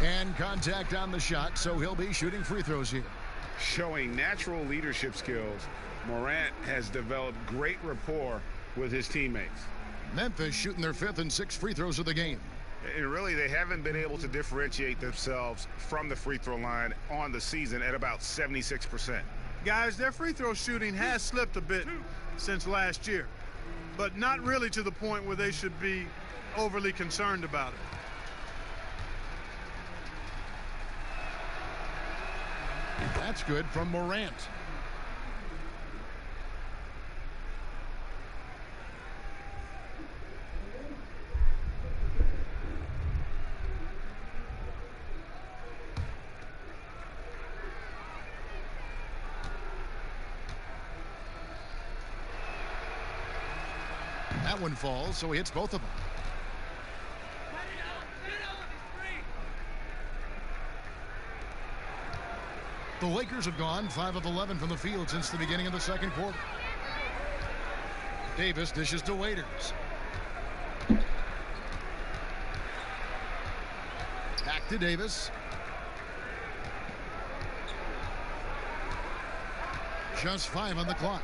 Speaker 1: And contact on the shot, so he'll be shooting free throws here.
Speaker 5: Showing natural leadership skills, Morant has developed great rapport with his teammates.
Speaker 1: Memphis shooting their 5th and 6th free throws of the game.
Speaker 5: And really, they haven't been able to differentiate themselves from the free throw line on the season at about 76%.
Speaker 13: Guys, their free throw shooting has slipped a bit since last year, but not really to the point where they should be overly concerned about it.
Speaker 1: That's good from Morant. That one falls, so he hits both of them. The Lakers have gone 5 of 11 from the field since the beginning of the second quarter. Davis dishes to Waiters. Back to Davis. Just 5 on the clock.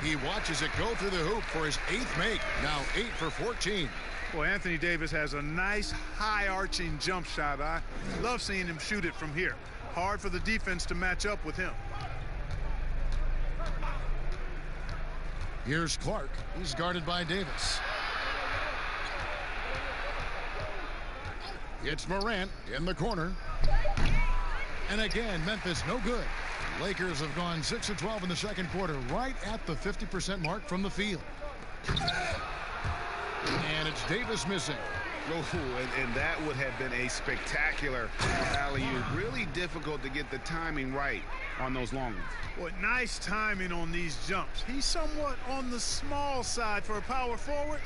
Speaker 1: He watches it go through the hoop for his 8th make. Now 8 for 14.
Speaker 13: Well, Anthony Davis has a nice high-arching jump shot. I love seeing him shoot it from here. Hard for the defense to match up with him.
Speaker 1: Here's Clark. He's guarded by Davis. It's Morant in the corner. And again, Memphis no good. Lakers have gone 6 of 12 in the second quarter, right at the 50% mark from the field. And it's Davis missing.
Speaker 5: Oh, and that would have been a spectacular alley-oop. Really difficult to get the timing right on those long ones.
Speaker 13: Well, nice timing on these jumps. He's somewhat on the small side for a power forward,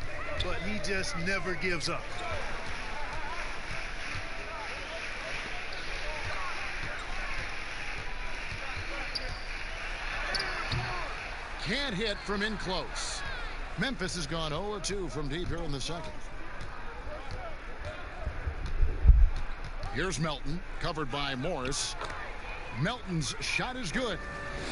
Speaker 13: but he just never gives up.
Speaker 1: Can't hit from in close. Memphis has gone 0-2 from deep here in the second. Here's Melton, covered by Morris. Melton's shot is good.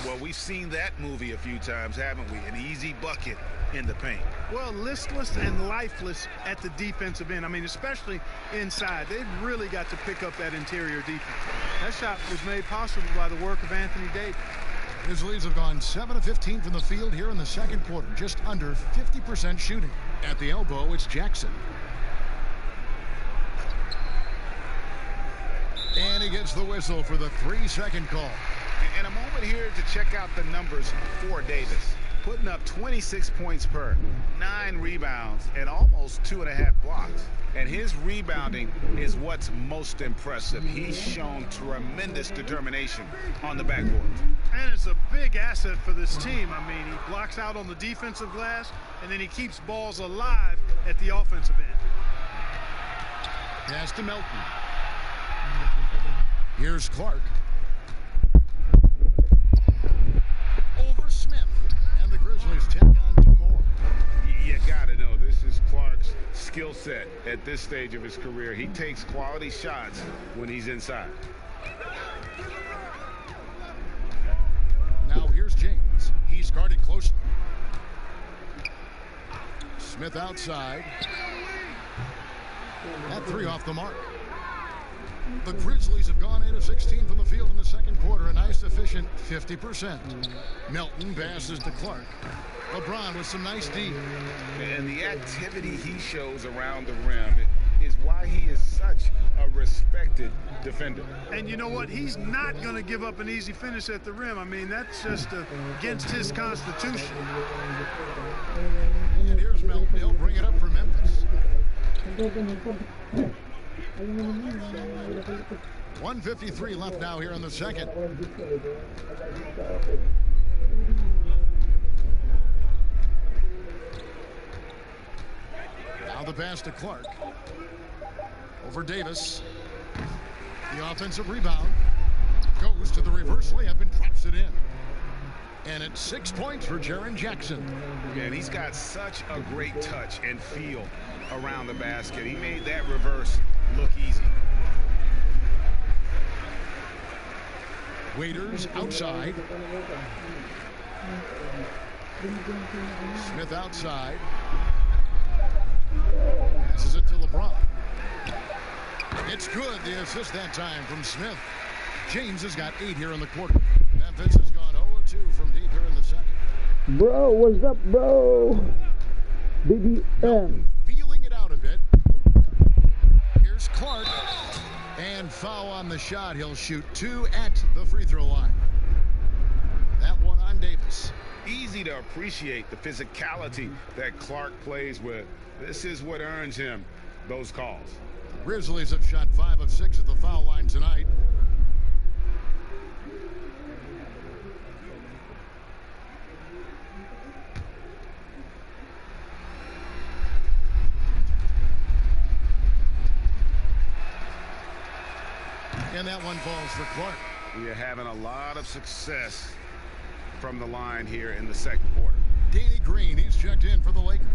Speaker 5: Well, we've seen that movie a few times, haven't we? An easy bucket in the paint.
Speaker 13: Well, listless and lifeless at the defensive end. I mean, especially inside. They've really got to pick up that interior defense. That shot was made possible by the work of Anthony Davis.
Speaker 1: Grizzlies have gone 7 of 15 from the field here in the second quarter, just under 50% shooting. At the elbow, it's Jackson. And he gets the whistle for the 3-second call.
Speaker 5: And a moment here to check out the numbers for Davis. Putting up 26 points per, 9 rebounds, and almost 2.5 blocks. And his rebounding is what's most impressive. He's shown tremendous determination on the backboard.
Speaker 13: And it's a big asset for this team. I mean, he blocks out on the defensive glass, and then he keeps balls alive at the offensive end.
Speaker 1: Pass to Melton. Here's Clark. Over Smith. And the Grizzlies tack on 2 more.
Speaker 5: You gotta know, this is Clark's skill set at this stage of his career. He takes quality shots when he's inside.
Speaker 1: Now here's James. He's guarded closely. Smith outside. That 3 off the mark. The Grizzlies have gone 8 of 16 from the field in the second quarter, a nice efficient 50%. Melton passes to Clark. LeBron with some nice D.
Speaker 5: And the activity he shows around the rim is why he is such a respected defender.
Speaker 13: And you know what? He's not going to give up an easy finish at the rim. I mean, that's just against his constitution.
Speaker 1: And here's Melton. He'll bring it up for Memphis. 1:53 left now here in the second. Now the pass to Clark. Over Davis. The offensive rebound. Goes to the reverse layup and drops it in. And it's 6 points for Jaren Jackson.
Speaker 5: And he's got such a great touch and feel around the basket. He made that reverse look easy.
Speaker 1: Waiters outside. Smith outside. Passes it to LeBron. It's good. The assist that time from Smith. James has got 8 here in the quarter. Memphis has gone 0-2 from deep here in the second.
Speaker 14: Bro, what's up, bro? BBM.
Speaker 1: Feeling it out a bit. Here's Clark. And foul on the shot. He'll shoot 2 at the free throw line. That one on Davis.
Speaker 5: Easy to appreciate the physicality that Clark plays with. This is what earns him those calls.
Speaker 1: Grizzlies have shot 5 of 6 at the foul line tonight. And that one falls for Clark.
Speaker 5: We are having a lot of success from the line here in the second quarter.
Speaker 1: Danny Green, he's checked in for the Lakers.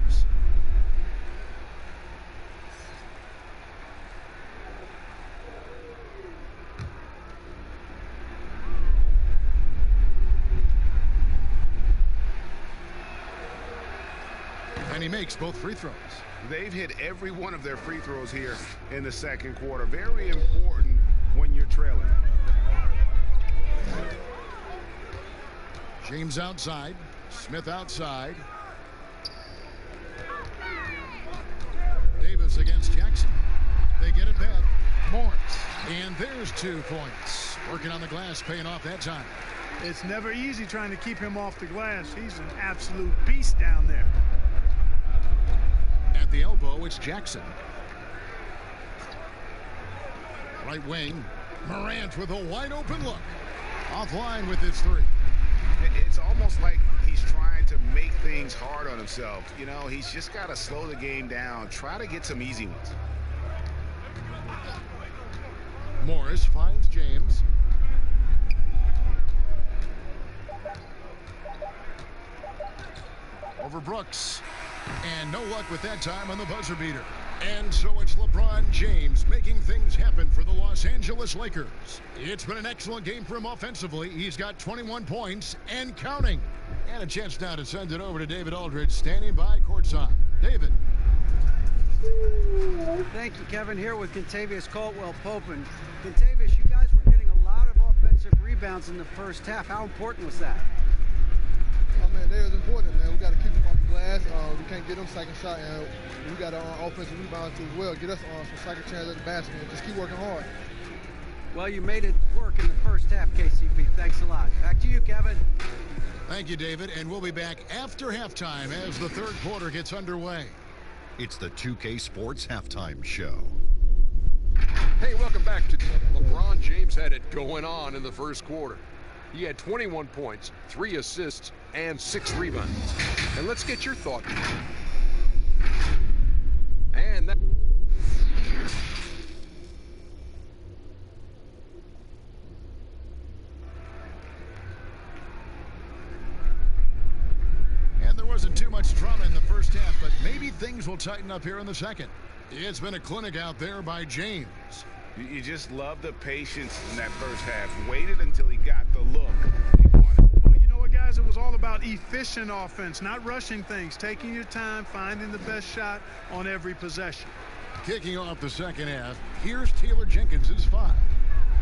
Speaker 1: And he makes both free throws.
Speaker 5: They've hit every one of their free throws here in the second quarter. Very important when you're trailing.
Speaker 1: James outside. Smith outside. Davis against Jackson. They get it back. Morris. And there's 2 points. Working on the glass, paying off that time.
Speaker 13: It's never easy trying to keep him off the glass. He's an absolute beast down there.
Speaker 1: At the elbow, it's Jackson. Right wing, Morant with a wide open look. Offline with his three.
Speaker 5: It's almost like he's trying to make things hard on himself. You know, he's just got to slow the game down, try to get some easy ones.
Speaker 1: Morris finds James. Over Brooks. And no luck with that time on the buzzer beater. And so it's LeBron James making things happen for the Los Angeles Lakers. It's been an excellent game for him offensively. He's got 21 points and counting. And a chance now to send it over to David Aldridge, standing by courtside. David.
Speaker 4: Thank you, Kevin. Here with Kentavious Caldwell-Pope. And Kentavious, you guys were getting a lot of offensive rebounds in the first half. How important was that?
Speaker 15: Oh, man, that was important, man. We got to keep them off the glass. We can't get them second shot, and we got offensive rebounds as well. Get us some second chance at the basket and just keep working hard.
Speaker 4: Well, you made it work in the first half, KCP. Thanks a lot. Back to you, Kevin.
Speaker 1: Thank you, David. And we'll be back after halftime as the third quarter gets underway.
Speaker 7: It's the 2K Sports Halftime Show.
Speaker 8: Hey, welcome back to LeBron James. Had it going on in the first quarter. He had 21 points, 3 assists, and 6 rebounds. And let's get your thought. And that...
Speaker 1: And there wasn't too much drama in the first half, but maybe things will tighten up here in the second. It's been a clinic out there by James.
Speaker 5: You just love the patience in that first half. Waited until he got the look.
Speaker 13: Well, you know what, guys? It was all about efficient offense, not rushing things, taking your time, finding the best shot on every possession.
Speaker 1: Kicking off the second half, here's Taylor Jenkins' 5.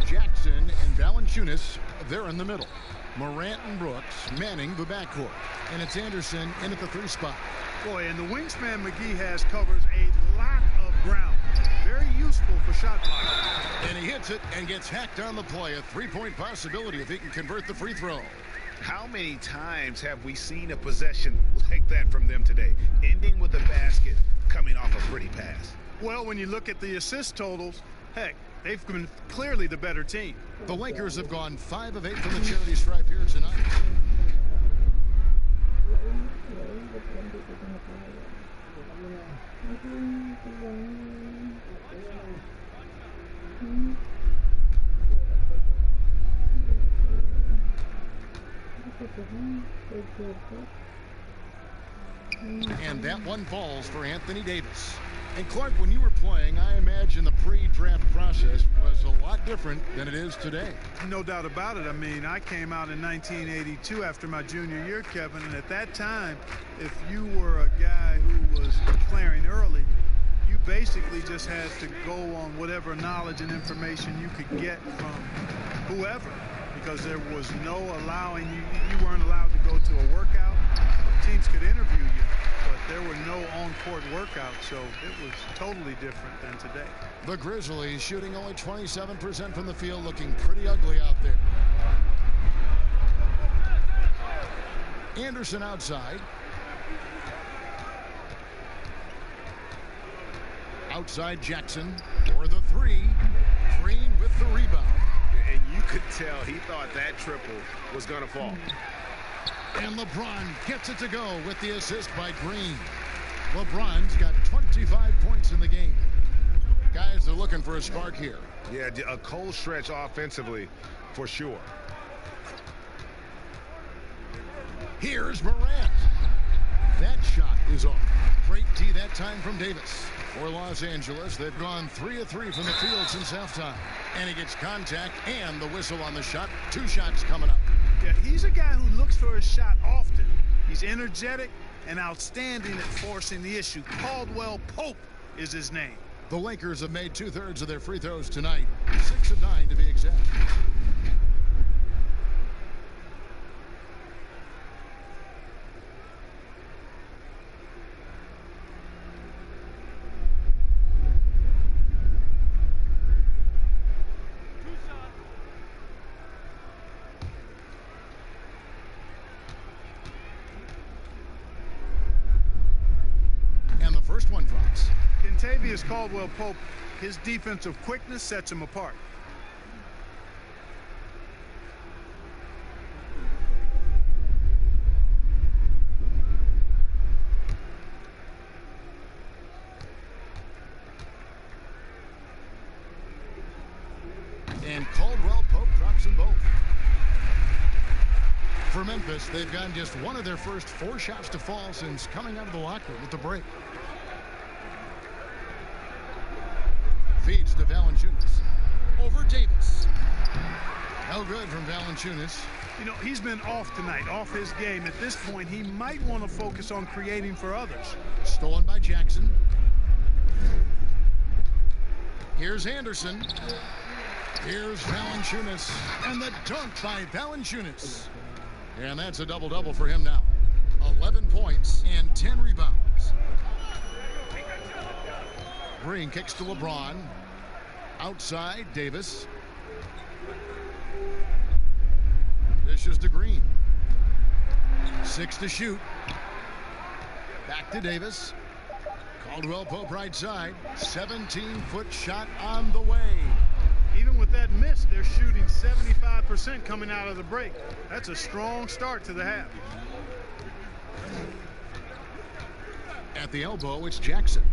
Speaker 1: Jackson and Valanciunas, they're in the middle. Morant and Brooks manning the backcourt. And it's Anderson in at the 3 spot.
Speaker 13: Boy, and the wingspan McGee has covers a lot of ground. Very useful for shot blocking.
Speaker 1: And he hits it and gets hacked on the play. A 3-point possibility if he can convert the free throw.
Speaker 5: How many times have we seen a possession like that from them today? Ending with a basket, coming off a pretty pass.
Speaker 13: Well, when you look at the assist totals, heck, they've been clearly the better team.
Speaker 1: The Lakers have gone 5 of 8 from the charity stripe here tonight. And that one falls for Anthony Davis. And Clark, when you were playing, I imagine the pre-draft process was a lot different than it is today.
Speaker 13: No doubt about it. I mean, I came out in 1982 after my junior year, Kevin, and at that time, if you were a guy who was declaring early, you basically just had to go on whatever knowledge and information you could get from whoever, because there was no allowing you weren't allowed to go to a workout. Teams could interview you, but there were no on-court workouts, so it was totally different than today.
Speaker 1: The Grizzlies shooting only 27% from the field, looking pretty ugly out there. Anderson outside. Outside Jackson for the 3. Green with the rebound.
Speaker 5: And you could tell he thought that triple was going to fall.
Speaker 1: And LeBron gets it to go with the assist by Green. LeBron's got 25 points in the game. Guys are looking for a spark here.
Speaker 11: Yeah, a cold stretch offensively for sure.
Speaker 1: Here's Morant. That shot is off. Great D that time from Davis. For Los Angeles, they've gone 3 of 3 from the field since halftime. And he gets contact and the whistle on the shot. 2 shots coming up.
Speaker 13: Yeah, he's a guy who looks for his shot often. He's energetic and outstanding at forcing the issue. Caldwell-Pope is his name.
Speaker 1: The Lakers have made 2/3 of their free throws tonight. 6 of 9 to be exact.
Speaker 13: maybe as Caldwell Pope, his defensive quickness sets him apart.
Speaker 1: And Caldwell Pope drops them both. For Memphis, they've gotten just one of their first 4 shots to fall since coming out of the locker room with the break. Feeds to Valanciunas. Over Davis. No good from Valanciunas.
Speaker 13: You know, he's been off tonight, off his game. At this point, he might want to focus on creating for others.
Speaker 1: Stolen by Jackson. Here's Anderson. Here's Valanciunas. And the dunk by Valanciunas. And that's a double-double for him now. 11 points and 10 rebounds. Green kicks to LeBron. Outside, Davis. Dishes to Green. 6 to shoot. Back to Davis. Caldwell Pope right side. 17-foot shot on the way.
Speaker 13: Even with that miss, they're shooting 75% coming out of the break. That's a strong start to the half.
Speaker 1: At the elbow, it's Jackson.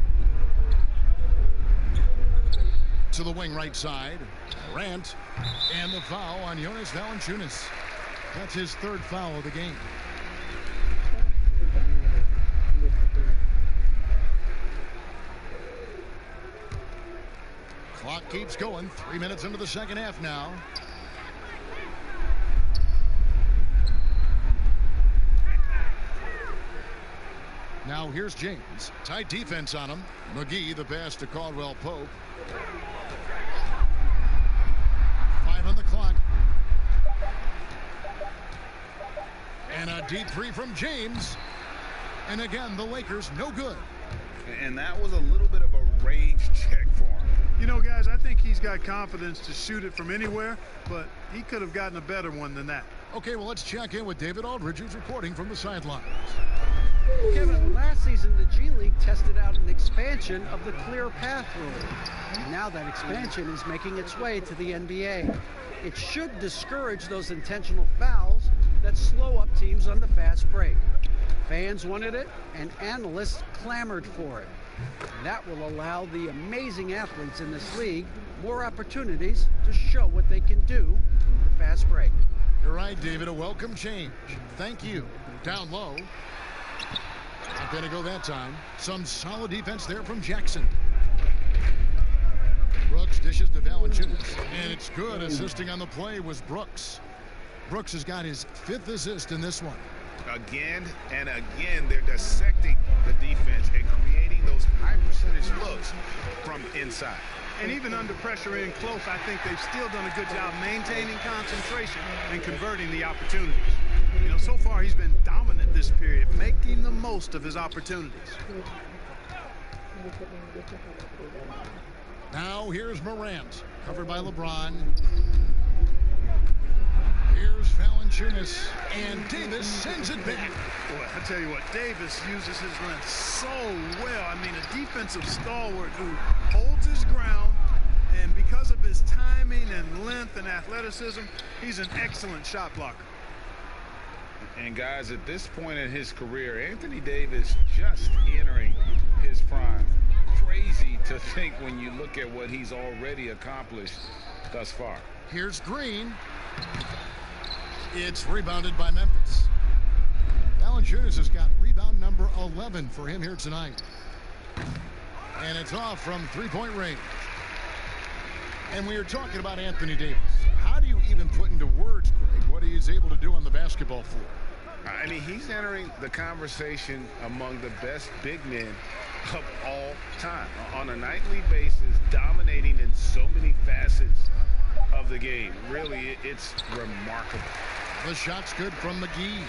Speaker 1: To the wing right side. Morant. And the foul on Jonas Valanciunas. That's his 3rd foul of the game. Clock keeps going. 3 minutes into the second half now. Now here's James. Tight defense on him. McGee, the pass to Caldwell Pope. 5 on the clock. And a deep 3 from James. And again, the Lakers no good.
Speaker 3: And that was a little bit of a range check for him.
Speaker 13: You know, guys, I think he's got confidence to shoot it from anywhere, but he could have gotten a better one than that.
Speaker 1: Okay, well, let's check in with David Aldridge, who's reporting from the sidelines.
Speaker 4: Kevin, last season, the G League tested out an expansion of the clear path rule. And now that expansion is making its way to the NBA. It should discourage those intentional fouls that slow up teams on the fast break. Fans wanted it, and analysts clamored for it. That will allow the amazing athletes in this league more opportunities to show what they can do with the fast break.
Speaker 1: You're right, David. A welcome change. Thank you. Down low. Not going to go that time. Some solid defense there from Jackson. Brooks dishes to Valanciunas. And it's good. Assisting on the play was Brooks. Brooks has got his 5th assist in this one.
Speaker 11: Again and again, they're dissecting the defense and creating those high percentage looks from inside.
Speaker 13: And even under pressure in close, I think they've still done a good job maintaining concentration and converting the opportunities. You know, so far he's been dominant this period, making the most of his opportunities.
Speaker 1: Now here's Morant, covered by LeBron. Here's Valanciunas, and Davis sends it back.
Speaker 13: Boy, I tell you what, Davis uses his length so well. I mean, a defensive stalwart who holds his ground, and because of his timing and length and athleticism, he's an excellent shot blocker.
Speaker 3: And guys, at this point in his career, Anthony Davis just entering his prime. Crazy to think when you look at what he's already accomplished thus far.
Speaker 1: Here's Green. It's rebounded by Memphis. Valanciunas has got rebound number 11 for him here tonight. And it's off from 3-point range. And we are talking about Anthony Davis. How do you even put into words, Greg, what he is able to do on the basketball floor?
Speaker 11: I mean, he's entering the conversation among the best big men of all time. On a nightly basis, dominating in so many facets of the game. Really, it's remarkable.
Speaker 1: The shot's good from McGee.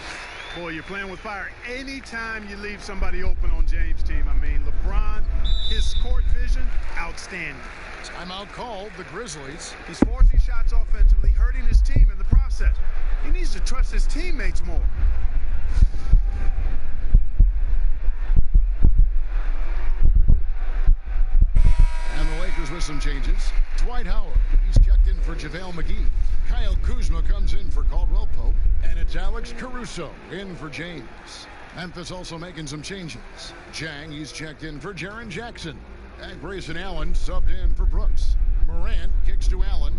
Speaker 13: Boy, you're playing with fire anytime you leave somebody open on James' team. I mean, LeBron, his court vision, outstanding.
Speaker 1: Timeout called, the Grizzlies.
Speaker 13: He's forcing shots offensively, hurting his team in the process. He needs to trust his teammates more.
Speaker 1: with some changes. Dwight Howard, he's checked in for JaVale McGee. Kyle Kuzma comes in for Caldwell Pope. And it's Alex Caruso in for James. Memphis also making some changes. Jang, he's checked in for Jaren Jackson. And Grayson Allen subbed in for Brooks. Morant kicks to Allen.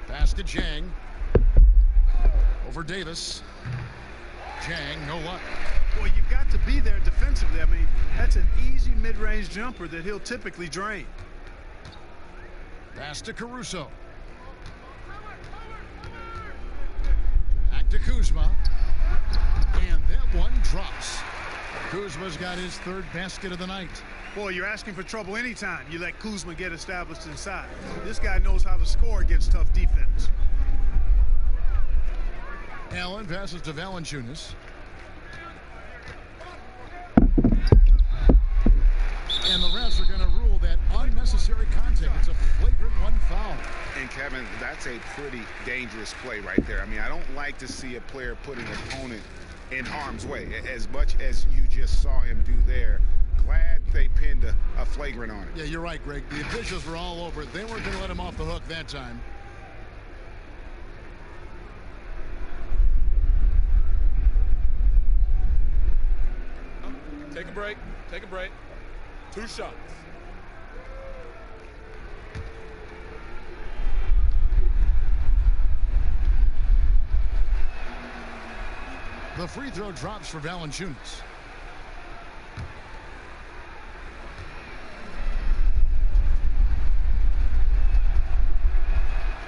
Speaker 1: Pass to Jang. Over Davis. Jang, no luck.
Speaker 13: Well, you've got to be there defensively. I mean, that's an easy mid-range jumper that he'll typically drain.
Speaker 1: Pass to Caruso. Back to Kuzma. And that one drops. Kuzma's got his third basket of the night.
Speaker 13: Boy, you're asking for trouble anytime you let Kuzma get established inside. This guy knows how to score against tough defense.
Speaker 1: Allen passes to Valanciunas. And the refs are going to rule that unnecessary contact. It's a flagrant one foul.
Speaker 5: And Kevin, that's a pretty dangerous play right there. I mean, I don't like to see a player put an opponent in harm's way as much as you just saw him do there. Glad they pinned a flagrant on it.
Speaker 1: Yeah, you're right, Greg. The officials were all over it. They weren't going to let him off the hook that time.
Speaker 8: Take a break. Take a break. 2 shots.
Speaker 1: The free throw drops for Valanciunas.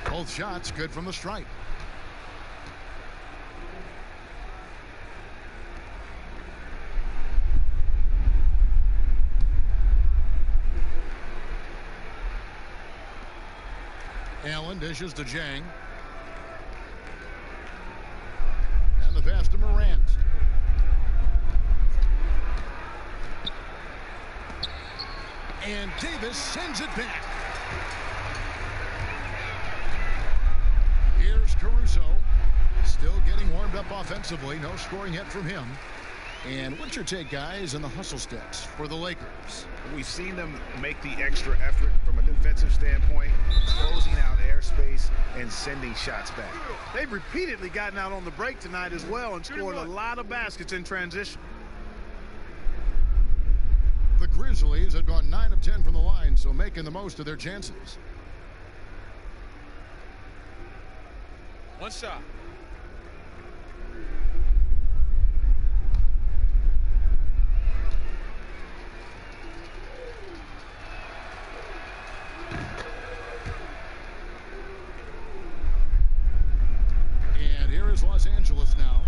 Speaker 1: Both shots good from the stripe. Allen dishes to Jang. And the pass to Morant. And Davis sends it back. Here's Caruso. Still getting warmed up offensively. No scoring yet from him. And what's your take, guys, on the hustle steps for the Lakers?
Speaker 5: We've seen them make the extra effort from a defensive standpoint, closing out airspace and sending shots back.
Speaker 13: They've repeatedly gotten out on the break tonight as well and scored a lot of baskets in transition.
Speaker 1: The Grizzlies have gone 9 of 10 from the line, so making the most of their chances.
Speaker 8: One shot.
Speaker 1: And here is Los Angeles now.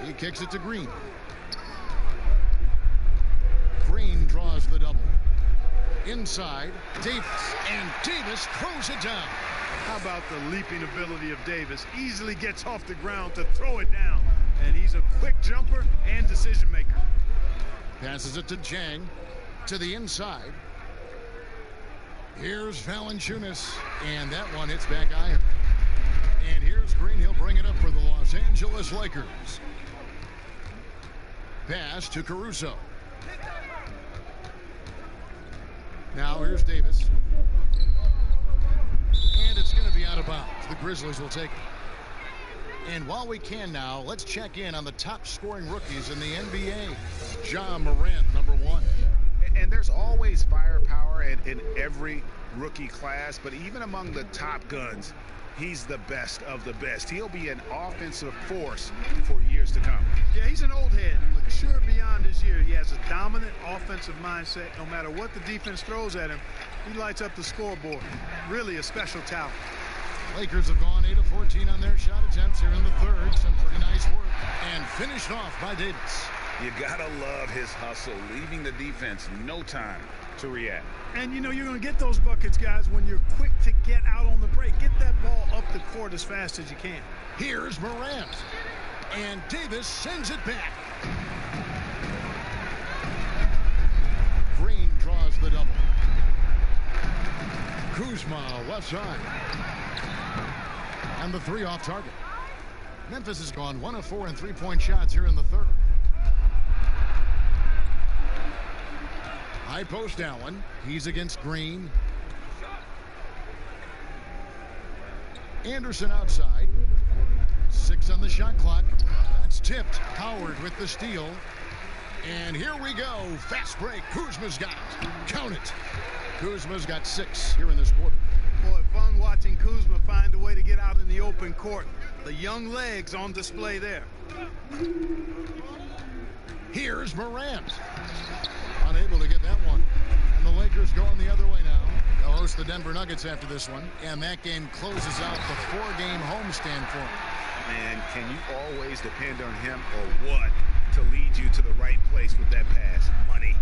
Speaker 1: He kicks it to Green. Green draws the double. Inside, Davis. And Davis throws it down.
Speaker 13: How about the leaping ability of Davis? Easily gets off the ground to throw it down. And he's a quick jumper and decision maker.
Speaker 1: Passes it to Jang. To the inside. Here's Valanciunas. And that one hits back iron. And here's Green. He'll bring it up for the Los Angeles Lakers. Pass to Caruso. Now here's Davis. And it's going to be out of bounds. The Grizzlies will take it. And while we can now, let's check in on the top scoring rookies in the NBA. Ja Morant, number 1.
Speaker 5: And there's always firepower in every rookie class, but even among the top guns, he's the best of the best. He'll be an offensive force for years to come.
Speaker 13: Yeah, he's an old head, mature beyond his year. He has a dominant offensive mindset. No matter what the defense throws at him, he lights up the scoreboard. Really a special talent.
Speaker 1: Lakers have gone 8 of 14 on their shot attempts here in the third. Some pretty nice work. And finished off by Davis.
Speaker 3: You gotta love his hustle, leaving the defense no time to react.
Speaker 13: And you know you're going to get those buckets, guys, when you're quick to get out on the break. Get that ball up the court as fast as you can.
Speaker 1: Here's Morant. And Davis sends it back. Green draws the double. Kuzma left side. And the 3 off target. Memphis has gone 1 of 4 in three-point shots here in the third. High post Allen. He's against Green. Anderson outside. 6 on the shot clock. It's tipped. Howard with the steal. And here we go. Fast break. Kuzma's got it. Count it. Kuzma's got 6 here in this quarter.
Speaker 13: Boy, fun watching Kuzma find a way to get out in the open court. The young legs on display there.
Speaker 1: Here's Morant. Unable to get that one. And the Lakers going the other way now. They'll host the Denver Nuggets after this one. And that game closes out the 4-game homestand for them.
Speaker 5: Man, can you always depend on him or what to lead you to the right place with that pass? Money.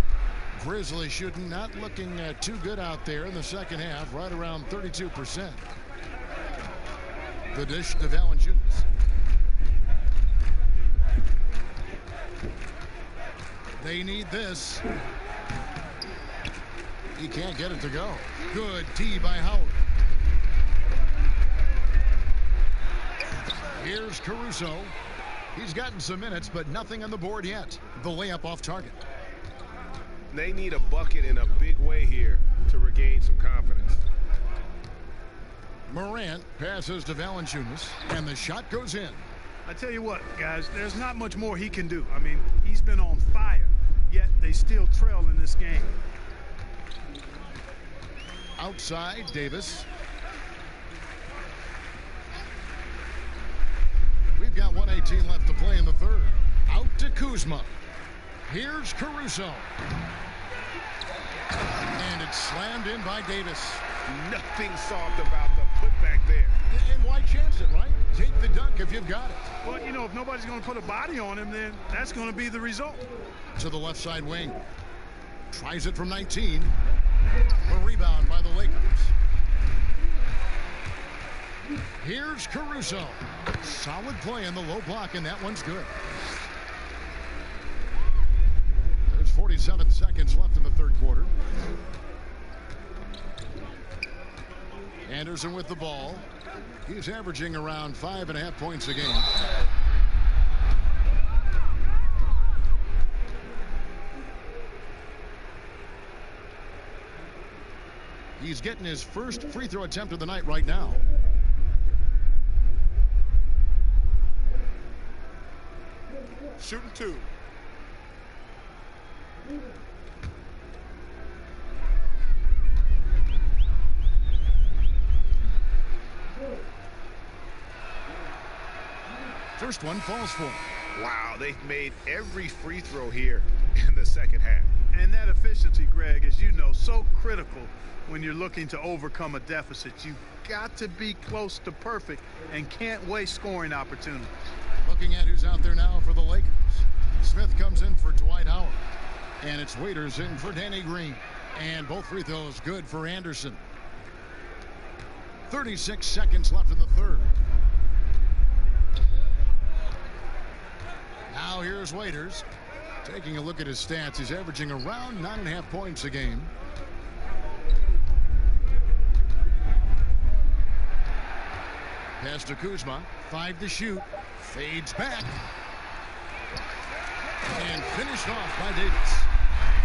Speaker 1: Grizzlies shooting, not looking too good out there in the second half, right around 32%. The dish to Valanciunas. They need this. He can't get it to go. Good D by Howard. Here's Caruso. He's gotten some minutes, but nothing on the board yet. The layup off target.
Speaker 11: They need a bucket in a big way here to regain some confidence.
Speaker 1: Morant passes to Valanciunas, and the shot goes in.
Speaker 13: I tell you what, guys, there's not much more he can do. I mean, he's been on fire, yet they still trail in this game.
Speaker 1: Outside, Davis. We've got 1:18 left to play in the third. Out to Kuzma. Here's Caruso. And it's slammed in by Davis.
Speaker 11: Nothing soft about the putback there.
Speaker 1: And why chance it, right? Take the dunk if you've got it.
Speaker 13: Well, you know, if nobody's going to put a body on him, then that's going to be the result.
Speaker 1: To the left side wing. Tries it from 19. A rebound by the Lakers. Here's Caruso. Solid play in the low block, and that one's good. There's 47 seconds left in the third quarter. Anderson with the ball. He's averaging around 5.5 points a game. He's getting his first free throw attempt of the night right now.
Speaker 6: Shooting 2.
Speaker 1: First one falls for him.
Speaker 5: Wow, they've made every free throw here in the second half.
Speaker 13: And that efficiency, Greg, as you know, so critical when you're looking to overcome a deficit. You've got to be close to perfect and can't waste scoring opportunities.
Speaker 1: Looking at who's out there now for the Lakers. Smith comes in for Dwight Howard. And it's Waiters in for Danny Green. And both free throws good for Anderson. 36 seconds left in the third. Now here's Waiters. Taking a look at his stats, he's averaging around 9.5 points a game. Pass to Kuzma. 5 to shoot. Fades back. And finished off by Davis.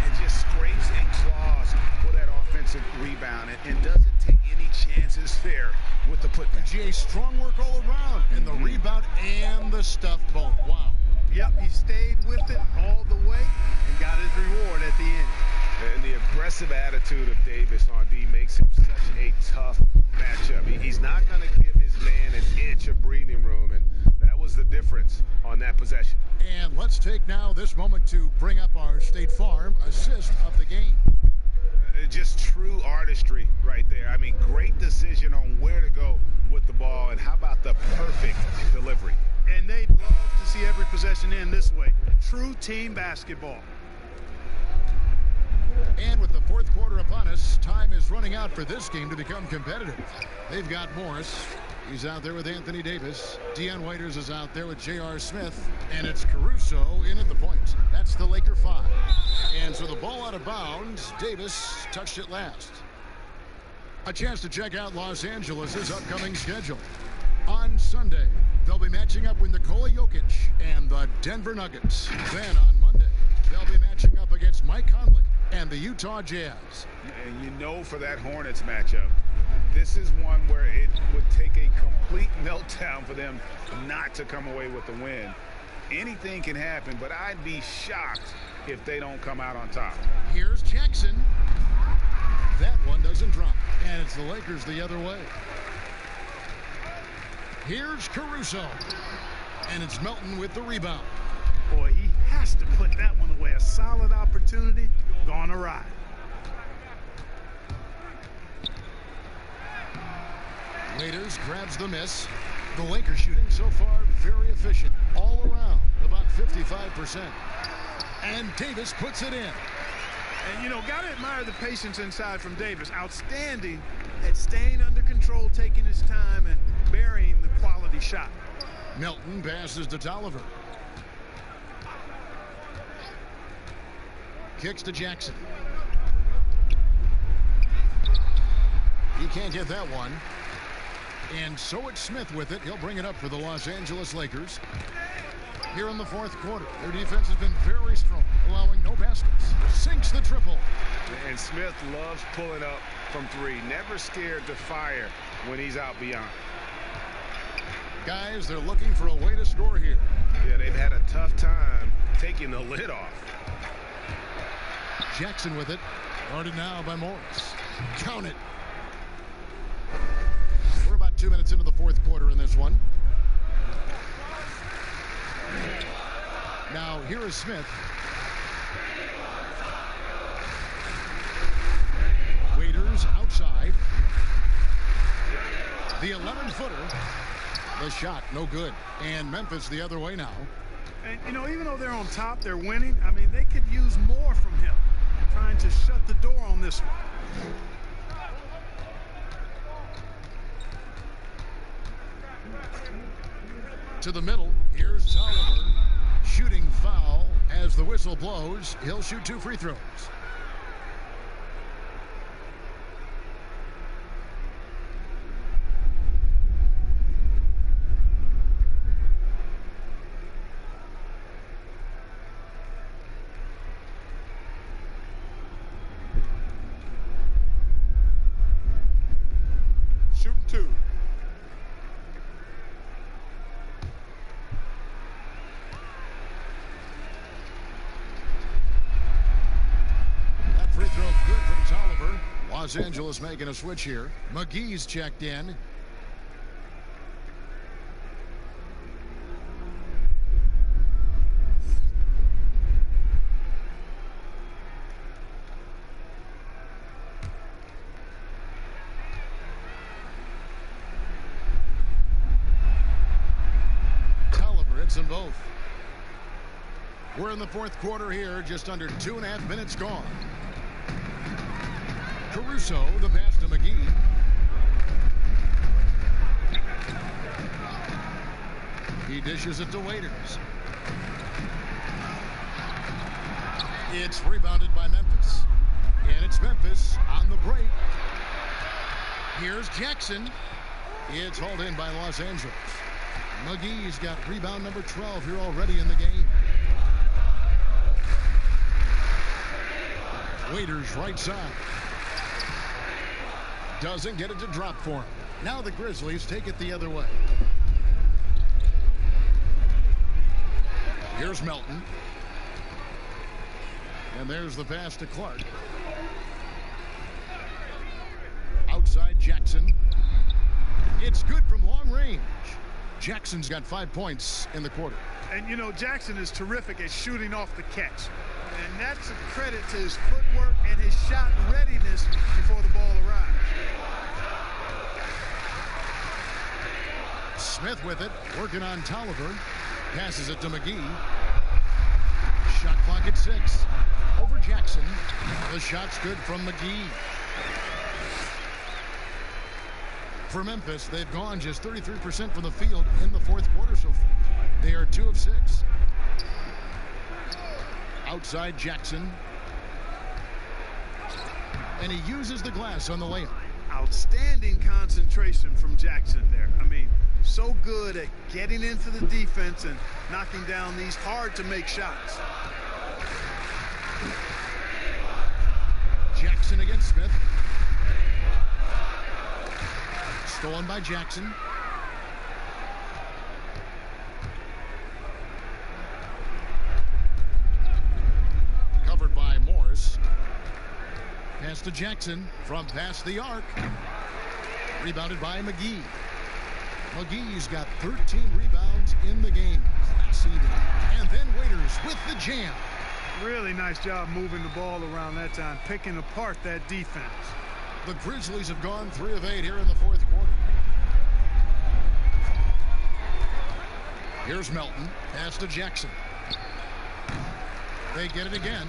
Speaker 5: And just scrapes and claws for that offensive rebound. And doesn't take any chances there with the putback.
Speaker 1: GA, strong work all around. And the rebound and the stuff both. Wow.
Speaker 13: Yep, he stayed with it all the way and got his reward at the end.
Speaker 11: And the aggressive attitude of Davis on D makes him such a tough matchup. He's not going to give his man an inch of breathing room, and that was the difference on that possession.
Speaker 1: And let's take now this moment to bring up our State Farm assist of the game.
Speaker 11: Just true artistry right there. I mean, great decision on where to go with the ball, and how about the perfect delivery?
Speaker 13: And they'd love to see every possession end this way. True team basketball.
Speaker 1: And with the fourth quarter upon us, time is running out for this game to become competitive. They've got Morris. He's out there with Anthony Davis. Deion Waiters is out there with J.R. Smith. And it's Caruso in at the point. That's the Laker 5. And so the ball out of bounds. Davis touched it last. A chance to check out Los Angeles' upcoming schedule. On Sunday, they'll be matching up with Nikola Jokic and the Denver Nuggets. Then on Monday, they'll be matching up against Mike Conley and the Utah Jazz.
Speaker 5: And you know, for that Hornets matchup, this is one where it would take a complete meltdown for them not to come away with the win. Anything can happen, but I'd be shocked if they don't come out on top.
Speaker 1: Here's Jackson. That one doesn't drop, and it's the Lakers the other way. Here's Caruso, and it's Melton with the rebound.
Speaker 13: Boy, he has to put that one away. A solid opportunity gone awry.
Speaker 1: Waiters grabs the miss. The Lakers shooting so far very efficient all around, about 55%. And Davis puts it in.
Speaker 13: And, you know, got to admire the patience inside from Davis. Outstanding at staying under control, taking his time, and burying the quality shot.
Speaker 1: Melton passes to Tolliver. Kicks to Jackson. He can't get that one. And so it's Smith with it. He'll bring it up for the Los Angeles Lakers. Here in the fourth quarter, their defense has been very strong, allowing no baskets. Sinks the triple.
Speaker 5: And Smith loves pulling up from three. Never scared to fire when he's out beyond.
Speaker 1: Guys, they're looking for a way to score here.
Speaker 11: Yeah, they've had a tough time taking the lid off.
Speaker 1: Jackson with it. Guarded now by Morris. Count it. We're about 2 minutes into the fourth quarter in this one. Now, here is Smith. Waiters outside. The 11-footer. The shot, no good. And Memphis the other way now.
Speaker 13: And, you know, even though they're on top, they're winning. I mean, they could use more from him. Trying to shut the door on this one.
Speaker 1: To the middle. Here's Tolliver. Shooting foul as the whistle blows. He'll shoot 2 free throws.
Speaker 6: Shooting 2.
Speaker 1: Free throw good from Tolliver. Los Angeles making a switch here. McGee's checked in. Tolliver hits them both. We're in the fourth quarter here, just under 2.5 minutes gone. Caruso, the pass to McGee. He dishes it to Waiters. It's rebounded by Memphis. And it's Memphis on the break. Here's Jackson. It's hauled in by Los Angeles. McGee's got rebound number 12 here already in the game. Waiters right side. Doesn't get it to drop for him. Now the Grizzlies take it the other way. Here's Melton. And there's the pass to Clark. Outside Jackson. It's good from long range. Jackson's got 5 points in the quarter.
Speaker 13: And, you know, Jackson is terrific at shooting off the catch. And that's a credit to his footwork and his shot readiness before the ball arrives.
Speaker 1: Smith with it, working on Tolliver. Passes it to McGee. Shot clock at 6. Over Jackson. The shot's good from McGee. For Memphis, they've gone just 33% from the field in the fourth quarter so far. They are 2 of 6. Outside Jackson. And he uses the glass on the layup.
Speaker 13: Outstanding concentration from Jackson there. I mean, So good at getting into the defense and knocking down these hard-to-make shots.
Speaker 1: Jackson against Smith. Stolen by Jackson. Covered by Morris. Pass to Jackson from past the arc. Rebounded by McGee. McGee's got 13 rebounds in the game. Class eating. And then Waiters with the jam.
Speaker 13: Really nice job moving the ball around that time, picking apart that defense.
Speaker 1: The Grizzlies have gone 3 of 8 here in the fourth quarter. Here's Melton. Pass to Jackson. They get it again.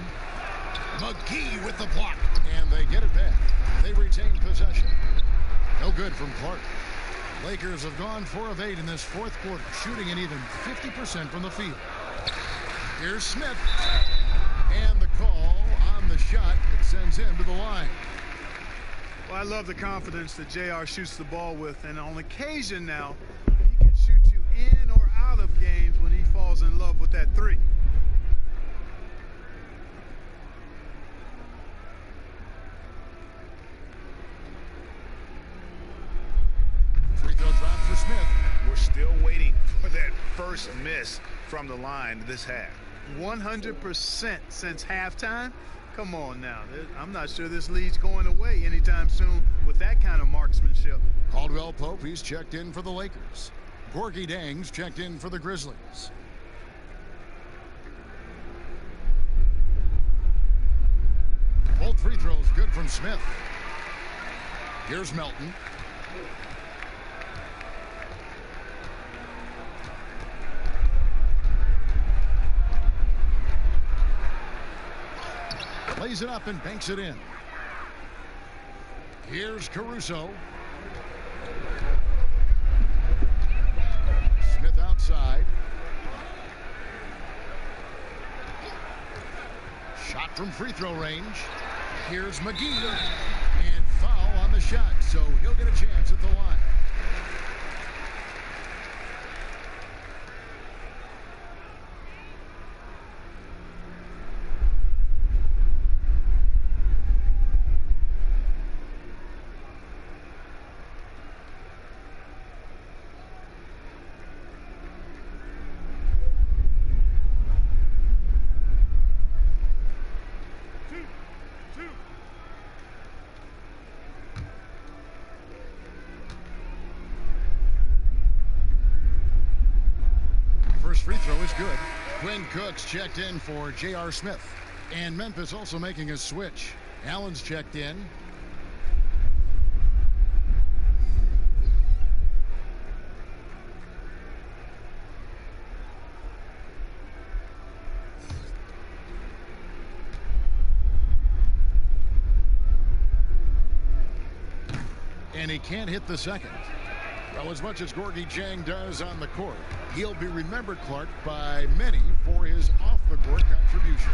Speaker 1: McGee with the block. And they get it back. They retain possession. No good from Clark. Lakers have gone 4 of 8 in this fourth quarter, shooting an even 50% from the field. Here's Smith. And the call on the shot that sends him to the line.
Speaker 13: Well, I love the confidence that JR shoots the ball with, and on occasion now, he can shoot you in or out of games when he falls in love with that three.
Speaker 1: Free throw drop for Smith.
Speaker 5: We're still waiting for that first miss from the line this half.
Speaker 13: 100% since halftime. Come on now. I'm not sure this lead's going away anytime soon with that kind of marksmanship.
Speaker 1: Caldwell Pope, he's checked in for the Lakers. Gorgie Dang's checked in for the Grizzlies. Both free throws good from Smith. Here's Melton. Lays it up and banks it in. Here's Caruso. Smith outside. Shot from free throw range. Here's McGee. And foul on the shot, so he'll get a chance at the line. Free throw is good. Quinn Cook's checked in for J.R. Smith. And Memphis also making a switch. Allen's checked in. And he can't hit the second. Well, as much as Gorgie Jang does on the court, he'll be remembered, Clark, by many for his off-the-court contributions.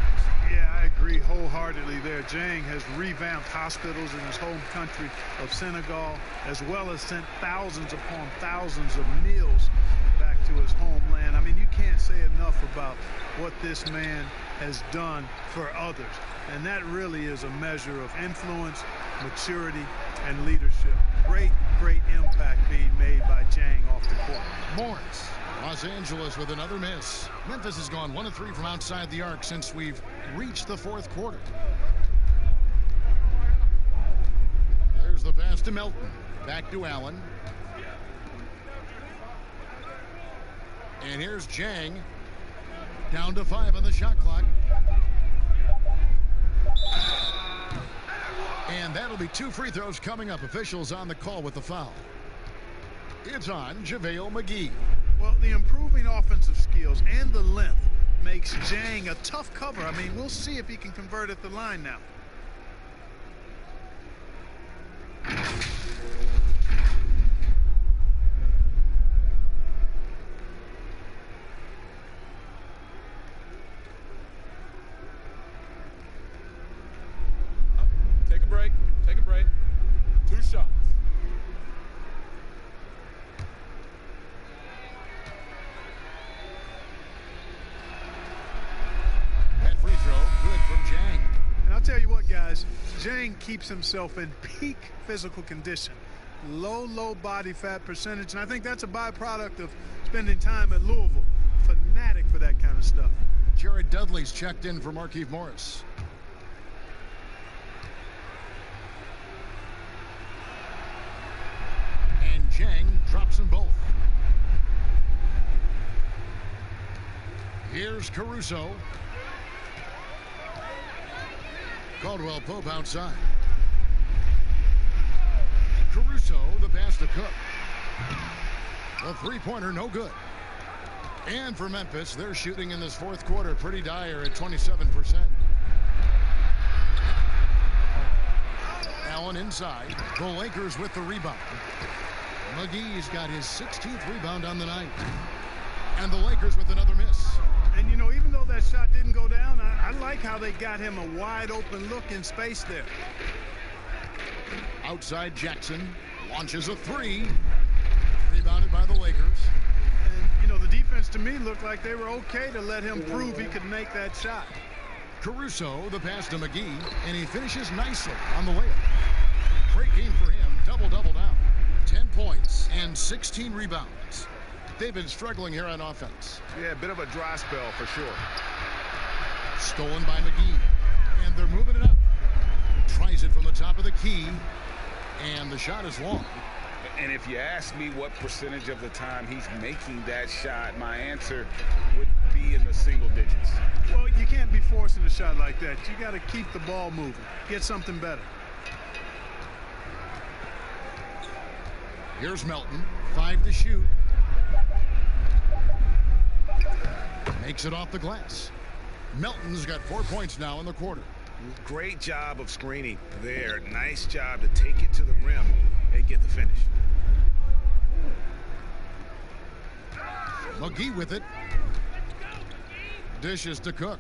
Speaker 13: Yeah, I agree wholeheartedly there. Jang has revamped hospitals in his home country of Senegal, as well as sent thousands upon thousands of meals back to his homeland. I mean, you can't say enough about what this man has done for others. And that really is a measure of influence, maturity, and leadership. Great, great impact being made by Jang off the court.
Speaker 1: Morris, Los Angeles with another miss. Memphis has gone 1 of 3 from outside the arc since we've reached the fourth quarter. There's the pass to Melton. Back to Allen. And here's Jang. Down to 5 on the shot clock. And that'll be 2 free throws coming up. Officials on the call with the foul. It's on JaVale McGee.
Speaker 13: Well, the improving offensive skills and the length makes Jang a tough cover. I mean, we'll see if he can convert at the line now.
Speaker 8: Take a break. Take a break. 2 shots.
Speaker 13: guys, Jang keeps himself in peak physical condition. Low body fat percentage, and I think that's a byproduct of spending time at Louisville. Fanatic for that kind of stuff.
Speaker 1: Jared Dudley's checked in for Markieff Morris. And Jang drops them both. Here's Caruso. Caldwell Pope outside. Caruso, the pass to Cook. The three-pointer, no good. And for Memphis, they're shooting in this fourth quarter pretty dire at 27%. Allen inside. The Lakers with the rebound. McGee's got his 16th rebound on the night. And the Lakers with another miss.
Speaker 13: And, you know, even though that shot didn't go down, I like how they got him a wide-open look in space there.
Speaker 1: Outside Jackson launches a three. Rebounded by the Lakers.
Speaker 13: And, you know, the defense to me looked like they were okay to let him prove he could make that shot.
Speaker 1: Caruso, the pass to McGee, and he finishes nicely on the layup. Great game for him. Double-double now. 10 points and 16 rebounds. They've been struggling here on offense.
Speaker 11: Yeah, a bit of a dry spell for sure.
Speaker 1: Stolen by McGee. And they're moving it up. Tries it from the top of the key. And the shot is long.
Speaker 3: And if you ask me what percentage of the time he's making that shot, my answer would be in the single digits.
Speaker 13: Well, you can't be forcing a shot like that. You got to keep the ball moving. Get something better.
Speaker 1: Here's Melton. 5 to shoot. Makes it off the glass. Melton's got 4 points now in the quarter.
Speaker 5: Great job of screening there. Nice job to take it to the rim and get the finish.
Speaker 1: McGee with it. Dishes to Cook.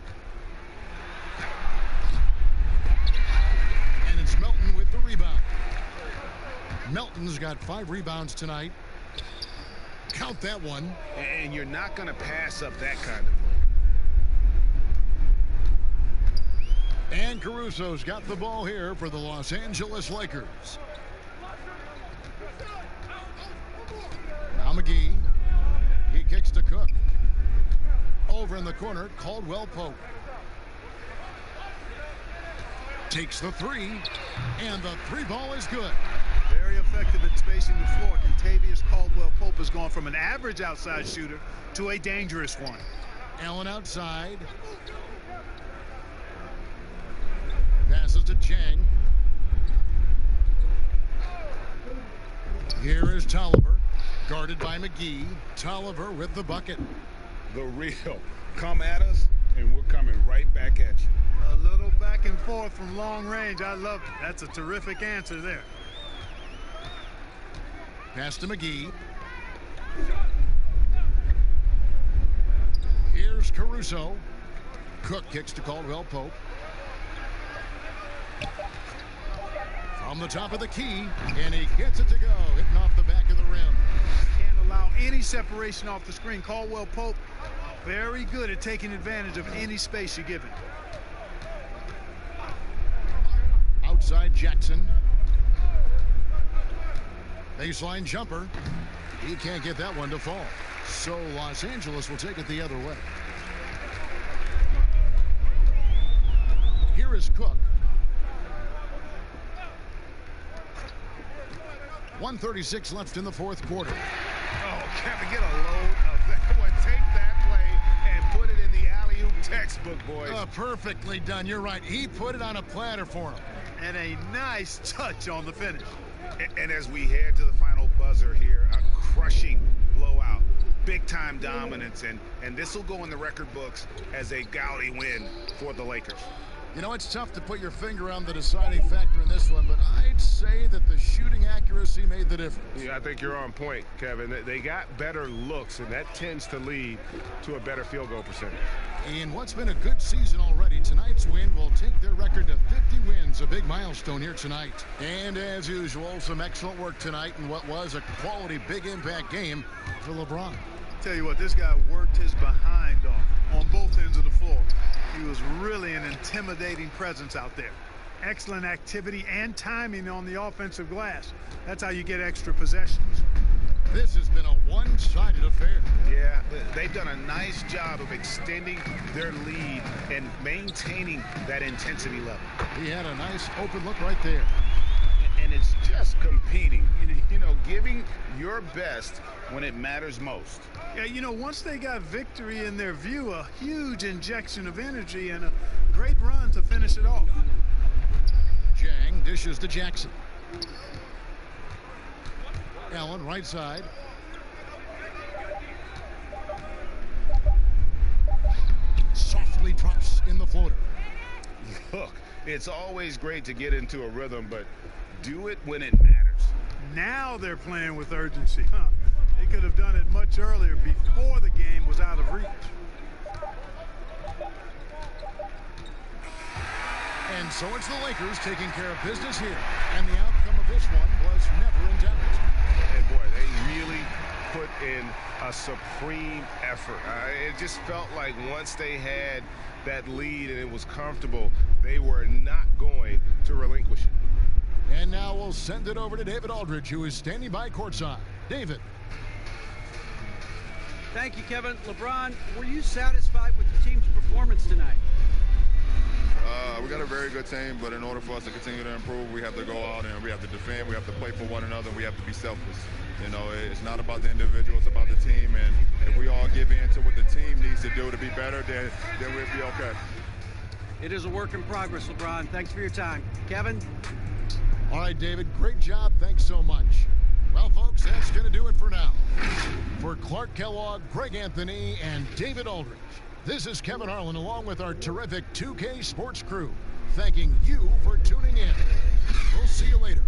Speaker 1: And it's Melton with the rebound. Melton's got 5 rebounds tonight. Count that one.
Speaker 5: And you're not going to pass up that kind of play.
Speaker 1: And Caruso's got the ball here for the Los Angeles Lakers. Now McGee. He kicks to Cook. Over in the corner, Caldwell Pope. Takes the three. And the three ball is good.
Speaker 13: Very effective at spacing the floor. Contavious Caldwell Pope has gone from an average outside shooter to a dangerous one.
Speaker 1: Allen outside. Passes to Chang. Here is Tolliver, guarded by McGee. Tolliver with the bucket.
Speaker 3: The real. Come at us, and we're coming right back at you.
Speaker 13: A little back and forth from long range. I love it. That's a terrific answer there.
Speaker 1: Pass to McGee. Here's Caruso. Cook kicks to Caldwell Pope. From the top of the key, and he gets it to go, hitting off the back of the rim.
Speaker 13: Can't allow any separation off the screen. Caldwell Pope, very good at taking advantage of any space you give him.
Speaker 1: Outside Jackson. Baseline jumper. He can't get that one to fall. So Los Angeles will take it the other way. Here is Cook. 1:36 left in the fourth quarter.
Speaker 5: Oh, Kevin, get a load of that one. Take that play and put it in the alley-oop textbook, boys.
Speaker 1: Perfectly done. You're right. He put it on a platter for him.
Speaker 13: And a nice touch on the finish.
Speaker 5: And as we head to the final buzzer here, a crushing blowout. Big-time dominance, and this will go in the record books as a gaudy win for the Lakers.
Speaker 1: You know, it's tough to put your finger on the deciding factor in this one, but I'd say that the shooting accuracy made the difference.
Speaker 11: Yeah, I think you're on point, Kevin. They got better looks, and that tends to lead to a better field goal percentage.
Speaker 1: In what's been a good season already, tonight's win will take their record to 50 wins, a big milestone here tonight. And as usual, some excellent work tonight in what was a quality big impact game for LeBron.
Speaker 13: Tell you what, this guy worked his behind off on both ends of the floor. He was really an intimidating presence out there. excellent activity and timing on the offensive glass. That's how you get extra possessions.
Speaker 1: This has been a one-sided affair.
Speaker 5: Yeah, they've done a nice job of extending their lead and maintaining that intensity level.
Speaker 1: He had a nice open look right there.
Speaker 5: And it's just competing, you know, giving your best when it matters most.
Speaker 13: Yeah, you know, once they got victory in their view, a huge injection of energy and a great run to finish it off.
Speaker 1: Jang dishes to Jackson. Allen right side. Softly drops in the floater.
Speaker 5: Look, it's always great to get into a rhythm, but do it when it matters.
Speaker 13: Now they're playing with urgency, huh? They could have done it much earlier before the game was out of reach.
Speaker 1: And so it's the Lakers taking care of business here. And the outcome of this one was never in doubt.
Speaker 5: And boy, they really put in a supreme effort. It just felt like once they had that lead and it was comfortable, they were not going to relinquish it.
Speaker 1: And now we'll send it over to David Aldridge, who is standing by courtside. David.
Speaker 4: Thank you, Kevin. LeBron, were you satisfied with the team's performance tonight?
Speaker 6: We got a very good team, but in order for us to continue to improve, we have to go out and we have to defend, we have to play for one another, and we have to be selfless. You know, it's not about the individual, it's about the team, and if we all give in to what the team needs to do to be better, then we'll be okay.
Speaker 4: It is a work in progress, LeBron. Thanks for your time. Kevin?
Speaker 1: All right, David, great job. Thanks so much. Well, folks, that's going to do it for now. For Clark Kellogg, Greg Anthony, and David Aldridge, this is Kevin Harlan along with our terrific 2K Sports crew, thanking you for tuning in. We'll see you later.